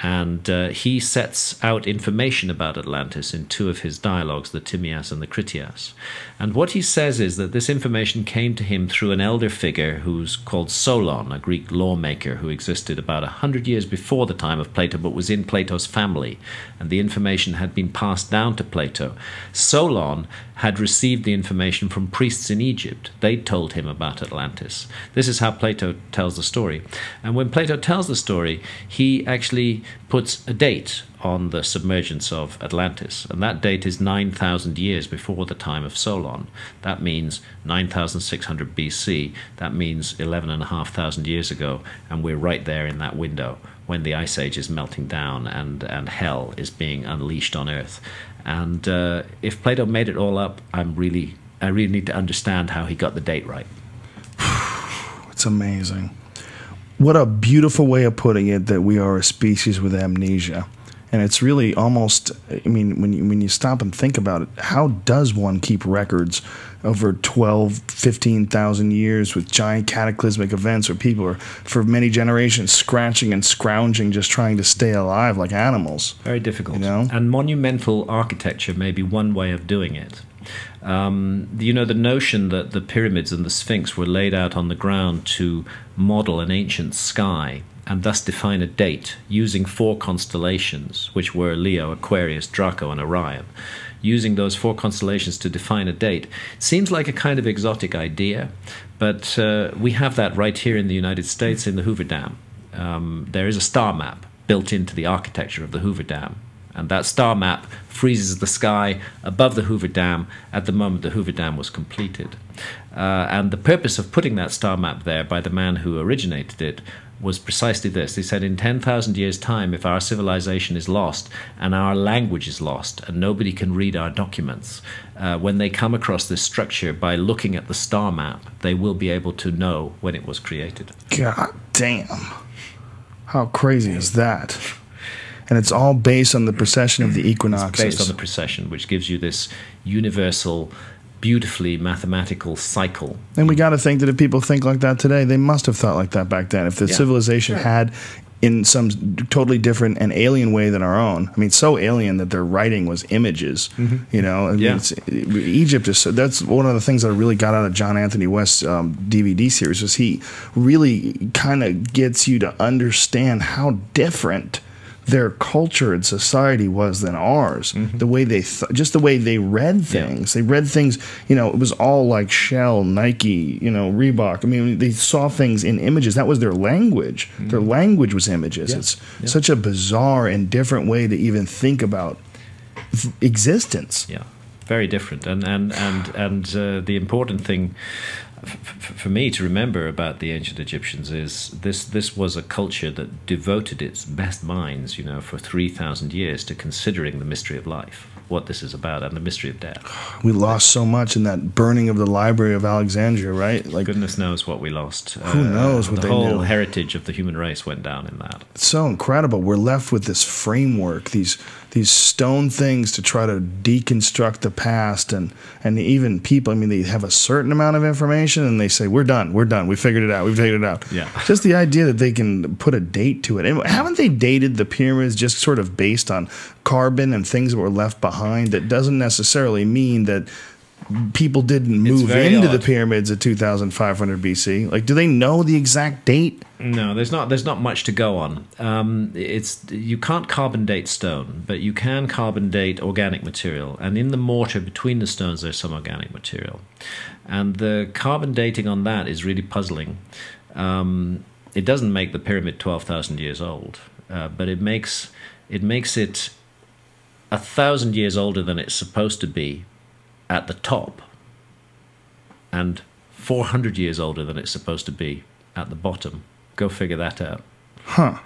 And he sets out information about Atlantis in two of his dialogues, the Timaeus and the Critias. And what he says is that this information came to him through an elder figure who's called Solon, a Greek lawmaker who existed about 100 years before the time of Plato, but was in Plato's family. And the information had been passed down to Plato. Solon had received the information from priests in Egypt. They'd told him about Atlantis. This is how Plato tells the story. And when Plato tells the story, he actually puts a date on the submergence of Atlantis, and that date is 9,000 years before the time of Solon. That means 9,600 BC. That means 11,500 years ago, and we're right there in that window when the Ice Age is melting down and hell is being unleashed on Earth. And if Plato made it all up, I really need to understand how he got the date right. It's amazing. What a beautiful way of putting it, that we are a species with amnesia. And it's really almost, I mean, when you stop and think about it, how does one keep records over 12, 15,000 years with giant cataclysmic events where people are, for many generations, scratching and scrounging, just trying to stay alive like animals? Very difficult. You know? And monumental architecture may be one way of doing it. The notion that the pyramids and the Sphinx were laid out on the ground to model an ancient sky and thus define a date using 4 constellations, which were Leo, Aquarius, Draco, and Orion. Using those 4 constellations to define a date seems like a kind of exotic idea, but we have that right here in the United States in the Hoover Dam. There is a star map built into the architecture of the Hoover Dam. And that star map freezes the sky above the Hoover Dam at the moment the Hoover Dam was completed. And the purpose of putting that star map there by the man who originated it was precisely this. He said, in 10,000 years' time, if our civilization is lost and our language is lost and nobody can read our documents, when they come across this structure by looking at the star map, they will be able to know when it was created. God damn. How crazy is that? And it's all based on the precession of the equinoxes. It's based on the precession, which gives you this universal, beautifully mathematical cycle. And we got to think that if people think like that today, they must have thought like that back then. If the civilization had, in some totally different and alien way than our own, I mean, so alien that their writing was images. You know, I mean, Egypt is. That's one of the things that I really got out of John Anthony West's DVD series. Was he really kind of gets you to understand how different their culture and society was than ours. The way they just the way they read things. They read things, you know, it was all like Shell, Nike, you know, Reebok. I mean, they saw things in images. That was their language. Their language was images. It's such a bizarre and different way to even think about existence. Yeah, very different. And the important thing for me to remember about the ancient Egyptians is this was a culture that devoted its best minds, you know, for 3,000 years to considering the mystery of life, what this is about, and the mystery of death. We lost so much in that burning of the Library of Alexandria, right? Like, goodness knows what we lost. Who knows what they knew? The whole heritage of the human race went down in that. It's so incredible. We're left with this framework, these stone things to try to deconstruct the past, and even people, I mean, they have a certain amount of information and they say, we're done, we figured it out, we've figured it out. Yeah. Just the idea that they can put a date to it. And haven't they dated the pyramids just sort of based on carbon and things that were left behind? That doesn't necessarily mean that people didn't move into the pyramids at 2,500 BC. Like, do they know the exact date? No, there's not much to go on. You can't carbon date stone, but you can carbon date organic material. And in the mortar between the stones, there's some organic it it doesn't make the pyramid 12,000 years old, but it makes it 1,000 years older than it's supposed to be at the top, and 400 years older than it's supposed to be at the bottom. Go figure that out. Huh.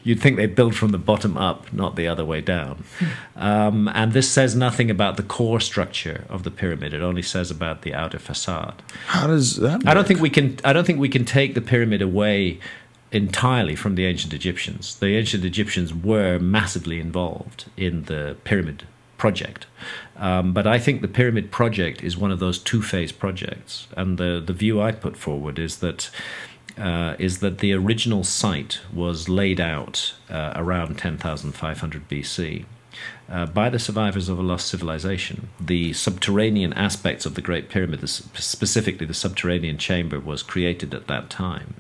You'd think they build from the bottom up, not the other way down. And this says nothing about the core structure of the pyramid. It only says about the outer facade. How does that work? I don't think we can take the pyramid away entirely from the ancient Egyptians. The ancient Egyptians were massively involved in the pyramid project. But I think the pyramid project is one of those two-phase projects. And the view I put forward is that the original site was laid out around 10,500 BC by the survivors of a lost civilization. The subterranean aspects of the Great Pyramid, specifically the subterranean chamber, was created at that time.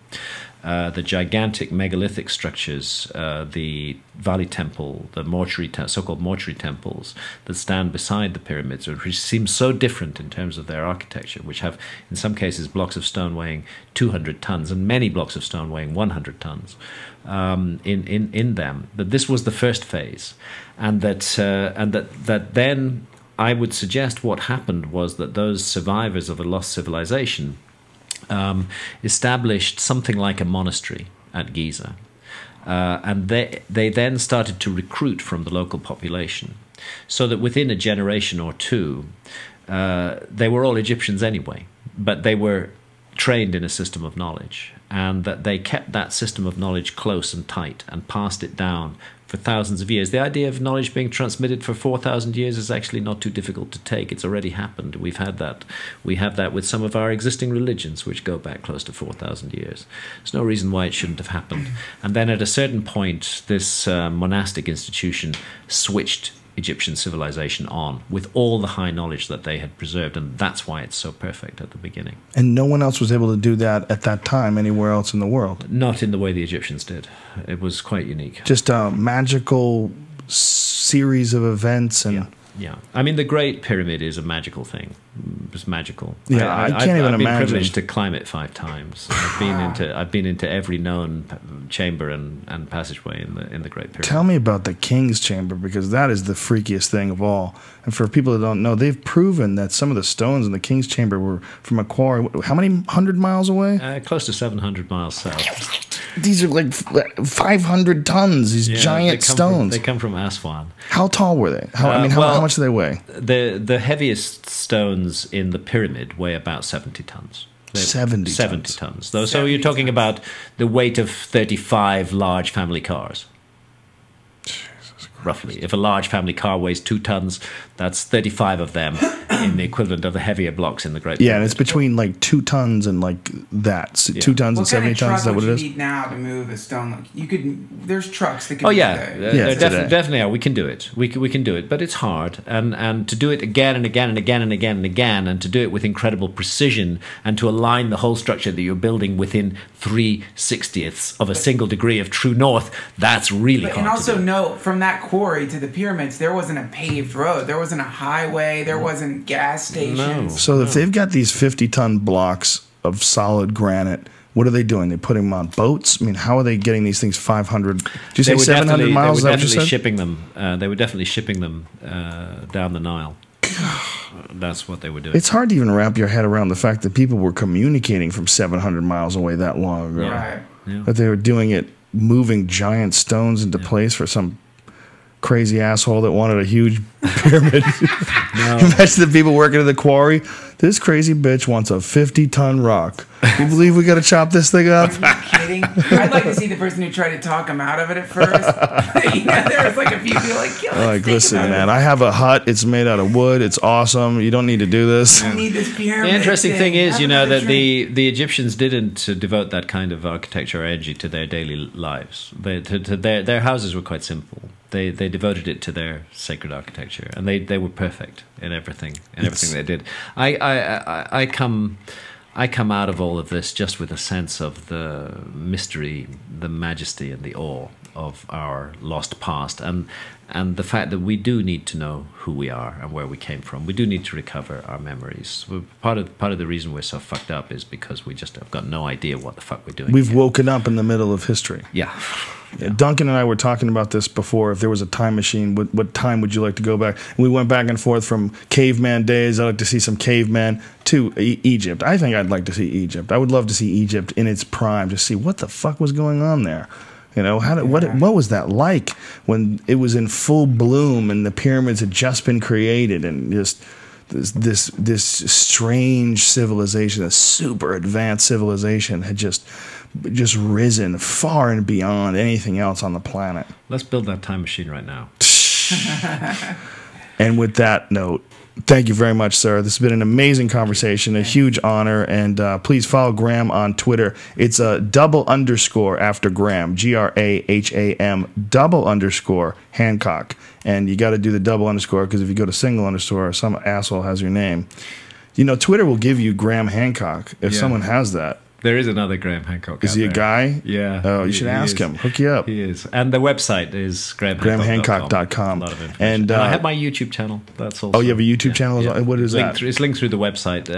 The gigantic megalithic structures, the Valley Temple, the mortuary, so-called mortuary temples that stand beside the pyramids, which seem so different in terms of their architecture, which have, in some cases, blocks of stone weighing 200 tons and many blocks of stone weighing 100 tons in them. That this was the first phase, and that then I would suggest what happened was that those survivors of a lost civilization established something like a monastery at Giza. And they then started to recruit from the local population, so that within a generation or two, they were all Egyptians anyway, but they were trained in a system of knowledge, and that they kept that system of knowledge close and tight and passed it down for thousands of years. The idea of knowledge being transmitted for 4,000 years is actually not too difficult to take. It's already happened. We've had that. We have that with some of our existing religions, which go back close to 4,000 years. There's no reason why it shouldn't have happened. And then at a certain point, this monastic institution switched Egyptian civilization on with all the high knowledge that they had preserved, and that's why it's so perfect at the beginning. And no one else was able to do that at that time anywhere else in the world? Not in the way the Egyptians did. It was quite unique. Just a magical series of events and... Yeah. I mean, the Great Pyramid is a magical thing. It's magical. Yeah, I can't even I've been imagine. privileged to climb it 5 times. I've been into every known chamber and passageway in the Great Pyramid. Tell me about the King's Chamber, because that is the freakiest thing of all. And for people that don't know, they've proven that some of the stones in the King's Chamber were from a quarry. How many 100 miles away? Close to 700 miles south. These are like 500 tons. These giant stones. They come from Aswan. How tall were they? How much do they weigh? The heaviest stones in the pyramid weigh about 70 tons. 70 tons. Though, so you're talking about the weight of 35 large family cars. Roughly. If a large family car weighs 2 tons, that's 35 of them in the equivalent of the heavier blocks in the Great Pyramid. Yeah, and it's between like 2 tons and like that. 2 tons and 70 tons, is that what it is? What kind of truck would you need now to move a stone? Like, you could, there's trucks that can Oh do yeah, that. there definitely are. We can do it. We can do it, but it's hard, and to do it again and again and again and again and again, and to do it with incredible precision, and to align the whole structure that you're building within 3/60ths of a single degree of true north. That's really hard. And also to do. note, from that quarry to the pyramids, there wasn't a paved road. There wasn't a highway. There wasn't gas stations. No. So if they've got these 50-ton blocks of solid granite, what are they doing? They're putting them on boats? I mean, how are they getting these things 500? Did you say 700 miles? They were definitely shipping them. They were definitely shipping them down the Nile. That's what they were doing. It's hard to even wrap your head around the fact that people were communicating from 700 miles away that long ago. Right. Yeah. That they were doing it, moving giant stones into place for some crazy asshole that wanted a huge pyramid. Imagine the people working at the quarry. This crazy bitch wants a 50-ton rock. You believe we got to chop this thing up? Are you kidding? I'd like to see the person who tried to talk him out of it at first. There was like a few people like, listen, man, I have a hut. It's made out of wood. It's awesome. You don't need to do this. I need this pyramid. The interesting thing is, Have you know, another that drink. the Egyptians didn't devote that kind of architecture or energy to their daily lives. Their houses were quite simple. They devoted it to their sacred architecture, and they were perfect in everything they did. I come out of all of this just with a sense of the mystery, the majesty, and the awe of our lost past, and the fact that we do need to know who we are and where we came from. We do need to recover our memories. Part of the reason we're so fucked up is because we just have got no idea what the fuck we're doing. We've woken up in the middle of history. Yeah. Duncan and I were talking about this before. If there was a time machine, what time would you like to go back? And we went back and forth from caveman days. I'd like to see some caveman to Egypt. I think I'd like to see Egypt. I would love to see Egypt in its prime, to see what the fuck was going on there. You know, what was that like when it was in full bloom and the pyramids had just been created, and just this strange civilization, a super advanced civilization, had just risen far and beyond anything else on the planet. Let's build that time machine right now. And with that note, thank you very much, sir. This has been an amazing conversation, a huge honor. And please follow Graham on Twitter. It's a _ after Graham, GRAHAM _ Hancock. And you got to do the _ because if you go to _, some asshole has your name. You know, Twitter will give you Graham Hancock if someone has that. There is another Graham Hancock. Is he a guy? Yeah. Oh, you should ask him. Hook you up. He is. And the website is grahamhancock.com. A lot of information. And I have my YouTube channel. That's also. Oh, you have a YouTube channel? Yeah. What is that? It's linked through the website.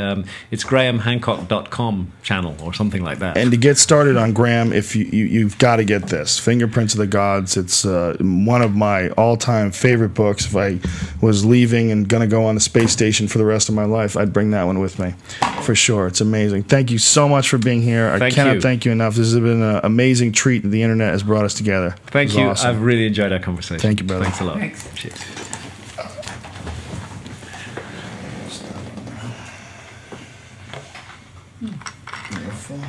It's grahamhancock.com channel or something like that. And to get started on Graham, if you've got to get this, Fingerprints of the Gods. It's one of my all-time favorite books. If I was leaving and going to go on the space station for the rest of my life, I'd bring that one with me. For sure. It's amazing. Thank you so much for being here. I cannot thank you enough. This has been an amazing treat that the internet has brought us together. Thank you. Awesome. I've really enjoyed our conversation. Thank you, brother. Thanks a lot. Thanks. Cheers. Beautiful.